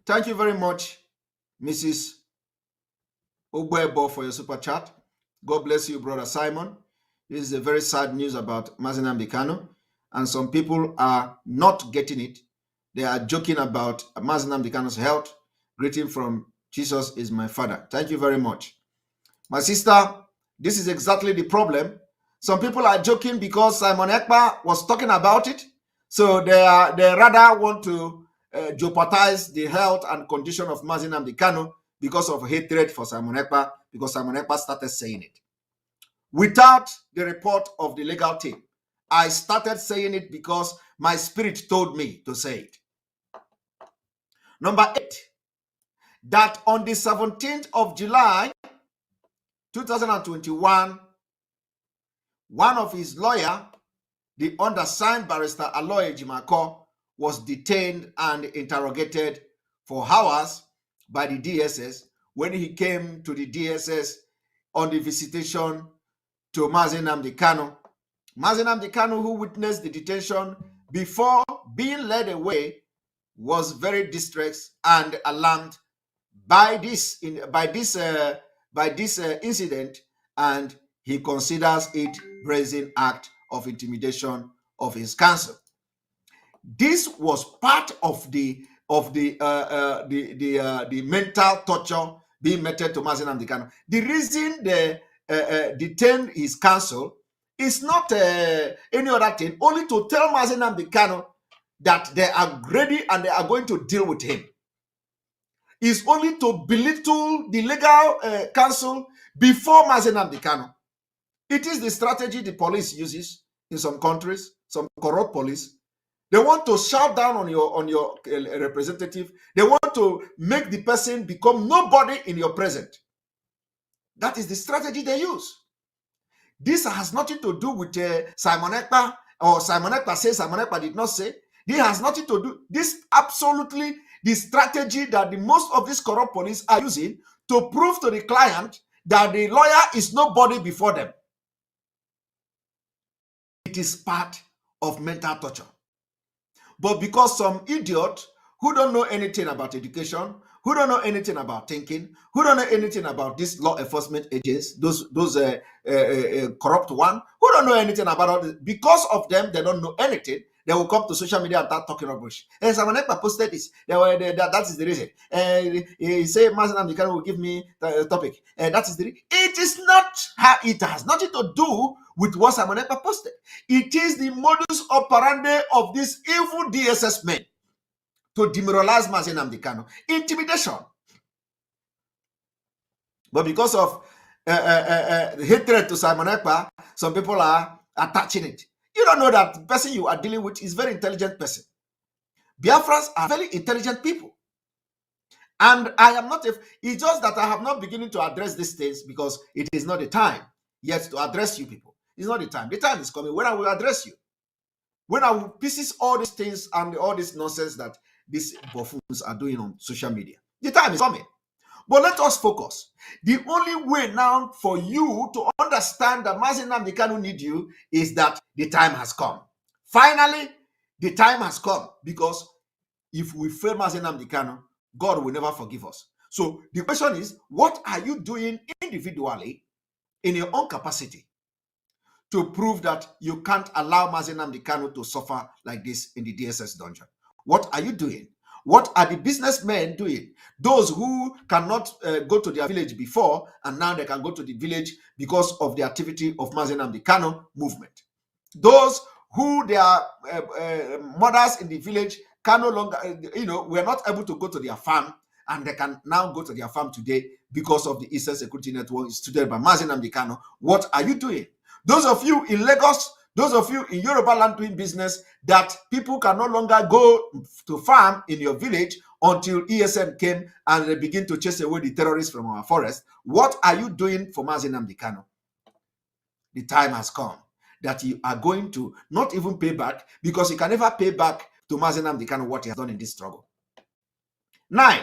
Thank you very much, Mrs. Ogwebo, for your super chat. God bless you, Brother Simon. This is a very sad news about Mazi Nnamdi Kanu, and some people are not getting it. They are joking about Mazi Nnamdi Kanu's health. Greeting from Jesus is my father. Thank you very much. My sister, this is exactly the problem. Some people are joking because Simon Ekpa was talking about it. So they rather want to jeopardize the health and condition of Mazi Nnamdi Kanu because of hatred for Simon Ekpa, because Simon Ekpa started saying it. Without the report of the legal team, I started saying it because my spirit told me to say it. Number 8, that on the 17th of July, 2021, one of his lawyers, the undersigned barrister Aloy Ejimako, was detained and interrogated for hours by the DSS when he came to the DSS on the visitation to Mazi Nnamdi Kanu. Mazi Nnamdi Kanu, who witnessed the detention before being led away, was very distressed and alarmed by this incident, and he considers it brazen act of intimidation of his counsel. This was part of the mental torture being meted to Mazi Nnamdi Kanu. The reason they detained his counsel is not any other thing, only to tell Mazi Nnamdi Kanu that they are ready and they are going to deal with him. Is only to belittle the legal counsel before Mazi Nnamdi Kanu. It is the strategy the police uses in some countries, some corrupt police. They want to shout down on your representative. They want to make the person become nobody in your presence. That is the strategy they use. This has nothing to do with Simon Ekpa, or Simon Ekpa says Simon Ekpa did not say. This has nothing to do. This absolutely the strategy that the most of these corrupt police are using to prove to the client that the lawyer is nobody before them. It is part of mental torture. But because some idiot who don't know anything about education, who don't know anything about thinking, who don't know anything about these law enforcement agents, those corrupt one, who don't know anything about all this, because of them, they don't know anything. They will come to social media and start talking rubbish. And Simon Ekpa posted this. That is the reason. He said, Mazi Nnamdi Kanu will give me the topic. That is the reason. It is not how it has nothing to do with what Simon Ekpa posted. It is the modus operandi of these evil DSS men to demoralize Mazi Nnamdi Kanu. Intimidation. But because of hatred to Simon Ekpa, some people are attaching it. You don't know that the person you are dealing with is a very intelligent person. Biafrans are very intelligent people. And I am not, it's just that I have not beginning to address these things because it is not the time yet to address you people. It's not the time. The time is coming when I will address you. When I will pieces all these things and all this nonsense that these buffoons are doing on social media. The time is coming. But let us focus. The only way now for you to understand that Mazi Nnamdi Kanu need you is that the time has come. Finally, the time has come, because if we fail Mazi Nnamdi Kanu, God will never forgive us. So the question is, what are you doing individually in your own capacity to prove that you can't allow Mazi Nnamdi Kanu to suffer like this in the DSS dungeon? What are you doing? What are the businessmen doing? Those who cannot go to their village before, and now they can go to the village because of the activity of Mazi Nnamdi Kanu movement. Those who their mothers in the village can no longer, were not able to go to their farm, and they can now go to their farm today because of the Eastern Security Network instituted by Mazi Nnamdi Kanu. What are you doing? Those of you in Lagos, those of you in Yoruba land doing business, that people can no longer go to farm in your village until ESN came and they begin to chase away the terrorists from our forest. What are you doing for Mazi Nnamdi Kanu? The time has come that you are going to not even pay back, because you can never pay back to Mazi Nnamdi Kanu what he has done in this struggle. 9,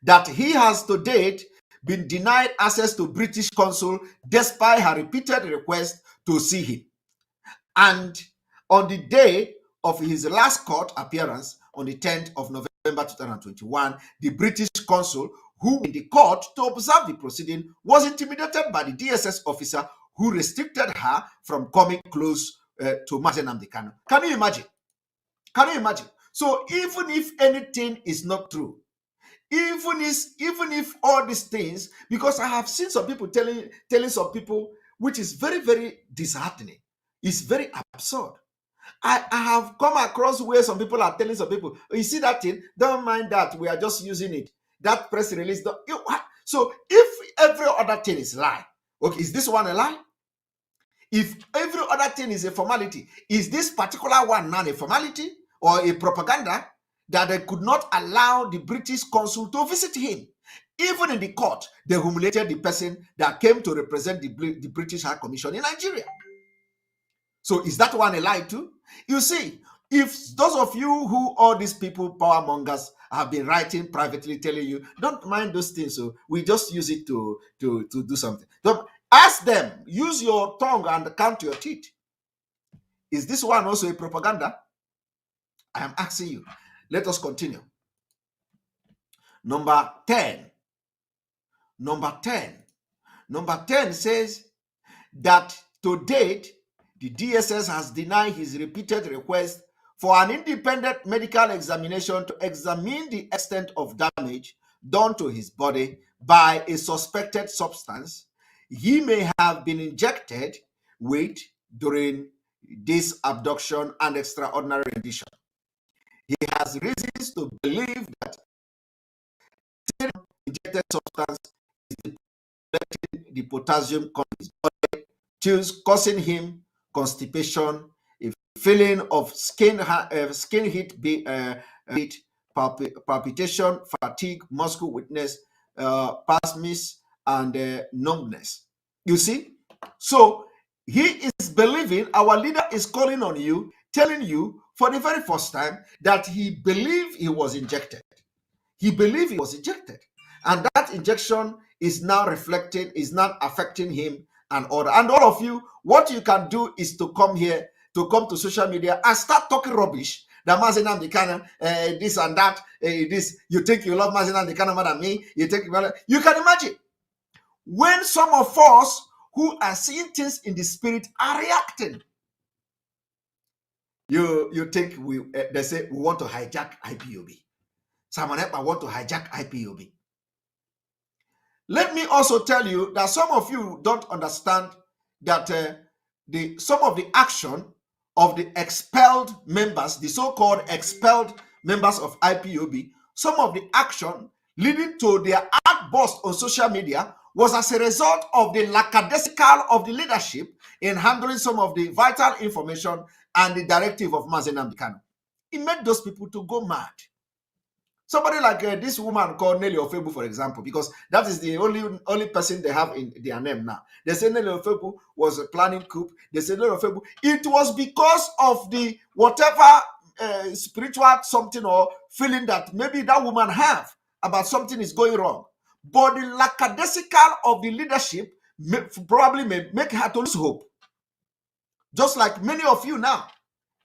that he has to date been denied access to British consul despite her repeated request to see him. And on the day of his last court appearance, on the 10th of November 2021, the British consul who in the court to observe the proceeding was intimidated by the DSS officer who restricted her from coming close to Mazi Nnamdi Kanu. Can you imagine? Can you imagine? So even if anything is not true, even if all these things, because I have seen some people telling some people, which is very, very disheartening. It's very absurd. I have come across where some people are telling some people, oh, you see that thing? Don't mind that. We are just using it. That press release. So if every other thing is lie, okay, is this one a lie? If every other thing is a formality, is this particular one now a formality or a propaganda that they could not allow the British consul to visit him? Even in the court, they humiliated the person that came to represent the British High Commission in Nigeria. So is that one a lie too? You see, if those of you who all these people, power mongers, have been writing privately telling you, don't mind those things, so we just use it to do something. Don't ask them, use your tongue and count your teeth. Is this one also a propaganda? I am asking you. Let us continue. Number 10. Number 10 says that to date, the DSS has denied his repeated request for an independent medical examination to examine the extent of damage done to his body by a suspected substance he may have been injected with during this abduction and extraordinary rendition. He has reasons to believe that the injected substance is depleting the potassium in his body, causing him constipation, a feeling of skin heat, palpitation, fatigue, muscle weakness, spasms, and numbness. You see? So he is believing, our leader is calling on you, telling you for the very first time that he believed he was injected. He believed he was injected. And that injection is now reflecting, is not affecting him and all that. And all of you, what you can do is to come here, to come to social media and start talking rubbish. That Mazi Nnamdi Kanu, this and that, this. You think you love Mazi Nnamdi Kanu more than me? You can imagine when some of us who are seeing things in the spirit are reacting. You think they say we want to hijack IPOB. Someone else want to hijack IPOB. Let me also tell you that some of you don't understand that some of the action of the expelled members, the so-called expelled members of IPOB, some of the action leading to their outburst on social media was as a result of the lackadaisical of the leadership in handling some of the vital information and the directive of Mazi Nnamdi Kanu. It made those people to go mad. Somebody like this woman called Nelly Ofebu, for example, because that is the only person they have in their name now. They say Nelly Ofebu was a planning coup. They say Nelly Ofebu. It was because of the whatever spiritual something or feeling that maybe that woman have about something is going wrong. But the lackadaisical of the leadership probably may make her to lose hope. Just like many of you now,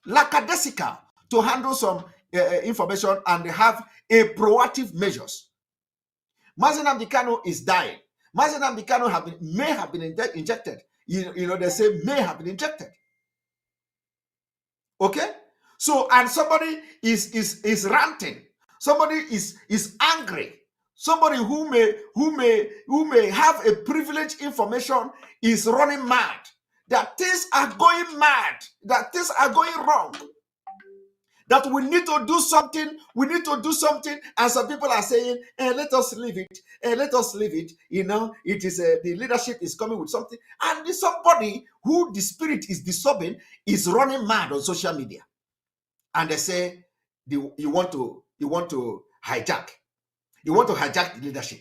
lackadaisical to handle some information and have a proactive measures. Mazi Nnamdi Kanu is dying. Mazi Nnamdi Kanu may have been injected. They say may have been injected. Okay? So, and somebody is ranting. somebody is angry, somebody who may have a privileged information is running mad, that things are going mad, that things are going wrong, that we need to do something, and some people are saying, let us leave it, let us leave it, it is the leadership is coming with something, and somebody who the spirit is disturbing is running mad on social media, and they say you want to hijack, the leadership,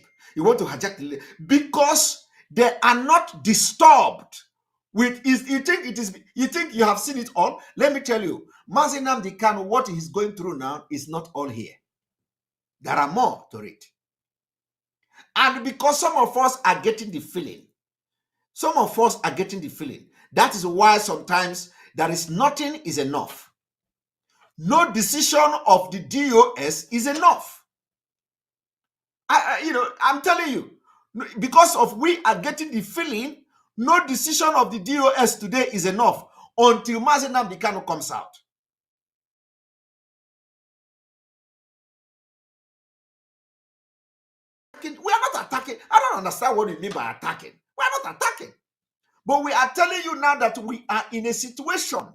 because they are not disturbed with is. You think you have seen it all. Let me tell you, Mazi Nnamdi Kanu, what he's going through now is not all here. There are more to it. And because some of us are getting the feeling, that is why sometimes there is nothing is enough. No decision of the DOS is enough. I'm telling you, because of we are getting the feeling, no decision of the DOS today is enough until Mazi Nnamdi Kanu comes out. We are not attacking. I don't understand what you mean by attacking. We are not attacking. But we are telling you now that we are in a situation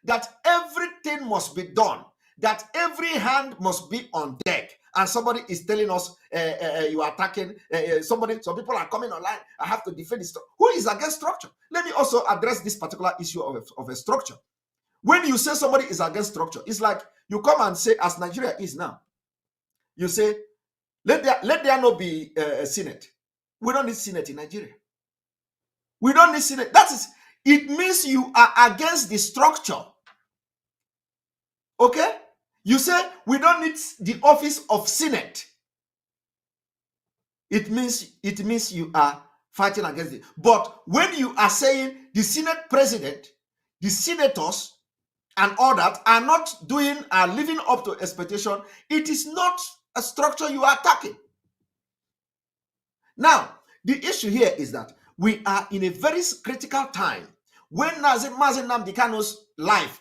that everything must be done, that every hand must be on deck. And somebody is telling us you are attacking some people are coming online. I have to defend this. Who is against structure? Let me also address this particular issue of a structure. When you say somebody is against structure, it's like you come and say, as Nigeria is now, you say, let there not be a Senate. We don't need Senate in Nigeria. We don't need Senate. It means you are against the structure. Okay? You say we don't need the office of Senate. It means you are fighting against it. But when you are saying the Senate president, the senators, and all that are not living up to expectation, it is not a structure you are attacking. Now, the issue here is that we are in a very critical time when Mazi Nnamdi Kanu's life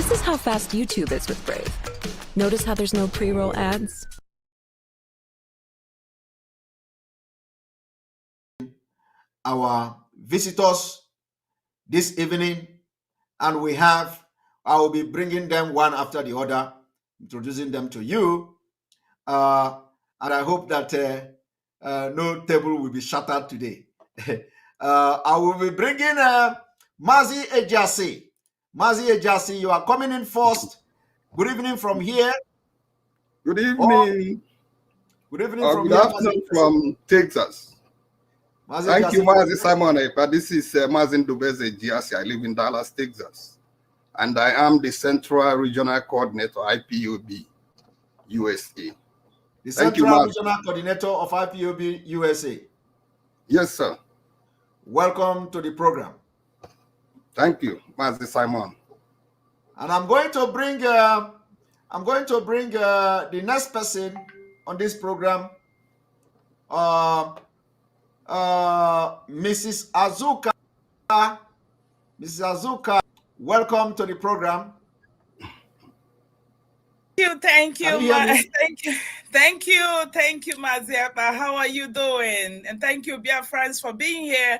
This is how fast YouTube is with Brave. Notice how there's no pre-roll ads? Our visitors this evening, and I will be bringing them one after the other, introducing them to you, and I hope that no table will be shattered today. I will be bringing Mazi Ejasi. Mazi Ejasi, you are coming in first. Good evening from here. Good evening. Good evening from good here. Afternoon from Texas. Thank you, Mazi Simon. This is Mazin Dubeze Giasi. I live in Dallas, Texas. And I am the Central Regional Coordinator, IPOB USA. The Central Regional Coordinator of IPOB USA. Yes, sir. Welcome to the program. Thank you, Mazi Simon. And I'm going to bring the next person on this program, Mrs. Azuka. Mrs. Azuka, welcome to the program. Thank you, Maziaba. How are you doing? And thank you, Biafrans, for being here.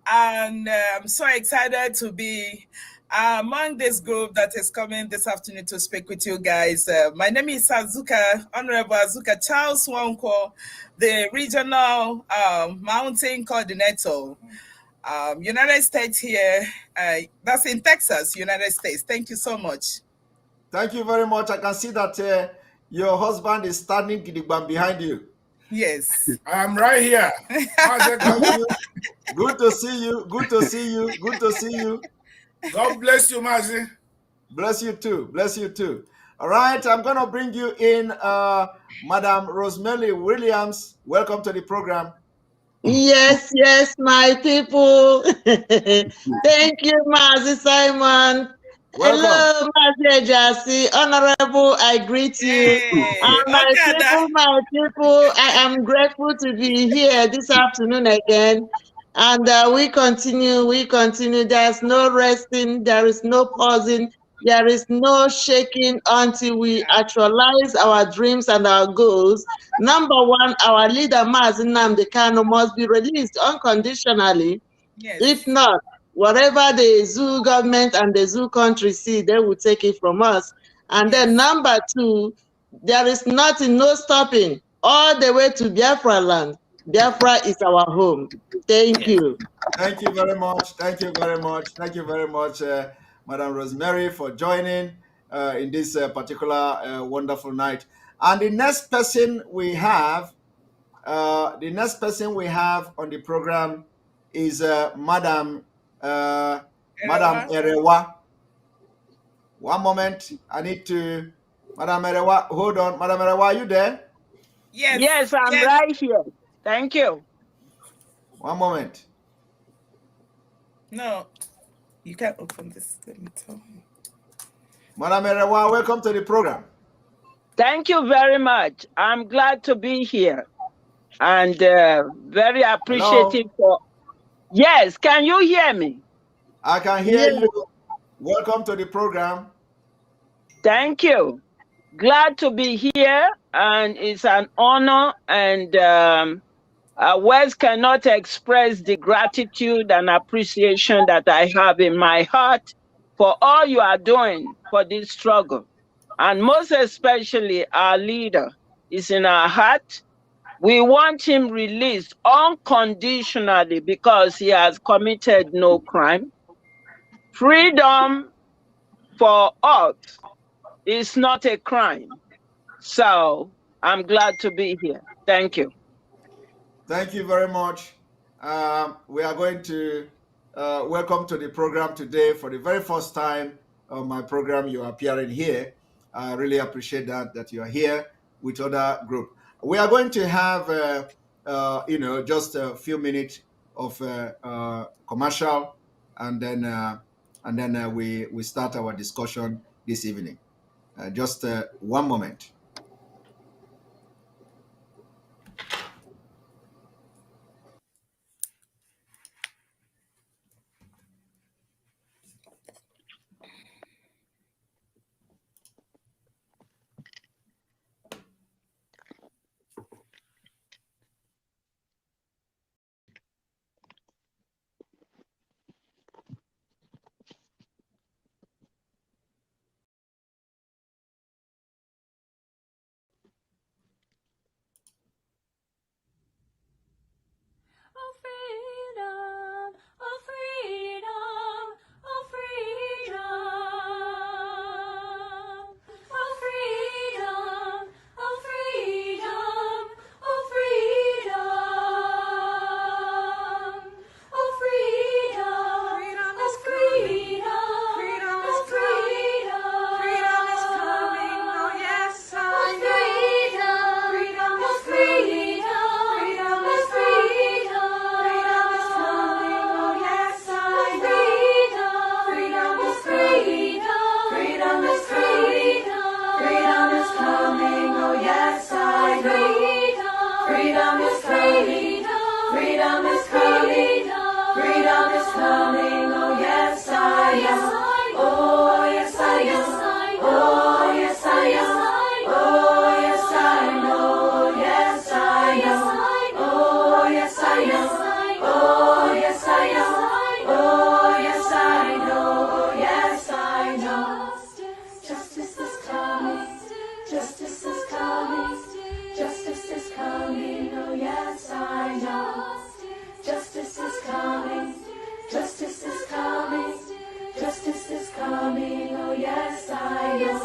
And I'm so excited to be among this group that is coming this afternoon to speak with you guys. My name is Azuka, Honorable Azuka Charles Wanko, the Regional Mountain Coordinator. United States here. That's in Texas, United States. Thank you so much. Thank you very much. I can see that your husband is standing gidigbam behind you. Yes. I'm right here. Good to see you. Good to see you. Good to see you. God bless you, Mazi. Bless you too. Bless you too. All right. I'm going to bring you in, Madam Rosemary Williams. Welcome to the program. Yes, my people. Thank you, Mazi Simon. Welcome. Hello, Mazi Ejasi. Honorable, I greet you. And my people, I am grateful to be here this afternoon again. And we continue. There's no resting, there is no pausing, there is no shaking until we actualize our dreams and our goals. Number one, our leader, Mazi Nnamdi Kanu, must be released unconditionally. Yes. If not, whatever the zoo government and the zoo country see, they will take it from us. And then number two, there is nothing, no stopping, all the way to Biafra land. Biafra is our home. Thank you. Thank you very much. Thank you very much. Thank you very much, Madam Rosemary, for joining in this particular wonderful night. And the next person we have on the program is Madam Erewa. One moment, I need to, Madam Erewa, hold on. Madam Erewa, are you there? Yes, I'm right here. Thank you. One moment. No, you can't open this. Let me tell you. Madam Erewa, welcome to the program. Thank you very much. I'm glad to be here and very appreciative for. Yes, can you hear me? I can hear you. Welcome to the program. Thank you. Glad to be here, and it's an honor, and words cannot express the gratitude and appreciation that I have in my heart for all you are doing for this struggle. And most especially our leader is in our heart. We want him released unconditionally because he has committed no crime. Freedom for us is not a crime. So I'm glad to be here. Thank you. Thank you very much. We are going to welcome to the program today for the very first time on my program. You are appearing here. I really appreciate that you are here with other group. We are going to have just a few minutes of commercial, and then we start our discussion this evening. Just one moment. Freedom is coming. Freedom is coming. Oh yes, I am. Oh yes, I am. Oh yes, I am. Oh yes, I know. Yes, I am. Oh yes, I am. Oh yes, I am. Oh yes, I know. Yes, I know. Justice is coming. Justice is coming. Justice is coming. Oh yes, I know. Justice is coming. Justice is coming. Justice is coming. Oh yes, I know.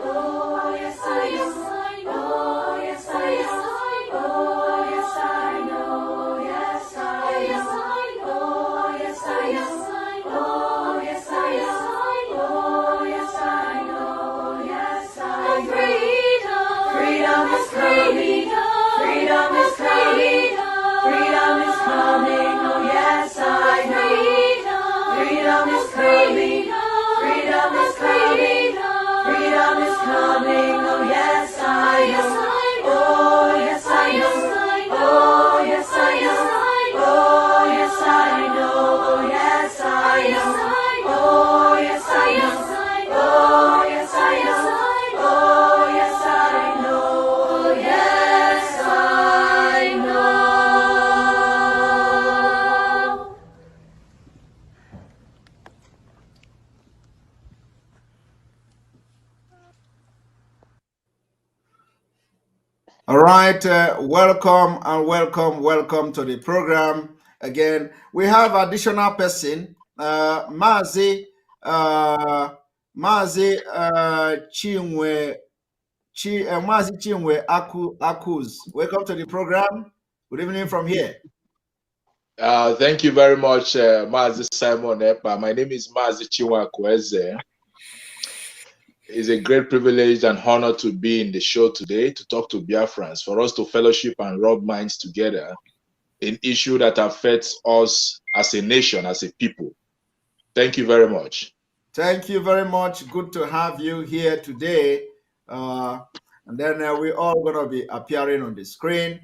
Oh yes, I know. Oh yes, I know. Oh yes, I know. Yes, I know. Oh yes, I know. Oh yes, I know. Oh yes, I know. Yes, I know. Freedom is coming. Freedom is coming. Freedom is coming. Oh yes, I know. Freedom is coming. Freedom is coming. Freedom is coming. Oh yes, I know. Oh yes, I know. Oh yes, I know. Oh yes, I know. Oh yes, I know. Oh yes, I know. Oh yes, I know. Oh yes, I know. Oh yes, I know. All right, welcome and welcome to the program. Again, we have additional person, Mazi, Mazi Mazi Chinwe Akuz. Welcome to the program. Good evening from here. Thank you very much, Mazi Simon Epa. My name is Mazi Chinwe Akweze. It's a great privilege and honor to be in the show today to talk to Biafrans, for us to fellowship and rub minds together in issue that affects us as a nation, as a people. Thank you very much. Thank you very much. Good to have you here today. And then we're all going to be appearing on the screen.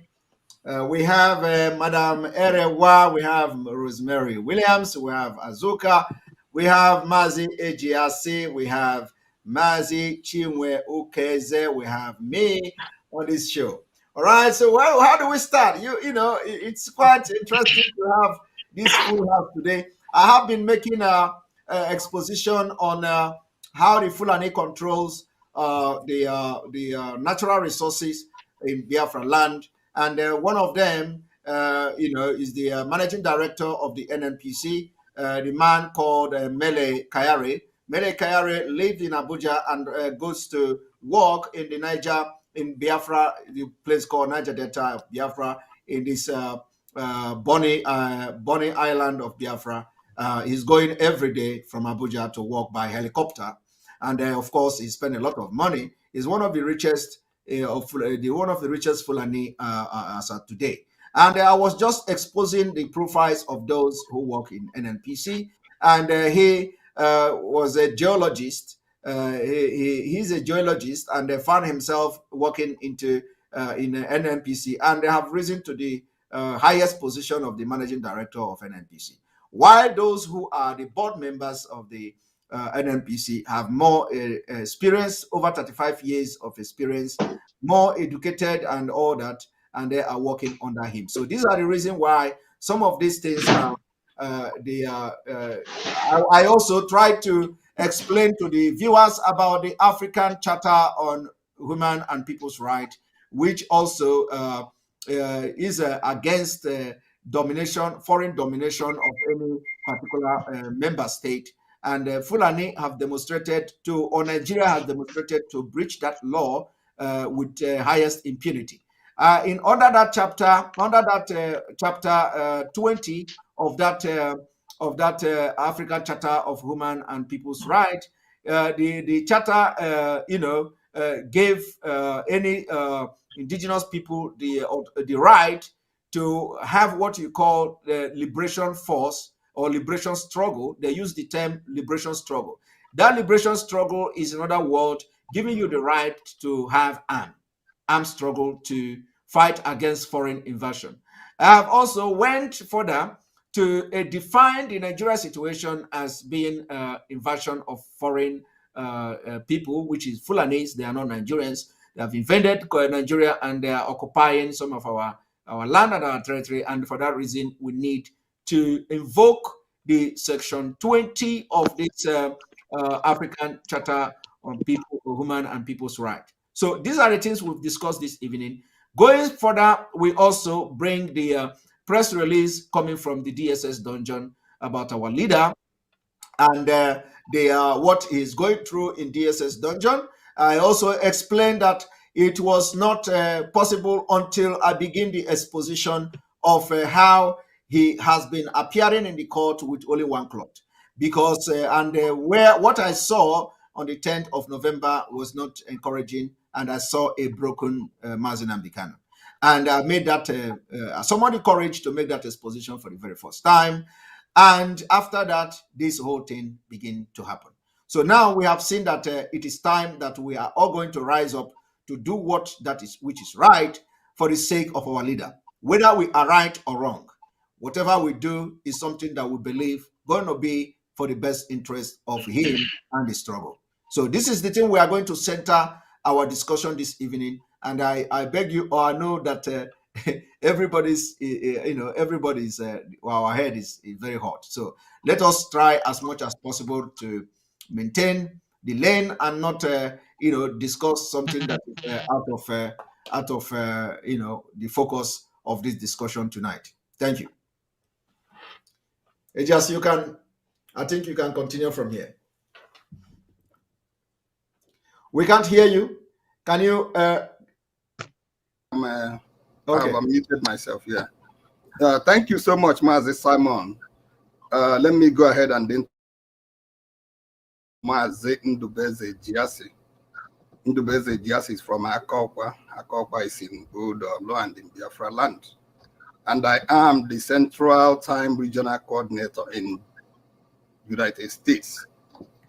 We have Madam Erewa, we have Rosemary Williams, we have Azuka, we have Mazi Ejiasi, we have Mazi Chinwe Ukeze, we have me on this show. All right, so well, how do we start? You know, it's quite interesting to have this full house today. I have been making a exposition on how the Fulani controls the natural resources in Biafra land. And one of them, is the managing director of the NNPC, the man called Mele Kayare. Mele Kayare lived in Abuja and goes to work in the Niger, in Biafra, the place called Niger Delta of Biafra, in this Bonny Island of Biafra. He's going every day from Abuja to work by helicopter. And of course, he spent a lot of money. He's one of the richest one of the richest Fulani as of today. And I was just exposing the profiles of those who work in NNPC. And he was a geologist. He's a geologist and found himself working in NNPC, and they have risen to the highest position of the managing director of NNPC. While those who are the board members of the NNPC have more experience, over 35 years of experience, more educated and all that, and they are working under him. So these are the reason why some of these things are I also try to explain to the viewers about the African Charter on Human and People's Rights, which also is against domination, foreign domination of any particular member state. And Fulani have demonstrated to, or Nigeria has demonstrated to breach that law with highest impunity. In under that chapter 20 of that African Charter of Human and People's Rights, the charter, gave any indigenous people the right to have what you call the liberation force or liberation struggle. They use the term liberation struggle. That liberation struggle is, in other words, giving you the right to have armed struggle to fight against foreign invasion. I have also went further to define the Nigeria situation as being invasion of foreign people, which is Fulanis. They are not Nigerians. They have invaded Nigeria and they are occupying some of our land and our territory. And for that reason, we need to invoke the Section 20 of this African Charter on People, Human and People's Rights. So these are the things we've discussed this evening. Going further, we also bring the press release coming from the DSS dungeon about our leader and what is going through in DSS dungeon. I also explained that it was not possible until I begin the exposition of how he has been appearing in the court with only one cloth. Because what I saw on the 10th of November was not encouraging, and I saw a broken Mazi Nnamdi Kanu. And I made that, somebody courage to make that exposition for the very first time. And after that, this whole thing began to happen. So now we have seen that it is time that we are all going to rise up to do which is right for the sake of our leader. Whether we are right or wrong, whatever we do is something that we believe going to be for the best interest of him and the struggle. So this is the thing we are going to center our discussion this evening. And I beg you, or I know that everybody's, our head is very hot. So let us try as much as possible to maintain the lane and not, discuss something that is out of the focus of this discussion tonight. Thank you. Ejas, I think you can continue from here. We can't hear you. Can you? Okay. I've unmuted myself. Yeah. Thank you so much, Mazi Simon. Let me go ahead and then Mazi Ndubeze Giasi. Ndubeze Giasi is from Akokwa. Akokwa is in Udolo and in Biafra land. And I am the Central Time Regional Coordinator in United States.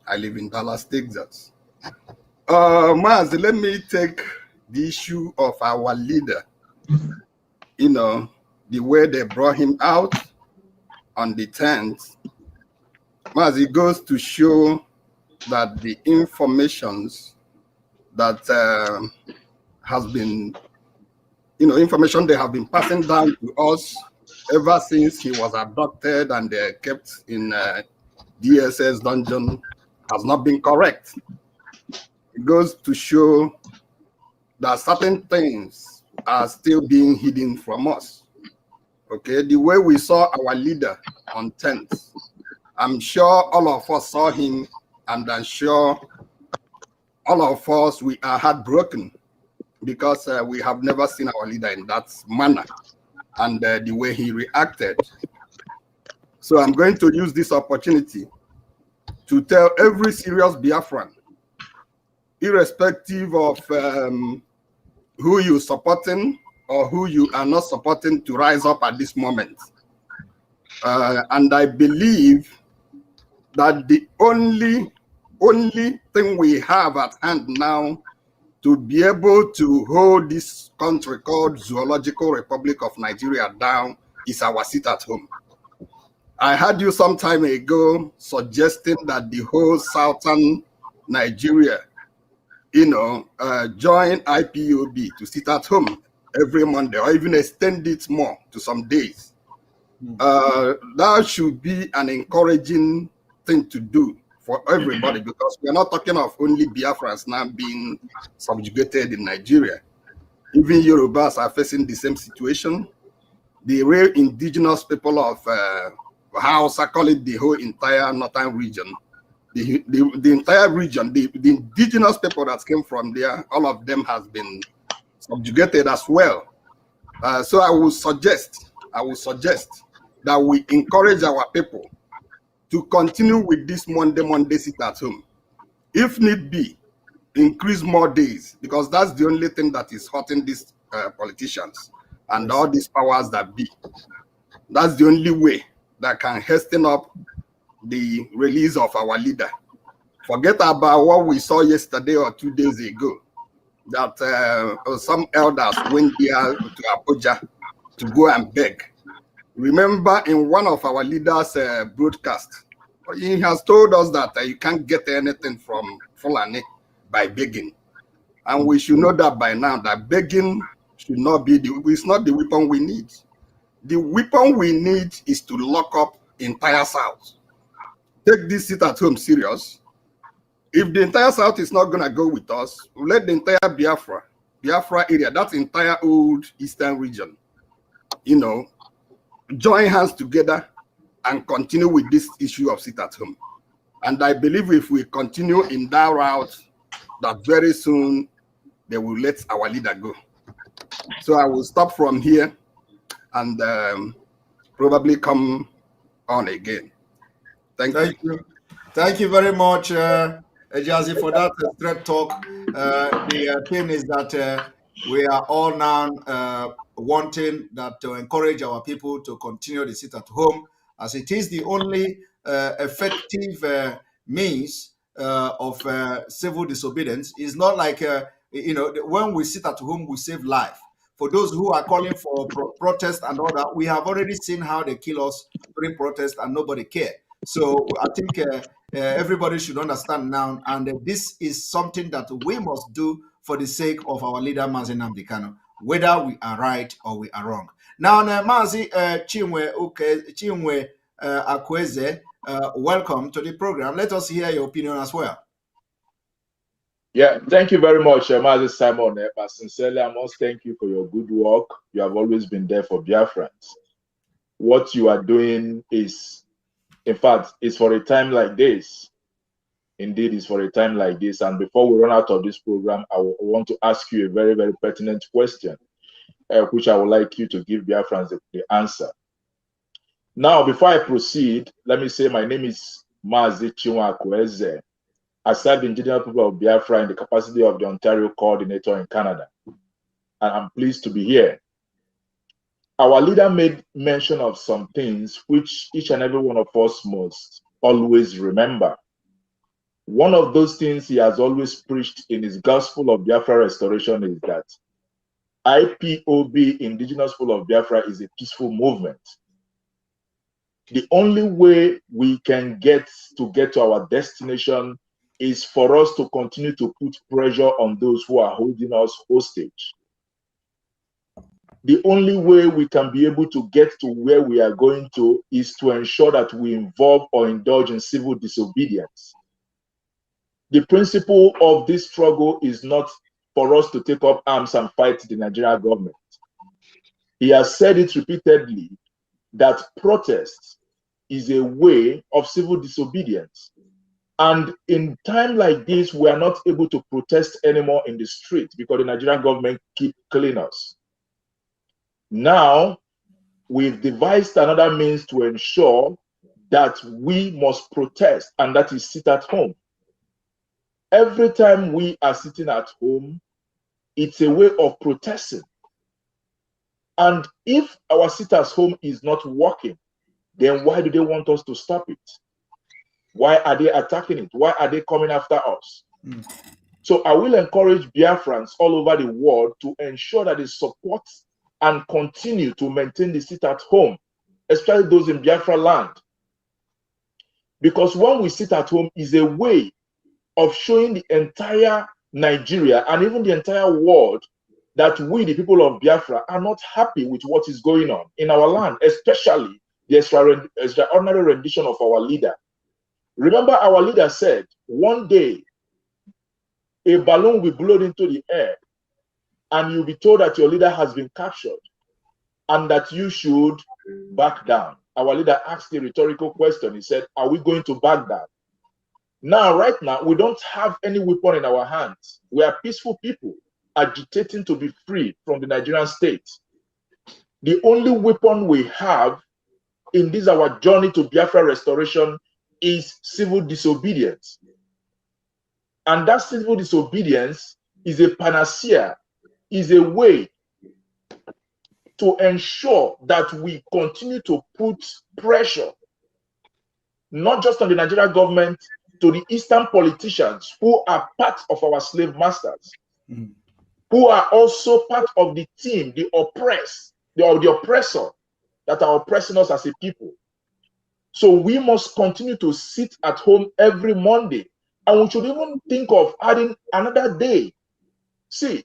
I live in Dallas, Texas. Mazi, let me take the issue of our leader, the way they brought him out on the 10th. Mazi, it goes to show that the informations that has been, information they have been passing down to us ever since he was abducted and kept in DSS dungeon has not been correct. It goes to show that certain things are still being hidden from us. Okay, the way we saw our leader on 10th, I'm sure all of us saw him, and I'm sure all of us, we are heartbroken because we have never seen our leader in that manner and the way he reacted. So I'm going to use this opportunity to tell every serious Biafran, irrespective of who you're supporting or who you are not supporting, to rise up at this moment. And I believe that the only thing we have at hand now to be able to hold this country called Zoological Republic of Nigeria down is our seat at home. I heard you some time ago suggesting that the whole southern Nigeria, join IPOB to sit at home every Monday, or even extend it more to some days. That should be an encouraging thing to do for everybody, because we're not talking of only Biafrans now being subjugated in Nigeria. Even Yorubas are facing the same situation. The real indigenous people of Hausa, call it the whole entire northern region, the entire region, the indigenous people that came from there, all of them has been subjugated as well. So I will suggest that we encourage our people to continue with this Monday sit at home. If need be, increase more days, because that's the only thing that is hurting these politicians and all these powers that be. That's the only way that can hasten up the release of our leader. Forget about what we saw yesterday or 2 days ago, that some elders went there to Abuja to go and beg. Remember, in one of our leaders' broadcasts, he has told us that you can't get anything from Fulani by begging. And we should know that by now, that begging should not be it's not the weapon we need. The weapon we need is to lock up entire South. Take this sit at home serious. If the entire South is not going to go with us, let the entire Biafra area, that entire old Eastern region, you know, join hands together and continue with this issue of sit at home. And I believe if we continue in that route, that very soon they will let our leader go. So I will stop from here and probably come on again. Thank you. Thank you very much, Ejazi, for that straight talk. The thing is that we are all now wanting that to encourage our people to continue to sit at home, as it is the only effective means of civil disobedience. It's not like, you know, when we sit at home, we save life. For those who are calling for protest and all that, we have already seen how they kill us during protest and nobody cared. So I think everybody should understand now, and this is something that we must do for the sake of our leader, Mazi Nnamdi Kanu, whether we are right or we are wrong. Now, Mazi Chinwe Akweze, welcome to the program. Let us hear your opinion as well. Yeah, thank you very much, Mazi Simon. But sincerely, I must thank you for your good work. You have always been there for Biafrans. What you are doing is, in fact, it's for a time like this. Indeed, it's for a time like this. And before we run out of this program, I want to ask you a very, very pertinent question, which I would like you to give Biafrans the answer. Now, before I proceed, let me say my name is Mazi Chinwe Akweze. I serve the indigenous people of Biafra in the capacity of the Ontario coordinator in Canada. And I'm pleased to be here. Our leader made mention of some things which each and every one of us must always remember. One of those things he has always preached in his gospel of Biafra restoration is that IPOB, Indigenous People of Biafra, is a peaceful movement. The only way we can get to our destination is for us to continue to put pressure on those who are holding us hostage. The only way we can be able to get to where we are going to is to ensure that we involve or indulge in civil disobedience. The principle of this struggle is not for us to take up arms and fight the Nigerian government. He has said it repeatedly that protest is a way of civil disobedience. And in time like this, we are not able to protest anymore in the street because the Nigerian government keep killing us. Now, we've devised another means to ensure that we must protest, and that is sit at home. Every time we are sitting at home, it's a way of protesting. And if our sit at home is not working, then why do they want us to stop it? Why are they attacking it? Why are they coming after us? So I will encourage Biafrans all over the world to ensure that they support and continue to maintain the sit at home, especially those in Biafra land. Because when we sit at home is a way of showing the entire Nigeria and even the entire world that we, the people of Biafra, are not happy with what is going on in our land, especially the extraordinary rendition of our leader. Remember, our leader said, one day, a balloon will be blown into the air, and you'll be told that your leader has been captured, and that you should back down. Our leader asked a rhetorical question. He said, are we going to back down? Now, right now, we don't have any weapon in our hands. We are peaceful people agitating to be free from the Nigerian state. The only weapon we have in this our journey to Biafra restoration is civil disobedience. And that civil disobedience is a panacea, is a way to ensure that we continue to put pressure, not just on the Nigerian government, to the Eastern politicians who are part of our slave masters, who are also part of the team, the oppressed, the oppressor that are oppressing us as a people. So we must continue to sit at home every Monday. And we should even think of adding another day. See,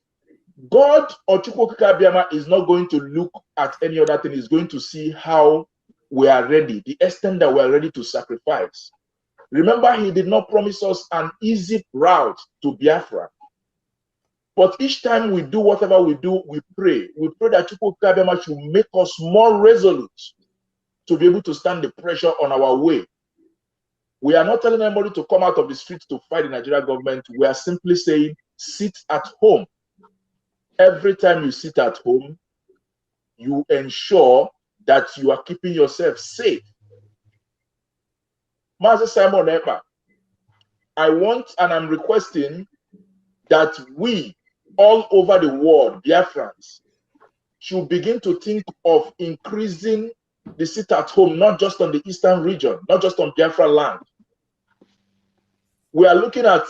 God or Chukwokika is not going to look at any other thing. He's going to see how we are ready, the extent that we are ready to sacrifice. Remember, he did not promise us an easy route to Biafra. But each time we do whatever we do, we pray. We pray that Chukwokika should make us more resolute to be able to stand the pressure on our way. We are not telling anybody to come out of the streets to fight the Nigerian government. We are simply saying, sit at home. Every time you sit at home, you ensure that you are keeping yourself safe. Master Simon Ekpa, I want and I'm requesting that we, all over the world, Biafrans, should begin to think of increasing the sit at home, not just on the eastern region, not just on Biafra land. We are looking at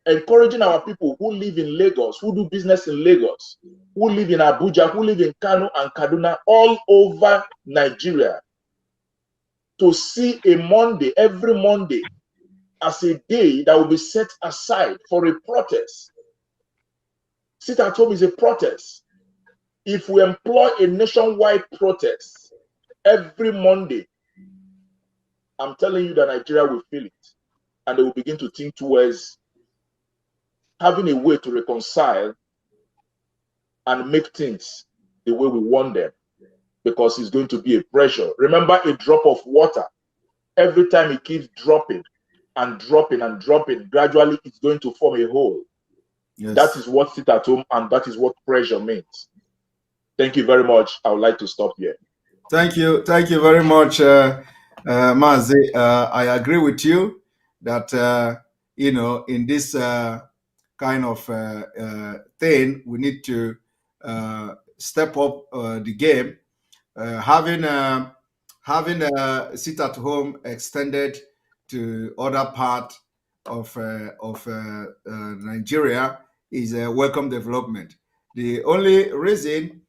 encouraging our people who live in Lagos, who do business in Lagos, who live in Abuja, who live in Kano and Kaduna, all over Nigeria, to see a Monday, every Monday, as a day that will be set aside for a protest. Sit at home is a protest. If we employ a nationwide protest every Monday, I'm telling you that Nigeria will feel it. And they will begin to think towards having a way to reconcile and make things the way we want them, because it's going to be a pressure. Remember, a drop of water, every time it keeps dropping and dropping and dropping, gradually it's going to form a hole. Yes. That is what sit at home, and that is what pressure means. Thank you very much. I would like to stop here. Thank you very much, Mazi. I agree with you that in this kind of thing, we need to step up the game. Having sit at home extended to other part of Nigeria is a welcome development. The only reason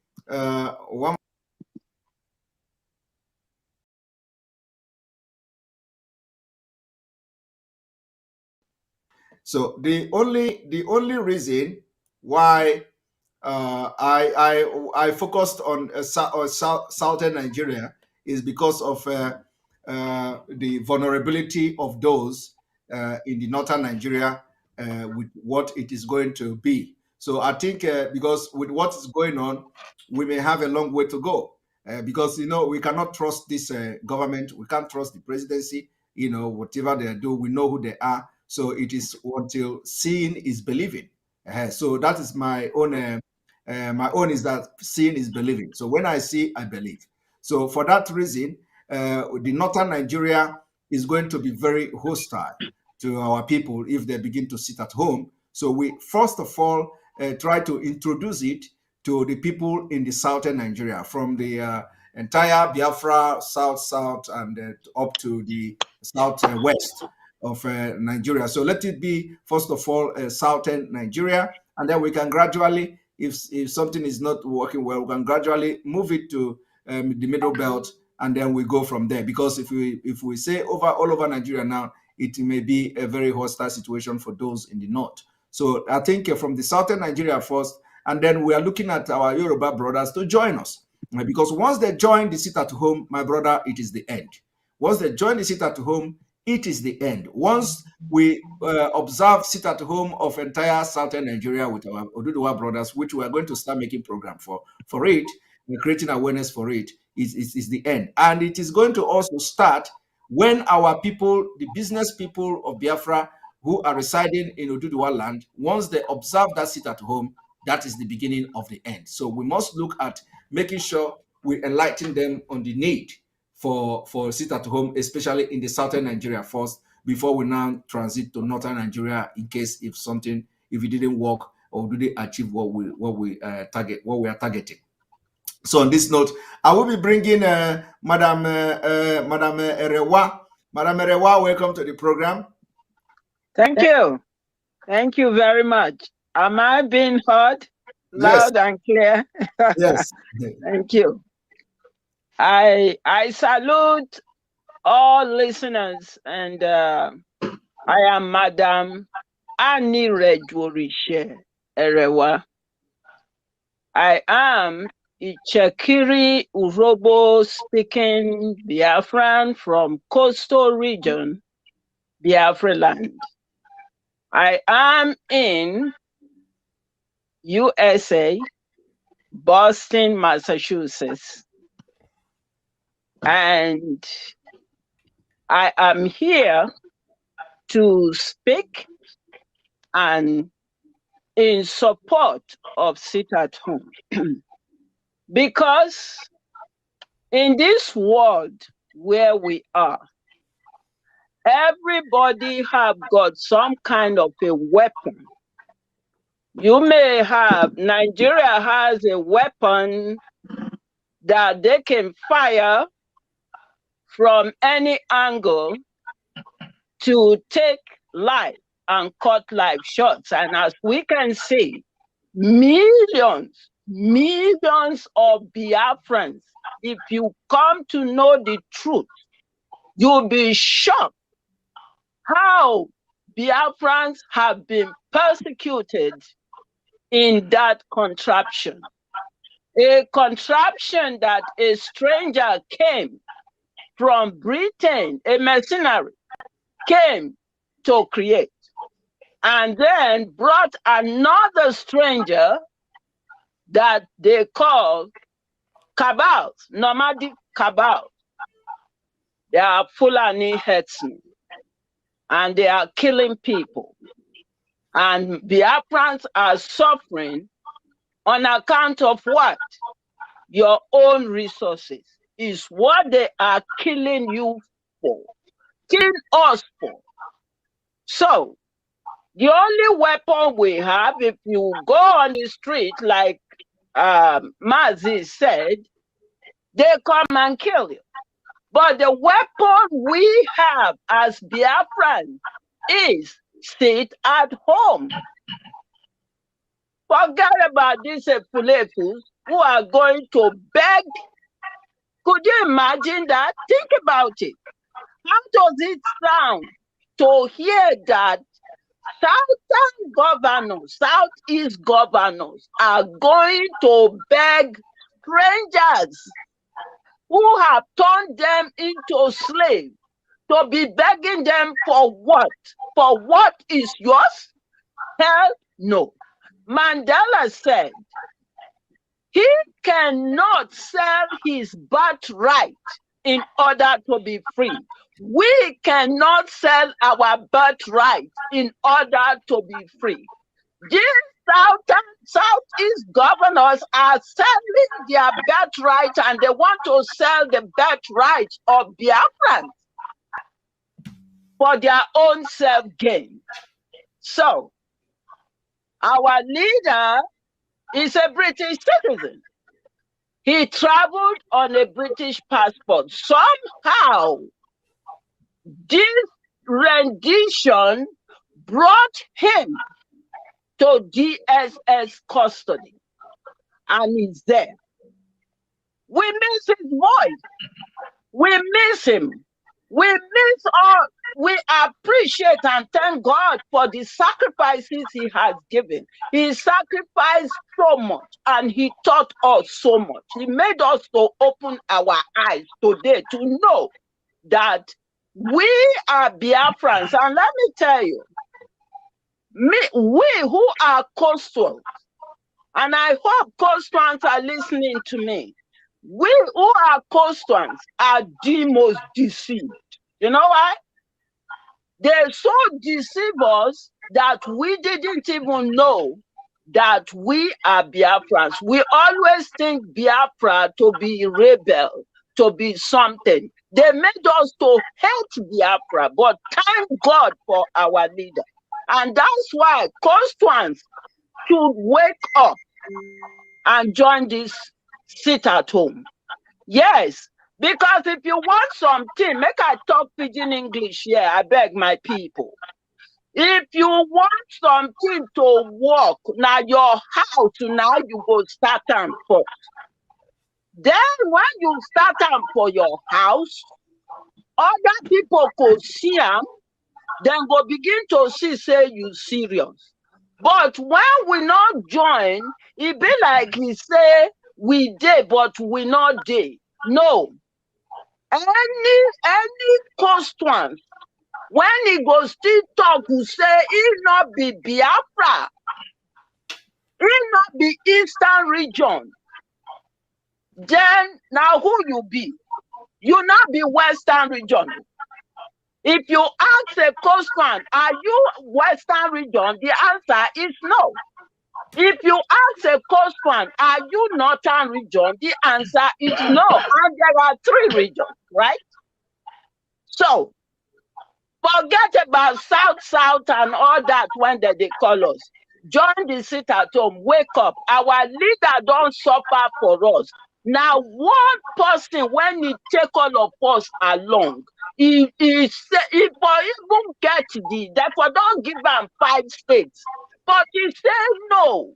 So the only reason why I focused on southern Nigeria is because of the vulnerability of those in the northern Nigeria with what it is going to be. So I think because with what is going on, we may have a long way to go because we cannot trust this government. We can't trust the presidency. Whatever they do, we know who they are. So it is until seeing is believing. So that is my own. My own is that seeing is believing. So when I see, I believe. So for that reason, the northern Nigeria is going to be very hostile to our people if they begin to sit at home. So we first of all try to introduce it to the people in the southern Nigeria, from the entire Biafra south and up to the southwest of Nigeria. So let it be first of all southern Nigeria, and then we can gradually, if something is not working well, we can gradually move it to the middle belt, and then we go from there. Because if we say all over Nigeria now, it may be a very hostile situation for those in the north. So I think from the southern Nigeria first, and then we are looking at our Yoruba brothers to join us. Because once they join the sit at home, my brother, it is the end. Once they join the sit at home, it is the end. Once we observe sit at home of entire southern Nigeria with our Oduduwa brothers, which we are going to start making program for it, and creating awareness for it, is the end. And it is going to also start when our people, the business people of Biafra who are residing in Oduduwa land, once they observe that sit at home, that is the beginning of the end. So we must look at making sure we enlighten them on the need for sit at home, especially in the southern Nigeria first, before we now transit to northern Nigeria in case if it didn't work or do they achieve what we are targeting. So on this note, I will be bringing Madam Erewa. Madam Erewa, welcome to the program. Thank you very much. Am I being heard? Yes. Loud and clear. Yes. Thank you. I salute all listeners, and I am Madam Annie Redworishe Erewa. I am Ichekiri Urobo speaking Biafran from coastal region, Biafra land. I am in USA, Boston, Massachusetts. And I am here to speak and in support of sit at home. Because in this world where we are, everybody have got some kind of a weapon. You may have, Nigeria has a weapon that they can fire from any angle to take life and cut life short. And as we can see, millions of Biafrans, if you come to know the truth, you'll be shocked how Biafrans have been persecuted in that contraption. A contraption that a stranger came from Britain, a mercenary, came to create, and then brought another stranger that they call cabals, nomadic cabals. They are Fulani herdsmen, and they are killing people. And Biafrans are suffering on account of what? Your own resources is what they are killing you for, killing us for. So, the only weapon we have, if you go on the street, like Mazi said, they come and kill you. But the weapon we have as Biafrans is sit at home. Forget about these Fulefus who are going to beg. Could you imagine that? Think about it. How does it sound to hear that Southern governors, Southeast governors are going to beg strangers who have turned them into slaves to be begging them for what? For what is yours? Hell no. Mandela said he cannot sell his birthright in order to be free. We cannot sell our birthright in order to be free. These Southeast governors are selling their birthright, and they want to sell the birthright of Biafrans for their own self-gain. So, our leader is a British citizen. He traveled on a British passport. Somehow, this rendition brought him to DSS custody, and he's there. We miss his voice. We miss him. We miss all. We appreciate and thank God for the sacrifices he has given. He sacrificed so much, and he taught us so much. He made us to open our eyes today to know that we are Biafrans. And let me tell you, we who are coastal, and I hope coastals are listening to me, we who are coastals are the most deceived. You know why? They so deceive us that we didn't even know that we are Biafrans. We always think Biafra to be rebel, to be something. They made us to hate Biafra, but thank God for our leader. And that's why constituents should wake up and join this sit at home. Yes, because if you want something, make I talk pidgin English here, I beg my people. If you want something to work, now your house, now you go start them first. Then when you start them for your house, other people could see them, then go begin to see, say you serious. But when we not join, it be like he say we did, but we not did. No. Any constituent, when he go still talk, who say he not be Biafra, he not be Eastern region, then now who you be? You not be Western region. If you ask a constituent, are you Western region? The answer is no. If you ask a constituent, are you Northern region? The answer is no. And there are 3 regions, right? So, forget about South, and all that when they call us. Join the sit at home, wake up. Our leader don't suffer for us. Now, one person, when he take all of us along, he say, if I even get therefore don't give them 5 states. But he said no.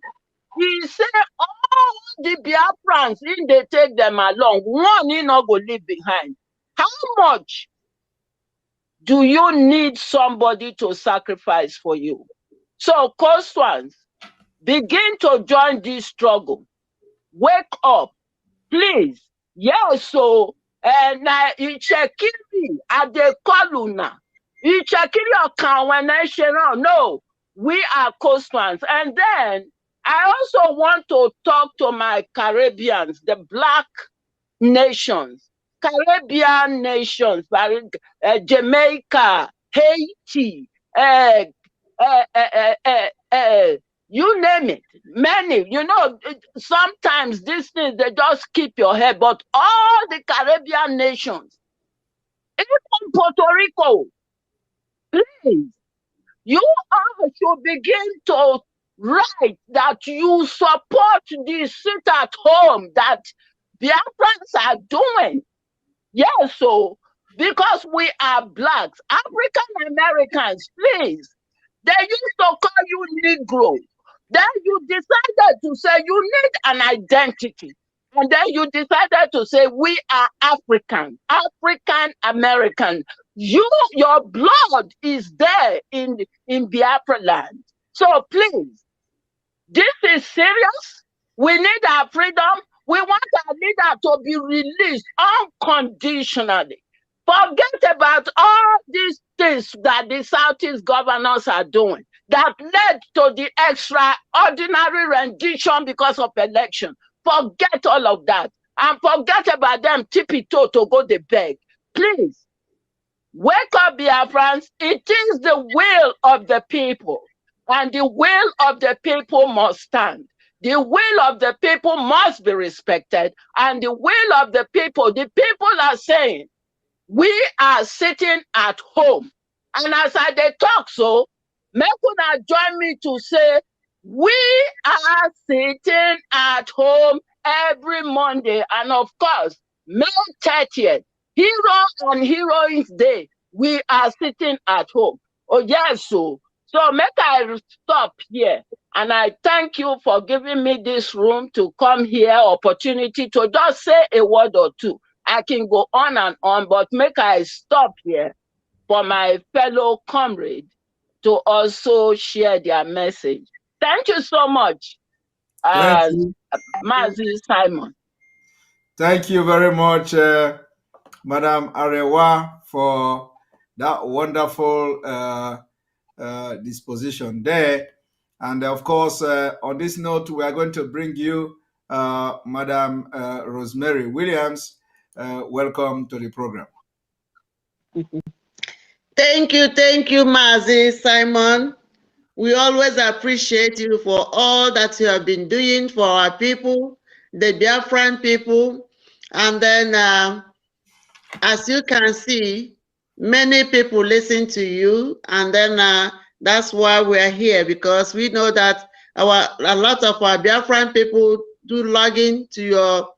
He said all the Biafrans, if they take them along, one he not go leave behind. How much do you need somebody to sacrifice for you? So, constituents, begin to join this struggle. Wake up, please. Yes, so now Ichekiri at the Koluna. Ichekiri account when I say no, we are constituents. And then I also want to talk to my Caribbeans, the Black nations. Caribbean nations, Jamaica, Haiti, you name it, many. You know, sometimes these things, they just keep your head, but all the Caribbean nations, even Puerto Rico, please, you all should begin to write that you support the sit at home that Biafrans are doing. Yes, so because we are blacks, African Americans, please. They used to call you Negro. Then you decided to say you need an identity. And then you decided to say we are African American. Your blood is there in Biafra land. So please, this is serious. We need our freedom. We want our leader to be released unconditionally. Forget about all these things that the Southeast governors are doing that led to the extraordinary rendition because of election. Forget all of that. And forget about them tippy-toe to go to beg. Please, wake up, Biafrans. It is the will of the people. And the will of the people must stand. The will of the people must be respected. And the will of the people are saying, we are sitting at home. And as they talk so, make una join me to say, we are sitting at home every Monday. And of course, May 30th, Hero and Heroines Day, we are sitting at home. Oh, yes, so make I stop here. And I thank you for giving me this room to come here, opportunity to just say a word or two. I can go on and on, but make I stop here for my fellow comrade to also share their message. Thank you so much, Mazi Simon. Thank you very much, Madam Arewa, for that wonderful disposition there. And of course, on this note, we are going to bring you Madam Rosemary Williams. Welcome to the program. Thank you, Mazi Simon. We always appreciate you for all that you have been doing for our people, the Biafran people. And then, as you can see, many people listen to you. And then that's why we're here, because we know that a lot of our Biafran people do log in to your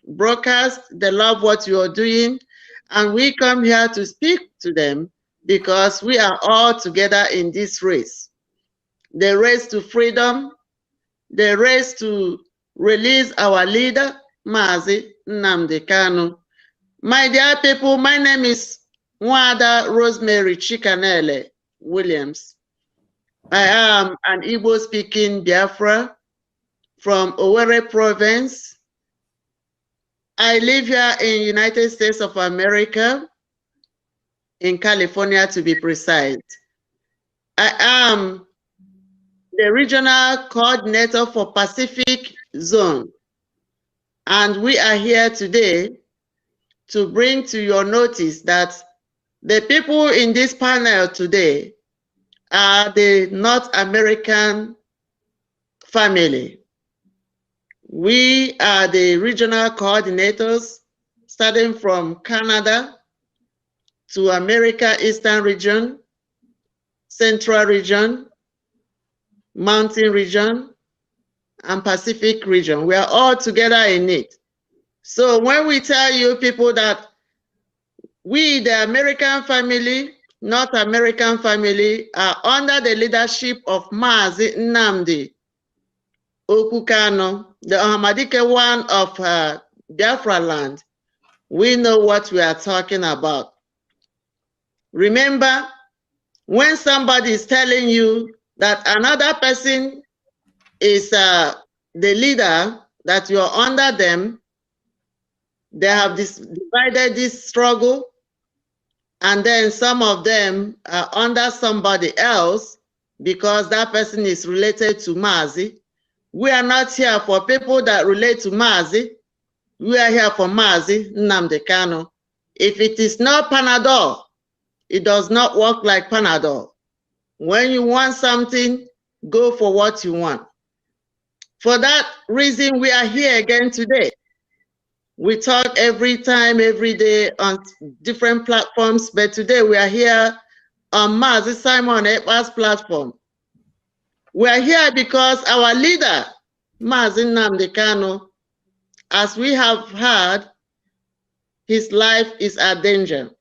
broadcast. They love what you are doing. And we come here to speak to them because we are all together in this race. The race to freedom, the race to release our leader, Mazi Nnamdi Kanu. My dear people, my name is Nwada Rosemary Chikanele Williams. I am an Igbo-speaking Biafra from Owerri province. I live here in United States of America, in California to be precise. I am the regional coordinator for Pacific Zone, and we are here today to bring to your notice that the people in this panel today are the North American family. We are the regional coordinators starting from Canada to America Eastern region, Central region, Mountain region, and Pacific region. We are all together in it. So when we tell you people that we, the American family, North American family, are under the leadership of Mazi Nnamdi Okukano, the Ohamadike one of Biafra land, we know what we are talking about. Remember, when somebody is telling you that another person is the leader, that you are under them, they have divided this struggle, and then some of them are under somebody else because that person is related to Mazi. We are not here for people that relate to Mazi. We are here for Mazi Nnamdi Kanu. If it is not Panadol, it does not work like Panadol. When you want something, go for what you want. For that reason, we are here again today. We talk every time, every day on different platforms, but today we are here on Mazi Simon Ekpa's platform. We are here because our leader, Mazi Nnamdi Kanu, as we have heard, his life is at danger.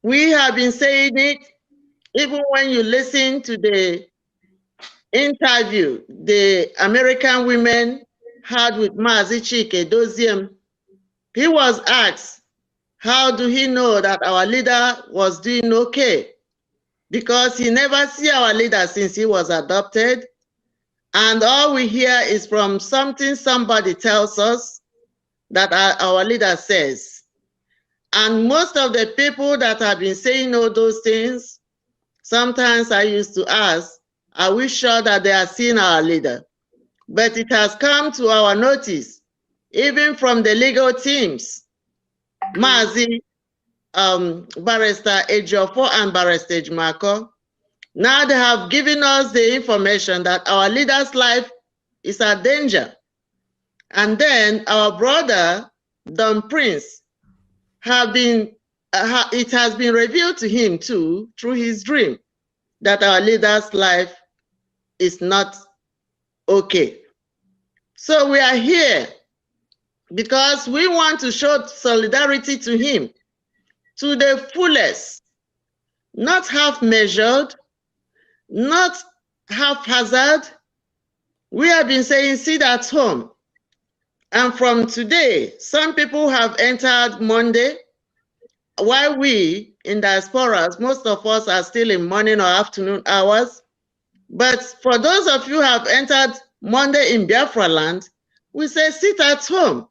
We have been saying it, even when you listen to the interview the American women had with Mazi Chike Doziem. He was asked, how do he know that our leader was doing okay? Because he never see our leader since he was adopted. And all we hear is from something somebody tells us that our leader says. And most of the people that have been saying all those things, sometimes I used to ask, are we sure that they are seeing our leader? But it has come to our notice, even from the legal teams, Mazi, Barrister Ejiofor and Barrister Ejimako. Now they have given us the information that our leader's life is at danger. And then our brother, Don Prince, it has been revealed to him too, through his dream, that our leader's life is not okay. So we are here because we want to show solidarity to him to the fullest, not half measured, not haphazard. We have been saying sit at home. And from today, some people have entered Monday, while we in diasporas, most of us are still in morning or afternoon hours. But for those of you who have entered Monday in Biafra land, we say sit at home.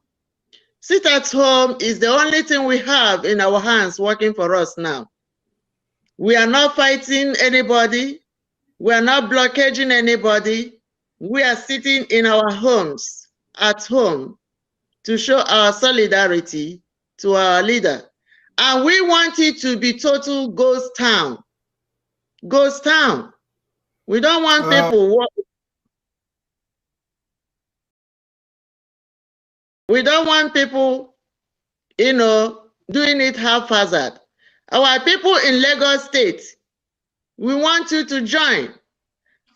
Sit at home is the only thing we have in our hands working for us now. We are not fighting anybody. We are not blockading anybody. We are sitting in our homes, at home, to show our solidarity to our leader. And we want it to be total ghost town. Ghost town. We don't want people. We don't want people, doing it haphazard. Our people in Lagos State, we want you to join.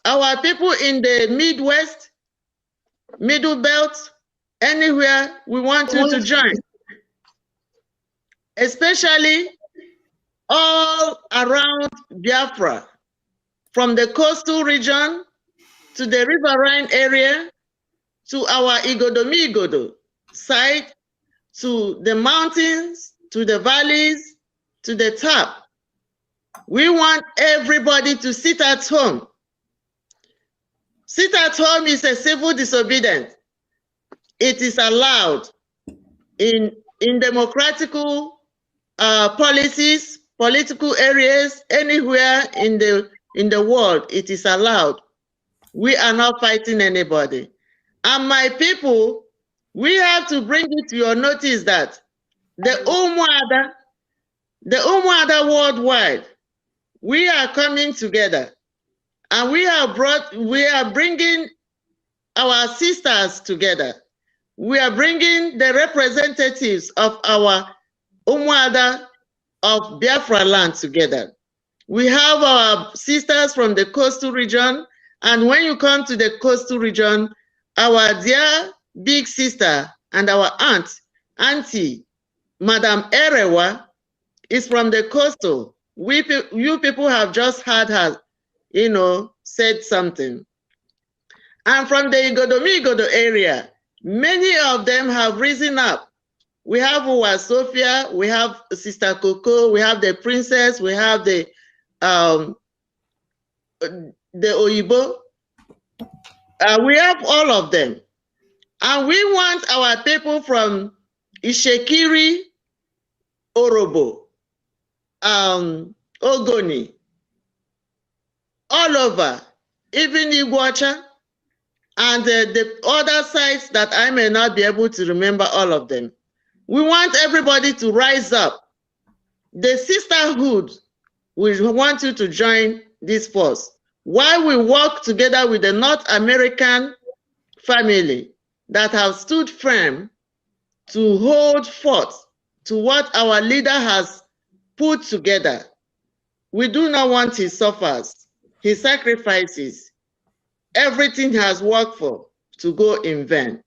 Our people in the Midwest, Middle Belt, anywhere, we want you to join. Especially all around Biafra, from the coastal region to the riverine area, to our Igodo side, to the mountains, to the valleys, to the top. We want everybody to sit at home. Sit at home is a civil disobedience. It is allowed in democratical policies, political areas, anywhere in the world. It is allowed. We are not fighting anybody. And my people, we have to bring it to your notice that the Umuada worldwide, we are coming together, and we are bringing our sisters together. We are bringing the representatives of our Umuada of Biafra land together. We have our sisters from the coastal region, and when you come to the coastal region, our dear big sister and our auntie, Madam Erewa, is from the coastal. You people have just heard her, said something. And from the Igodo area, many of them have risen up. We have Uwa Sophia, we have Sister Coco, we have the princess, we have the Oyibo. We have all of them. And we want our people from Ishekiri, Orobo, Ogoni, all over, even Iguacha, and the other sites that I may not be able to remember all of them. We want everybody to rise up. The sisterhood, we want you to join this force. While we work together with the North American family that have stood firm to hold forth to what our leader has put together. We do not want his suffers, his sacrifices. Everything has worked for to go in vain.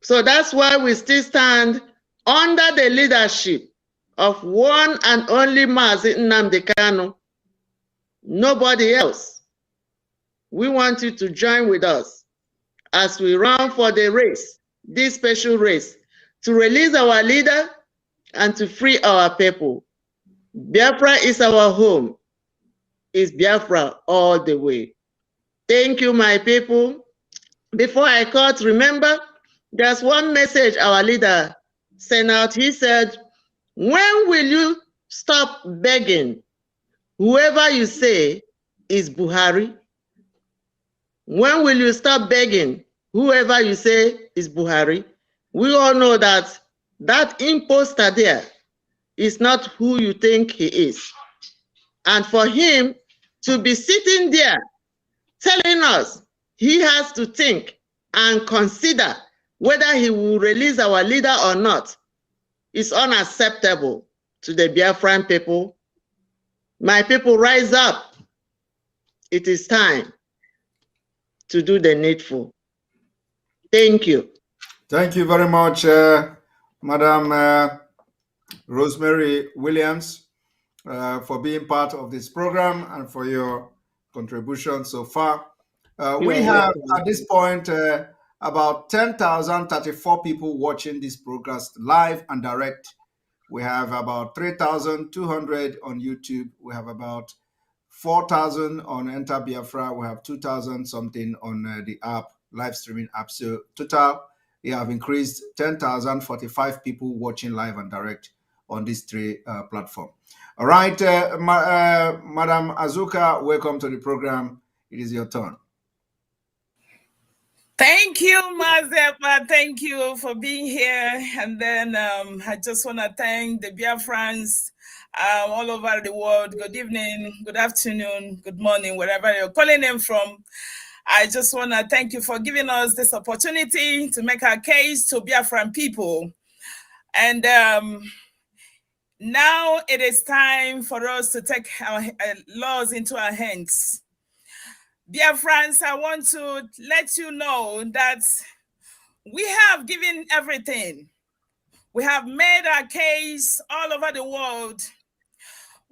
So that's why we still stand under the leadership of one and only Mazi Nnamdi Kanu. Nobody else. We want you to join with us as we run for the race, this special race, to release our leader and to free our people. Biafra is our home. It's Biafra all the way. Thank you, my people. Before I cut, remember, there's one message our leader sent out. He said, when will you stop begging? Whoever you say is Buhari. When will you stop begging? Whoever you say is Buhari. We all know that that imposter there is not who you think he is. And for him to be sitting there telling us he has to think and consider whether he will release our leader or not is unacceptable to the Biafran people. My people, rise up. It is time to do the needful. Thank you. Thank you very much, Madam Rosemary Williams, for being part of this program and for your contribution so far. We have at this point about 10,034 people watching this broadcast live and direct. We have about 3,200 on YouTube. We have about 4,000 on Enter Biafra. We have 2,000 something on the app, live streaming app. So total, we have increased 10,045 people watching live and direct on these three platforms. All right, Madam Azuka, welcome to the program. It is your turn. Thank you, Mazepa. Thank you for being here. And then I just want to thank the Biafrans all over the world. Good evening, good afternoon, good morning, wherever you're calling them from. I just want to thank you for giving us this opportunity to make our case to Biafran people. And now it is time for us to take our laws into our hands. Biafrans, I want to let you know that we have given everything. We have made our case all over the world.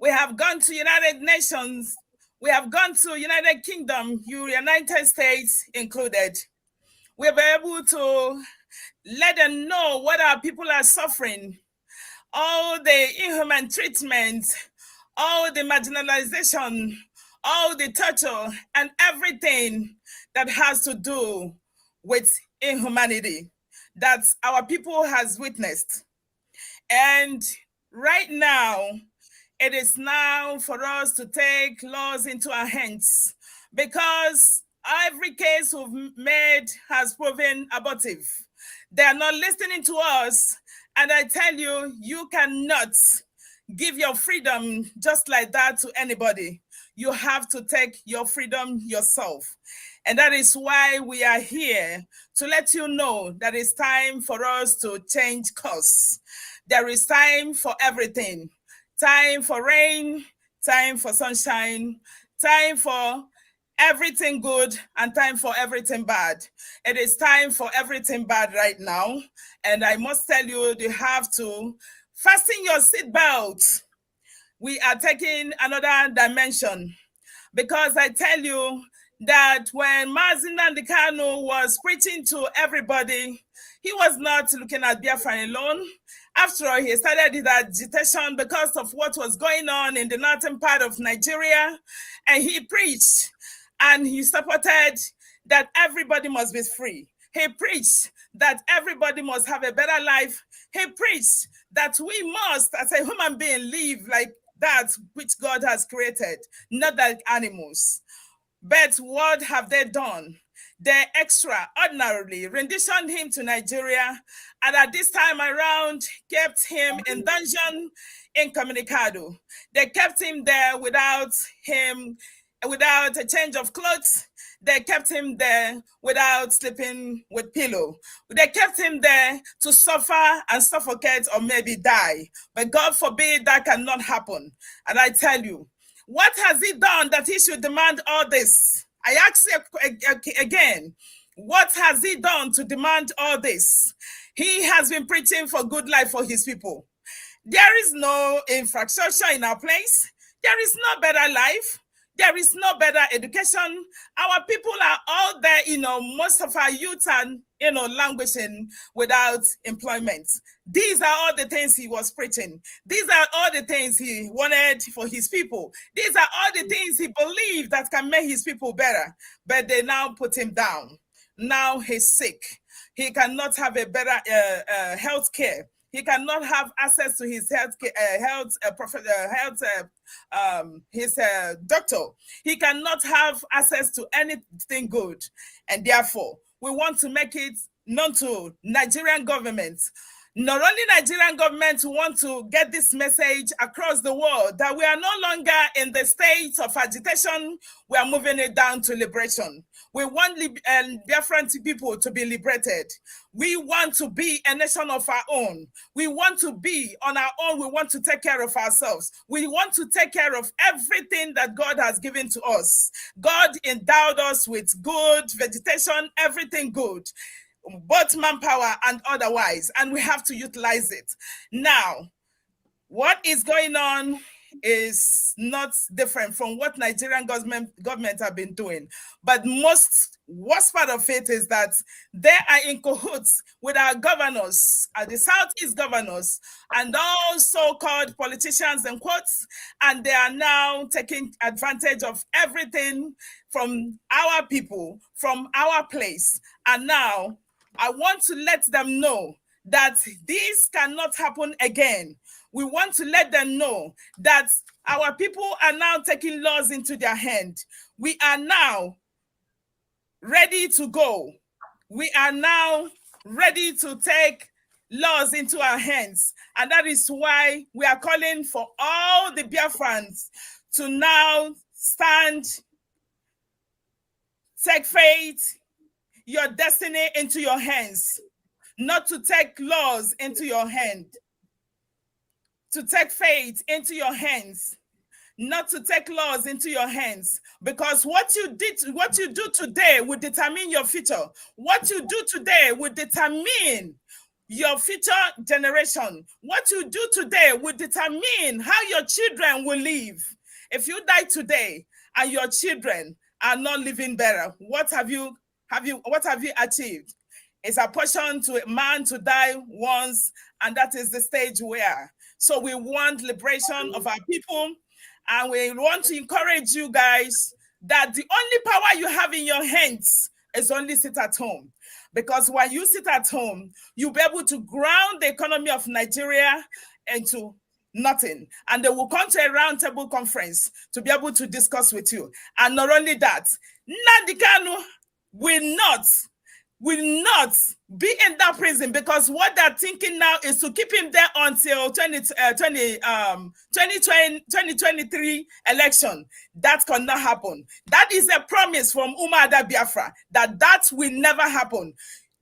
We have gone to United Nations. We have gone to United Kingdom, United States included. We were able to let them know what our people are suffering, all the inhuman treatment, all the marginalization, all the torture, and everything that has to do with inhumanity that our people has witnessed. And right now, it is now for us to take laws into our hands, because every case we've made has proven abortive. They are not listening to us. And I tell you, you cannot give your freedom just like that to anybody. You have to take your freedom yourself. And that is why we are here, to let you know that it's time for us to change course. There is time for everything. Time for rain, time for sunshine, time for everything good, and time for everything bad. It is time for everything bad right now. And I must tell you, you have to fasten your seatbelt. We are taking another dimension, because I tell you that when Mazi Nnamdi Kanu was preaching to everybody, he was not looking at Biafra alone. After all, he started his agitation because of what was going on in the northern part of Nigeria, and he preached and he supported that everybody must be free. He preached that everybody must have a better life. He preached that we must, as a human being, live like that which God has created, not like animals. But what have they done? They extraordinarily renditioned him to Nigeria, and at this time around kept him in dungeon incommunicado. They kept him there without a change of clothes. They kept him there without sleeping with pillow. They kept him there to suffer and suffocate or maybe die. But God forbid that cannot happen. And I tell you, what has he done that he should demand all this? I ask you again, what has he done to demand all this? He has been preaching for good life for his people. There is no infrastructure in our place. There is no better life. There is no better education. Our people are all there, most of our youth are, languishing without employment. These are all the things he was preaching. These are all the things he wanted for his people. These are all the things he believed that can make his people better. But they now put him down. Now he's sick. He cannot have a better health care. He cannot have access to his his doctor. He cannot have access to anything good. And therefore, we want to make it known to Nigerian government. Not only Nigerian government want to get this message across the world that we are no longer in the state of agitation, we are moving it down to liberation. We want Biafran people to be liberated. We want to be a nation of our own. We want to be on our own. We want to take care of ourselves. We want to take care of everything that God has given to us. God endowed us with good vegetation, everything good, both manpower and otherwise, and we have to utilize it. Now, what is going on is not different from what Nigerian government have been doing. But worst part of it is that they are in cahoots with our governors, the Southeast governors, and all so-called politicians and quotes, and they are now taking advantage of everything from our people, from our place. And now I want to let them know that this cannot happen again. We want to let them know that our people are now taking laws into their hand. We are now ready to go. We are now ready to take laws into our hands. And that is why we are calling for all the Biafrans to now stand, take faith, your destiny into your hands, not to take laws into your hand. To take faith into your hands, not to take laws into your hands, because what you do today will determine your future. What you do today will determine your future generation. What you do today will determine how your children will live. If you die today and your children are not living better, what have you achieved? It's a portion to a man to die once, and that is the stage we are. So we want liberation of our people, and we want to encourage you guys that the only power you have in your hands is only sit at home. Because when you sit at home, you'll be able to ground the economy of Nigeria into nothing. And they will come to a roundtable conference to be able to discuss with you. And not only that, Nnamdi Kanu will not be in that prison, because what they're thinking now is to keep him there until 2023 election. That cannot happen. That is a promise from Umuada Biafra that will never happen.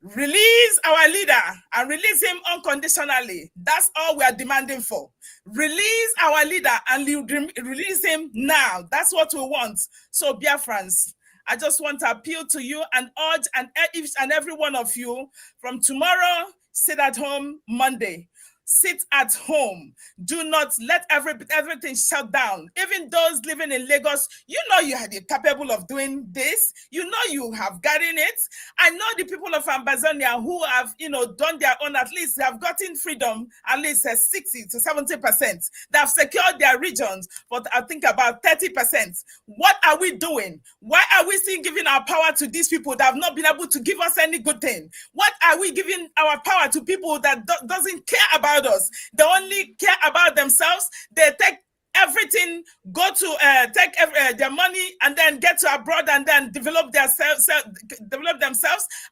Release our leader and release him unconditionally. That's all we are demanding for. Release our leader and release him now. That's what we want. So Biafrans, I just want to appeal to you and urge each and every one of you, from tomorrow, sit at home. Monday, sit at home. Do not let everything shut down. Even those living in Lagos, you know you're capable of doing this. You know you have gotten it. I know the people of Ambazonia who have, done their own, at least they have gotten freedom, at least 60 to 70%. They have secured their regions, but I think about 30%. What are we doing? Why are we still giving our power to these people that have not been able to give us any good thing? What are we giving our power to people that doesn't care about us? They only care about themselves. They take everything, go to take their money and then get to abroad and then develop themselves,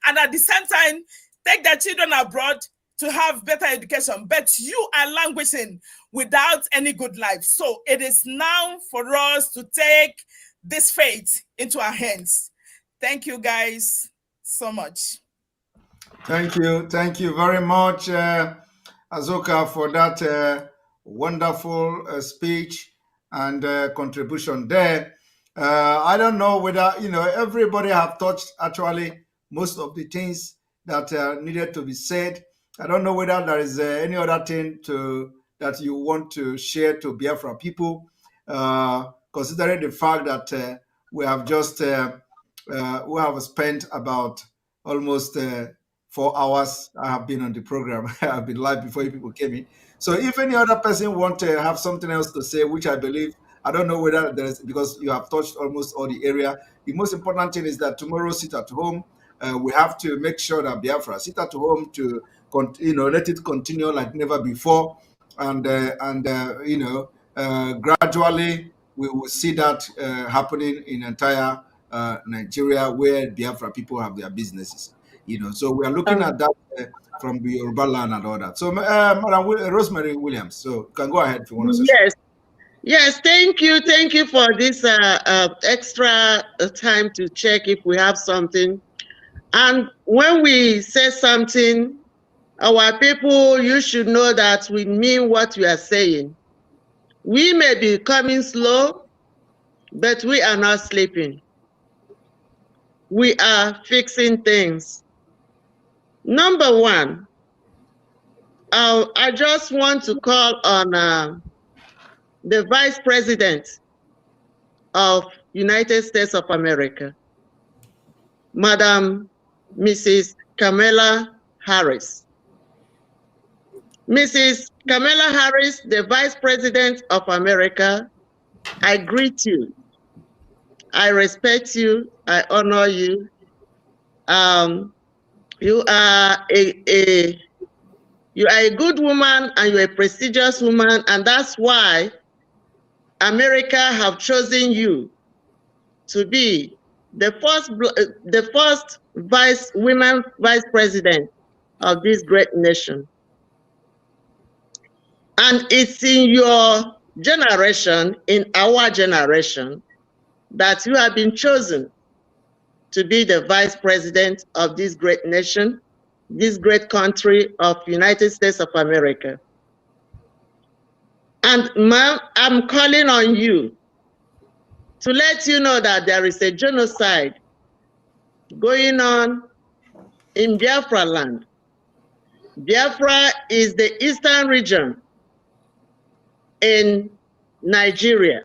and at the same time take their children abroad to have better education. But you are languishing without any good life. So it is now for us to take this fate into our hands. Thank you guys so much. Thank you very much, Azoka, for that wonderful speech and contribution there. I don't know whether, everybody have touched actually most of the things that needed to be said. I don't know whether there is any other thing that you want to share to Biafra people, considering the fact that we have just we have spent about almost 4 hours. I have been on the program. I have been live before you people came in. So if any other person want to have something else to say, which I believe, I don't know whether there is, because you have touched almost all the area. The most important thing is that tomorrow, sit at home. We have to make sure that Biafra sit at home to, let it continue like never before, and gradually we will see that happening in entire Nigeria, where Biafra people have their businesses. So we are looking at that from the Yoruba land and all that. So, Madam Rosemary Williams, so you can go ahead if you want to say. Yes, thank you for this extra time to check if we have something. And when we say something, our people, you should know that we mean what we are saying. We may be coming slow, but we are not sleeping. We are fixing things. Number one, I just want to call on the Vice President of United States of America, Madam Mrs. Kamala Harris. Mrs. Kamala Harris, the Vice President of America, I greet you. I respect you. I honor you. You are a good woman, and you're a prestigious woman, and that's why America have chosen you to be the first women vice president of this great nation. And it's in your generation, in our generation, that you have been chosen to be the vice president of this great nation, this great country of United States of America. And ma'am, I'm calling on you to let you know that there is a genocide going on in Biafra land. Biafra is the eastern region in Nigeria.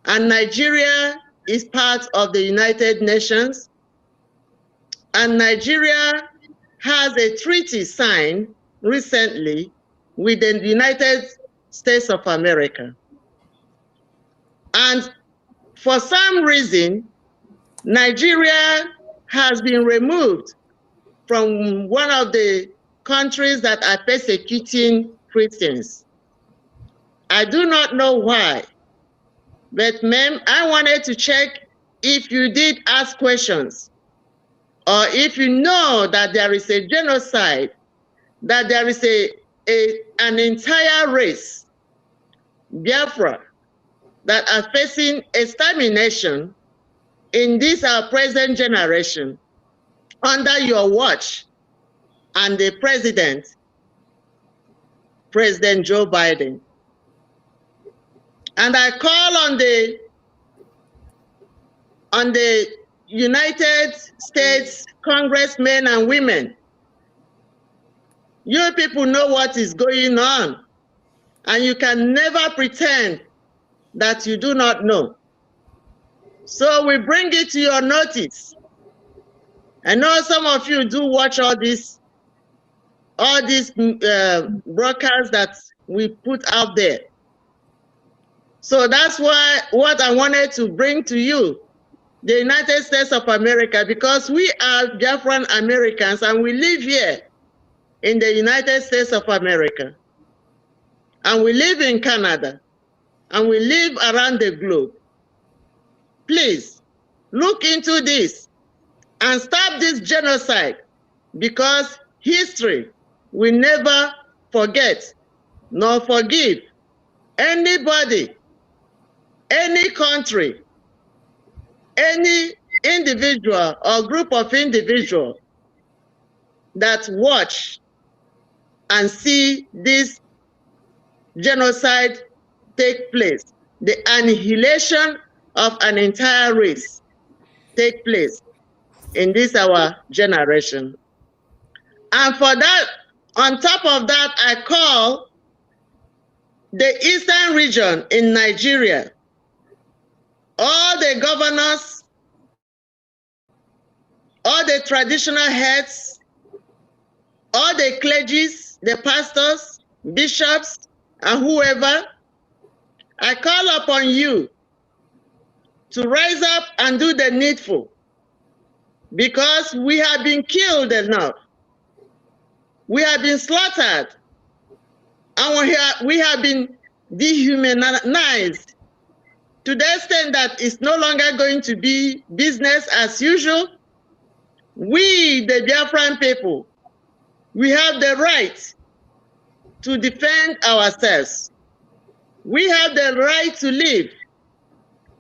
And Nigeria is part of the United Nations. And Nigeria has a treaty signed recently with the United States of America. And for some reason, Nigeria has been removed from one of the countries that are persecuting Christians. I do not know why, but ma'am, I wanted to check if you did ask questions, or if you know that there is a genocide, that there is an entire race, Biafra, that are facing extermination in this our present generation under your watch and the president, President Joe Biden. And I call on the United States congressmen and women. You people know what is going on, and you can never pretend that you do not know. So we bring it to your notice. I know some of you do watch all these broadcasts that we put out there. So that's why what I wanted to bring to you, the United States of America, because we are Biafran Americans and we live here in the United States of America. And we live in Canada. And we live around the globe. Please, look into this and stop this genocide, because history will never forget nor forgive anybody, any country, any individual or group of individuals that watch and see this genocide take place, the annihilation of an entire race take place in this our generation. And for that, on top of that, I call the eastern region in Nigeria, all the governors, all the traditional heads, all the clergies, the pastors, bishops, and whoever, I call upon you to rise up and do the needful, because we have been killed enough. We have been slaughtered, and we have been dehumanized to the extent that it's no longer going to be business as usual. We, the Biafran people, we have the right to defend ourselves. We have the right to live.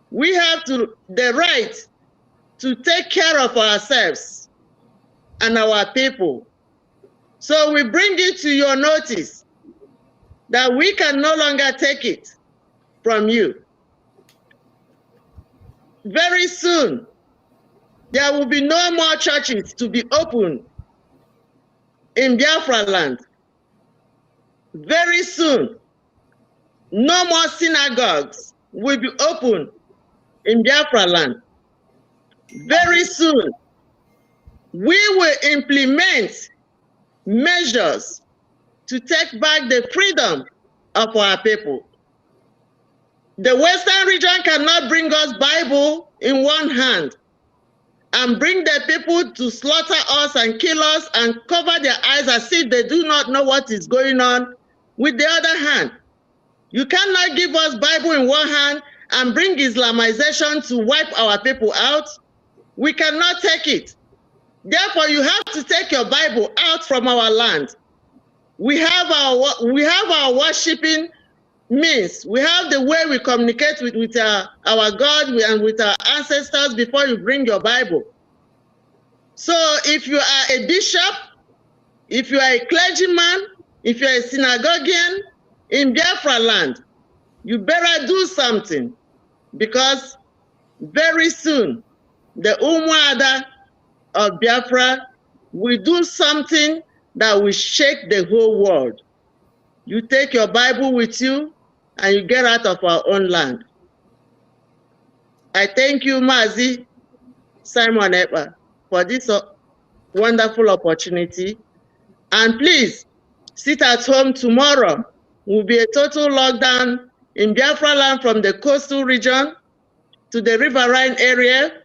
We have the right to take care of ourselves and our people. So we bring it to your notice that we can no longer take it from you. Very soon, there will be no more churches to be opened in Biafra land. Very soon, no more synagogues will be opened in Biafra land. Very soon, we will implement measures to take back the freedom of our people. The Western region cannot bring us Bible in one hand and bring the people to slaughter us and kill us and cover their eyes as if they do not know what is going on with the other hand. You cannot give us Bible in one hand and bring Islamization to wipe our people out. We cannot take it. Therefore, you have to take your Bible out from our land. We have our worshiping means. We have the way we communicate with our God and with our ancestors before you bring your Bible. So if you are a bishop, if you are a clergyman, if you are a synagoguean in Biafra land, you better do something, because very soon the Umuada of Biafra will do something that will shake the whole world. You take your Bible with you and you get out of our own land. I thank you, Mazi Simon Ekpa, for this wonderful opportunity. And please, sit at home tomorrow. Will be a total lockdown in Biafra land from the coastal region to the riverine area,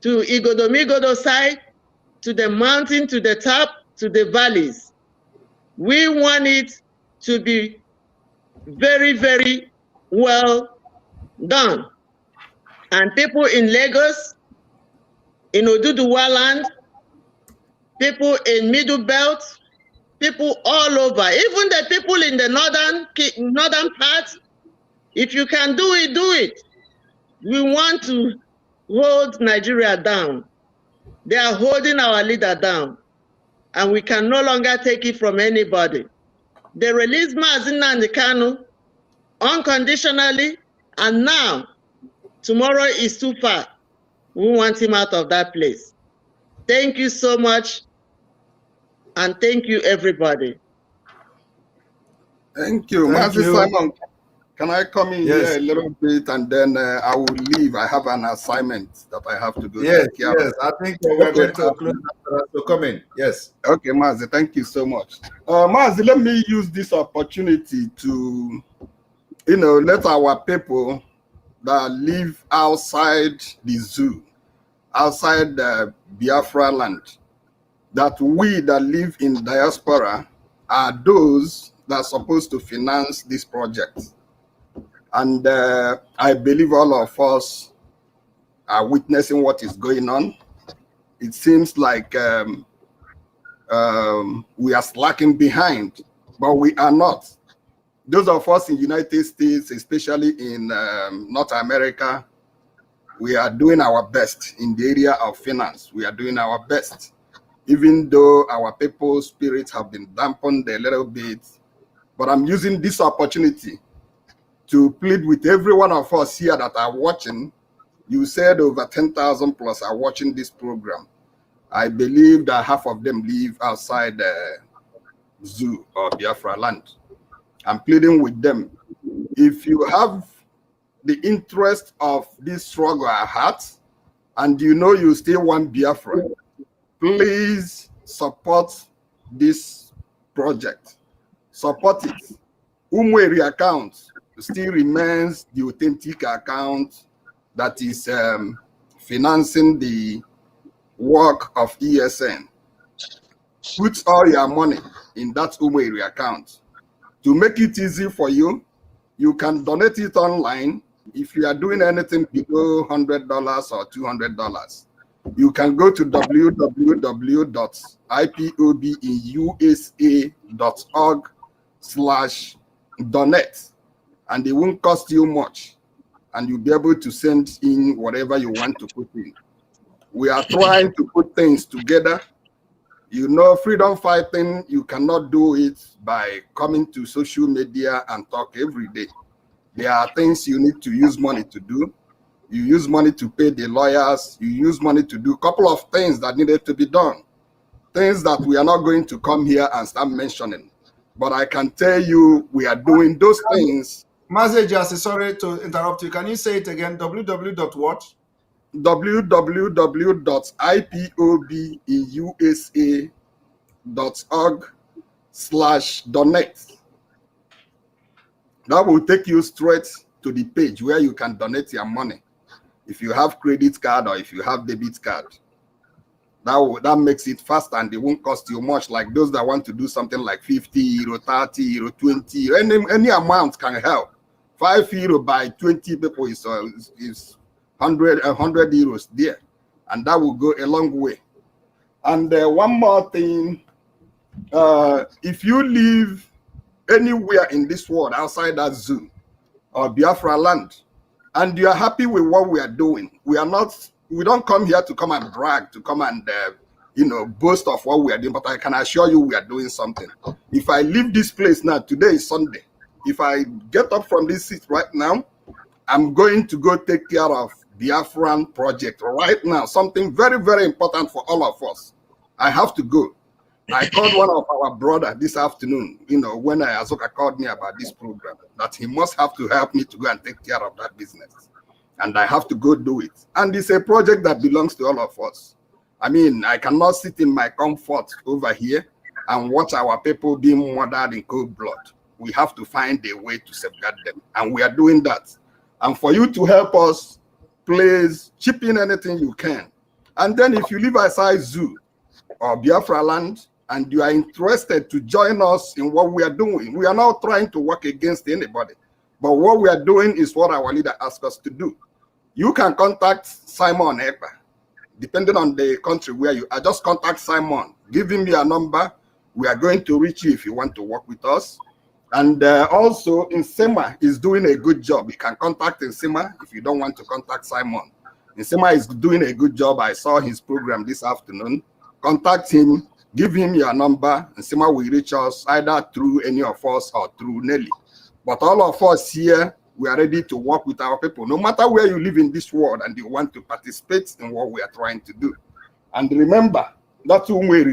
to Igodomigodo side, to the mountain, to the top, to the valleys. We want it to be very, very well done. And people in Lagos, in Oduduwa land, people in Middle Belt, people all over, even the people in the northern part, if you can do it, do it. We want to hold Nigeria down. They are holding our leader down, and we can no longer take it from anybody. They released Mazi Nnamdi Kanu unconditionally, and now, tomorrow is too far. We want him out of that place. Thank you so much, and thank you, everybody. Thank you. Mazi Simon, can I come in here a little bit and then I will leave? I have an assignment that I have to do. Yes, I think we're going to close that. So come in. Yes. Okay, Mazi, thank you so much. Mazi, let me use this opportunity to, let our people that live outside the zoo, outside the Biafra land, that we that live in diaspora are those that are supposed to finance this project. And I believe all of us are witnessing what is going on. It seems like we are slacking behind, but we are not. Those of us in the United States, especially in North America, we are doing our best in the area of finance. We are doing our best, even though our people's spirits have been dampened a little bit. But I'm using this opportunity to plead with every one of us here that are watching. You said over 10,000 plus are watching this program. I believe that half of them live outside the zoo or Biafra land. I'm pleading with them. If you have the interest of this struggle at heart, and you still want Biafra, please support this project. Support it. Umweri account still remains the authentic account that is financing the work of ESN. Put all your money in that Umweri account. To make it easy for you, you can donate it online. If you are doing anything below $100 or $200, you can go to www.ipobinUSA.org/donate, and it won't cost you much, and you'll be able to send in whatever you want to put in. We are trying to put things together. Freedom fighting, you cannot do it by coming to social media and talk every day. There are things you need to use money to do. You use money to pay the lawyers. You use money to do a couple of things that needed to be done. Things that we are not going to come here and start mentioning. But I can tell you, we are doing those things. Mazi, sorry to interrupt you. Can you say it again? www.what? www.ipobinUSA.org/donate. That will take you straight to the page where you can donate your money. If you have credit card or if you have debit card, that makes it fast and it won't cost you much. Like those that want to do something like 50 euro, 30 euro, 20 euro, any amount can help. 5 euro by 20 people is 100 euros there, and that will go a long way. And one more thing, if you live anywhere in this world outside that zoo or Biafra land, and you are happy with what we are doing, we don't come here to come and brag, to come and boast of what we are doing, but I can assure you we are doing something. If I leave this place now, today is Sunday, if I get up from this seat right now, I'm going to go take care of Biafran project right now, something very, very important for all of us. I have to go. I called one of our brother this afternoon, when Azoka called me about this program, that he must have to help me to go and take care of that business. And I have to go do it. And it's a project that belongs to all of us. I mean, I cannot sit in my comfort over here and watch our people being murdered in cold blood. We have to find a way to safeguard them. And we are doing that. And for you to help us, please chip in anything you can. And then if you live outside Zoo or Biafra land, and you are interested to join us in what we are doing, we are not trying to work against anybody. But what we are doing is what our leader asked us to do. You can contact Simon Ekpa, depending on the country where you are. Just contact Simon, give him your number. We are going to reach you if you want to work with us. And also, Nsema is doing a good job. You can contact Nsema if you don't want to contact Simon. Nsema is doing a good job. I saw his program this afternoon. Contact him, give him your number. Nsema will reach us either through any of us or through Nelly. But all of us here, we are ready to work with our people, no matter where you live in this world and you want to participate in what we are trying to do. And remember, that's one way